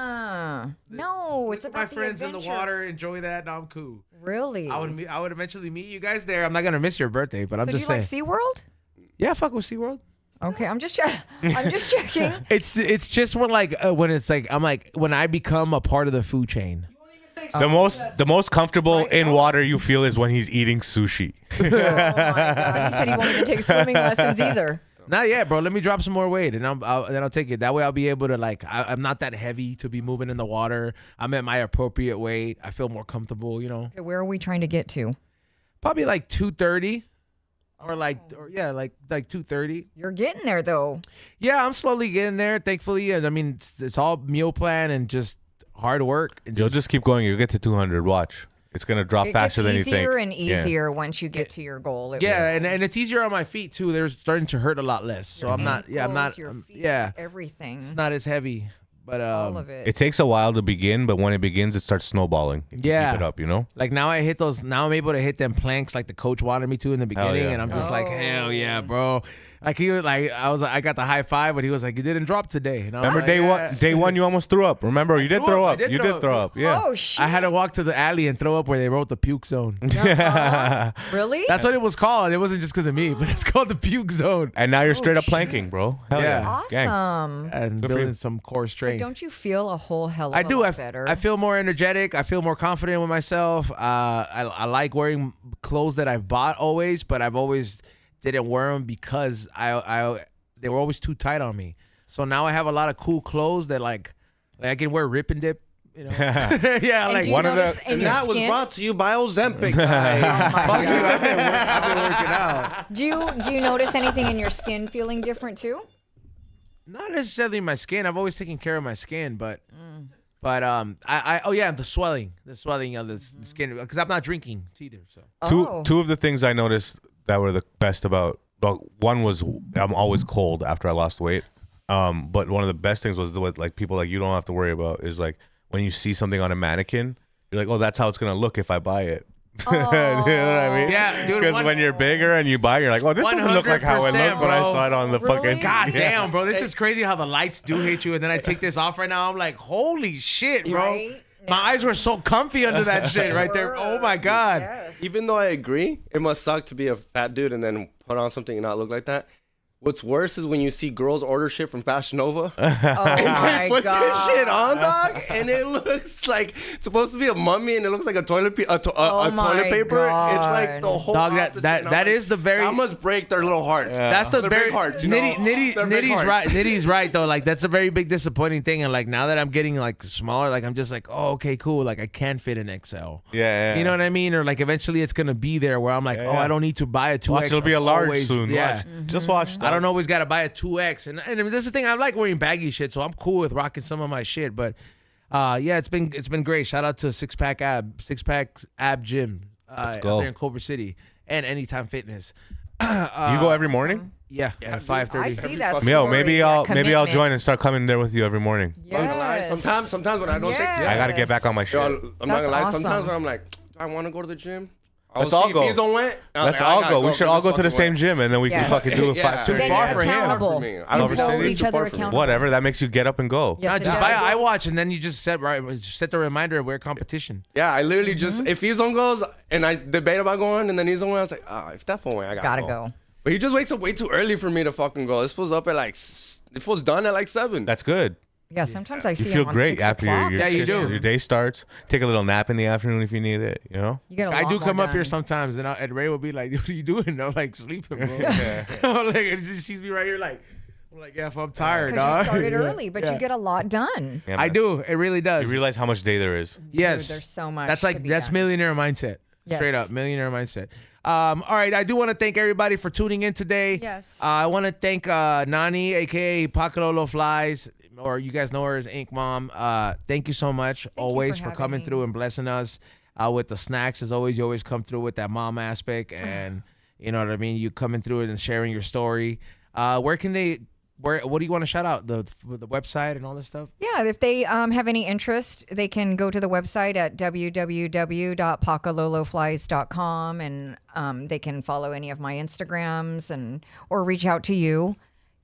No, it's with about my friends the in the adventure. water, enjoy that. No, I'm cool. Really? I would eventually meet you guys there. I'm not gonna miss your birthday, but I'm So just do you saying. like SeaWorld? Yeah, fuck with SeaWorld. Okay, I'm just checking. It's just when it's like I'm like when I become a part of the food chain. The most comfortable in water you feel is when he's eating sushi. Oh my god, he said he won't even take swimming lessons either. Not yet, bro. Let me drop some more weight, and then I'll take it. That way, I'll be able to I'm not that heavy to be moving in the water. I'm at my appropriate weight. I feel more comfortable. You know, Okay, where are we trying to get to? probably like 230, or like 230. You're getting there though. Yeah, I'm slowly getting there. Thankfully, and I mean it's all meal plan and just hard work. And You'll just keep going. You'll get to 200. Watch. It's going to drop It faster gets than you think. easier and Yeah. easier once you get to your goal. It yeah, will. and it's easier on my feet too. They're starting to hurt a lot less. So I'm not. Yeah, I'm not. Ankles, your feet, Yeah, everything. it's not as heavy. But all of it. It takes a while to begin, but when it begins, it starts snowballing. If you Yeah. Keep it up, you know? like now I hit those. Now I'm able to hit them planks like the coach wanted me to in the beginning, yeah. and I'm just like, Oh. hell yeah, bro. Like he was like, I got the high five, but he was like, you didn't drop today. And I was Remember like, day "Yeah." one? Day one, you almost threw up. Remember, you did threw throw up. I up. did You throw did up. throw up. Yeah. Oh shit! I had to walk to the alley and throw up where they wrote the puke zone. Really? That's what it was called. It wasn't just because of me, but it's called the puke zone. And now you're straight up planking, bro. Hell Yeah. yeah. Gang. awesome. And Good for building you. some core But strength. don't you feel a whole hell of I a do. lot better? I feel more energetic. I feel more confident with myself. I like wearing clothes that I've bought always, but I've always didn't wear them because they were always too tight on me. So now I have a lot of cool clothes that like I can wear rip and dip. You know? Yeah, And like do you one of the- notice in And your that was skin? brought to you by Ozempic. Oh my fuck you. God. I've been working out. Do you notice anything in your skin feeling different too? Not necessarily my skin. I've always taken care of my skin, but the swelling of the skin because I'm not drinking either. So Oh. Two of the things I noticed that were the best about, well, one was I'm always cold after I lost weight. But one of the best things was what like people like you don't have to worry about is like when you see something on a mannequin, you're like, oh, that's how it's gonna look if I buy it. You know what I mean? Yeah, dude, Because when you're bigger and you buy, you're like, oh, this doesn't look like how it 100%, looked when I bro. saw it on the Really? fucking. God Yeah. damn, bro, this is crazy how the lights do hit you, and then I take this off right now. I'm like, holy shit, bro. Right? My eyes were so comfy under that shit right there. Oh my god. Yes. Even though I agree, it must suck to be a fat dude and then put on something and not look like that. What's worse is when you see girls order shit from Fashion Nova. Oh my Put god. this shit on, dog, and it looks like it's supposed to be a mummy, and it looks like a toilet Oh my toilet paper. God. It's like the whole Dog, opposite, that and I'm is the very. That must break their little hearts. That's the Their very big hearts, you know? Their big Nitty's hearts. right. Nitty's right though. Like that's a very big disappointing thing. And like now that I'm getting like smaller, like I'm just like, oh okay, cool. Like I can fit an XL. Yeah. You know what I mean? Or like eventually it's gonna be there where I'm like, Yeah, oh, yeah. I don't need to buy a 2X. Watch, it'll be a large always, soon. Yeah. Watch. Just watch. I don't always gotta buy a 2X, and I mean, this is the thing. I like wearing baggy shit, so I'm cool with rocking some of my shit. But yeah, it's been great. Shout out to Six Pack Ab Gym out go. there in Culver City and Anytime Fitness. You go every morning? Yeah, at 5:30. I see that. Yo, story, maybe that I'll commitment. join and start coming there with you every morning. I'm not gonna lie. Yes. Sometimes when I don't take, I gotta get back on my shit. Yo, I'm not That's gonna lie. awesome. Sometimes when I'm like, do I want to go to the gym? Let's all go. If he's on went, Let's all go. We should all go to the same gym and then we can Yes. fucking do it Yeah. 5:30. Too Then far you're for him. accountable. For me. You I hold understand. each Too other far for me. accountable. Whatever. That makes you get up and go. Yes, it Just does. buy an iWatch and then you just set the reminder of where competition. Yeah, I literally just if he's on goes and I debate about going and then he's on, I was like, if that phone went, I Gotta go. But he just wakes up way too early for me to fucking go. This fool's up at like, this fool's done at like 7. That's good. Yeah, sometimes I see You him feel on great 6 after o'clock. your Yeah, you shit- do. your day starts. Take a little nap in the afternoon if you need it, you know? You get a I lot do more come up here done. sometimes, and Ray will be like, "What are you doing?" And I'm like, "Sleeping, bro." Like, he just sees me right here, like, I'm like, "Yeah, if I'm tired, Because you dog." started Yeah. early, but Yeah. you get a lot done. Yeah, I man. do. It really does. You realize how much day there is. Yes, Dude, there's so much That's to like be that's done. millionaire mindset. Straight Yes. up, millionaire mindset. All right, I do want to thank everybody for tuning in today. Yes. I want to thank Nani, aka Pakalolo Flys, or you guys know her as Ink Mom. Thank you so much, always for for having coming me. through and blessing us with the snacks. As always, you always come through with that mom aspect, and you know what I mean. You coming through and sharing your story. Where can they what do you want to shout out? The website and all this stuff? Yeah, if they have any interest, they can go to the website at www.pakaloloflys.com, and they can follow any of my Instagrams or reach out to you.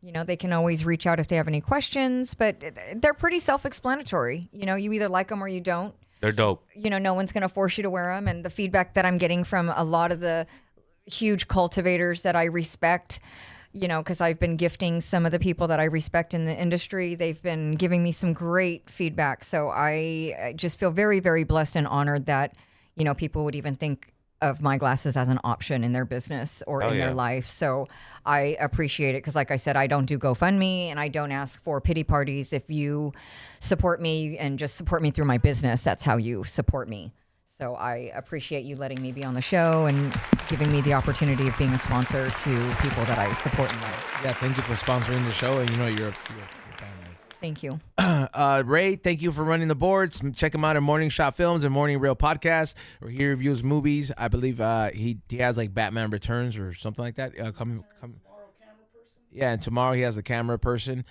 You know, they can always reach out if they have any questions, but they're pretty self-explanatory. You know, you either like them or you don't. They're dope. You know, no one's going to force you to wear them. And the feedback that I'm getting from a lot of the huge cultivators that I respect, you know, because I've been gifting some of the people that I respect in the industry, they've been giving me some great feedback. So I just feel very, very blessed and honored that, you know, people would even think of my glasses as an option in their business or in their life. So I appreciate it because, like I said, I don't do GoFundMe and I don't ask for pity parties. If you support me and just support me through my business, that's how you support me. So I appreciate you letting me be on the show and giving me the opportunity of being a sponsor to people that I support in life. Yeah, thank you for sponsoring the show, and you know you're family. Thank you. Ray, thank you for running the boards. Check him out at Morning Shot Films and Morning Real Podcast, where he reviews movies. I believe he has like Batman Returns or something like that. Yeah, and tomorrow he has a camera person,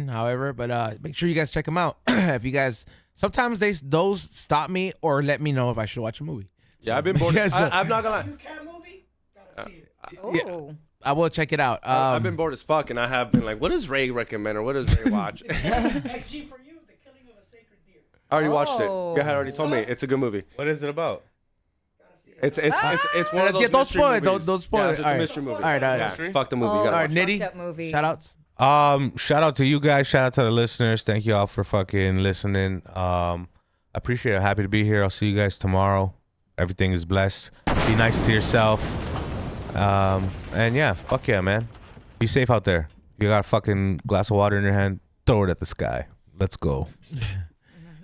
however. But make sure you guys check him out. If you guys, sometimes those stop me or let me know if I should watch a movie. Yeah, I've been bored. I'm not gonna lie. Cat movie? Gotta see it. Oh. I will check it out. I've been bored as fuck, and I have been like, what does Ray recommend or what does Ray watch? XG for you, The Killing of a Sacred Deer. I already watched it. You had already told me it's a good movie. What is it about? It's one of those don't mystery spoil it. movies. Don't spoil Yeah, it. it's just All a right. mystery movie. All right. Yeah, it's fuck the movie. You All gotta right, watch it. Nitty. Fucked up movie. Shout outs. Shout out to you guys. Shout out to the listeners. Thank you all for fucking listening. I appreciate it. Happy to be here. I'll see you guys tomorrow. Everything is blessed. Be nice to yourself. And yeah, fuck yeah, man. Be safe out there. You got a fucking glass of water in your hand, throw it at the sky. Let's go.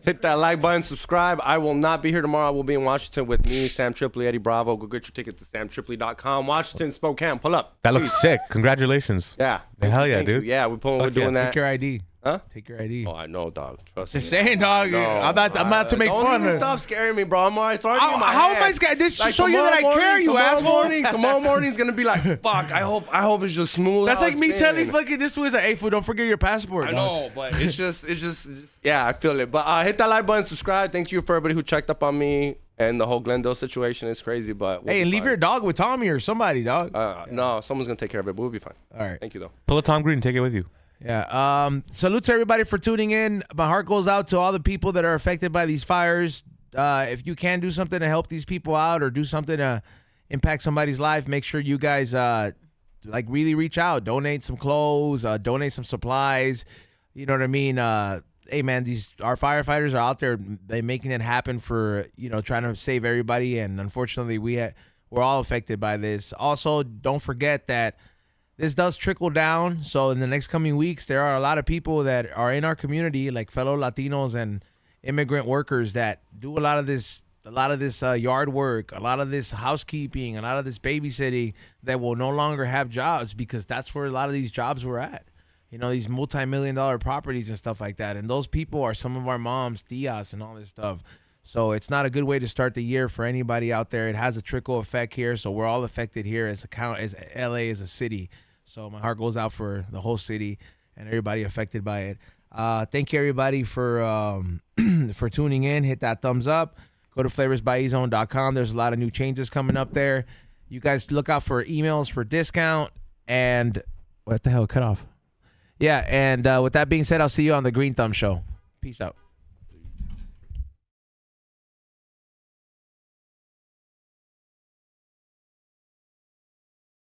Hit that like button, subscribe. I will not be here tomorrow. I will be in Washington with me, Sam Tripoli, Eddie Bravo. Go get your tickets to samtripoli.com. Washington, Spokane, pull up. That looks sick. Congratulations. Yeah. Hell yeah, Thank you. dude. Yeah, we're Fuck doing yeah. that. Take your ID. Huh? Take your ID. Oh, I know, dog. Trust Just me. saying, dog. No, I'm not to make don't fun. even stop scaring me, bro. I'm already starting in my How head. am I scared? This should Like, show you that I tomorrow care, you morning, asshole. Tomorrow morning's gonna be like, fuck. I hope it's just smooth. That's how like it's me been. telling fucking this was like, hey, fool, don't forget your passport. I dog. know, but it's just, yeah, I feel it. But hit that like button, subscribe. Thank you for everybody who checked up on me and the whole Glendale situation is crazy. But we'll Hey, be and leave fine. your dog with Tommy or somebody, dog. No, someone's gonna take care of it, but we'll be fine. All right. Thank you though. Pull a Tom Green. Take it with you. Yeah. Salute to everybody for tuning in. My heart goes out to all the people that are affected by these fires. If you can do something to help these people out or do something to impact somebody's life, make sure you guys really reach out. Donate some clothes, donate some supplies. You know what I mean? Hey man, our firefighters are out there. They making it happen for trying to save everybody. And unfortunately, we're all affected by this. Also, don't forget that this does trickle down. So in the next coming weeks, there are a lot of people that are in our community, like fellow Latinos and immigrant workers, that do a lot of this yard work, a lot of this housekeeping, a lot of this babysitting, that will no longer have jobs because that's where a lot of these jobs were at. These multi-million-dollar properties and stuff like that. And those people are some of our moms, tias, and all this stuff. So it's not a good way to start the year for anybody out there. It has a trickle effect here. So we're all affected here as LA as a city. So my heart goes out for the whole city and everybody affected by it. Thank you everybody for tuning in. Hit that thumbs up. Go to flavorsbyezone.com. There's a lot of new changes coming up there. You guys look out for emails for discount. And what the hell? Cut off. Yeah. And with that being said, I'll see you on the Green Thumb Show. Peace out.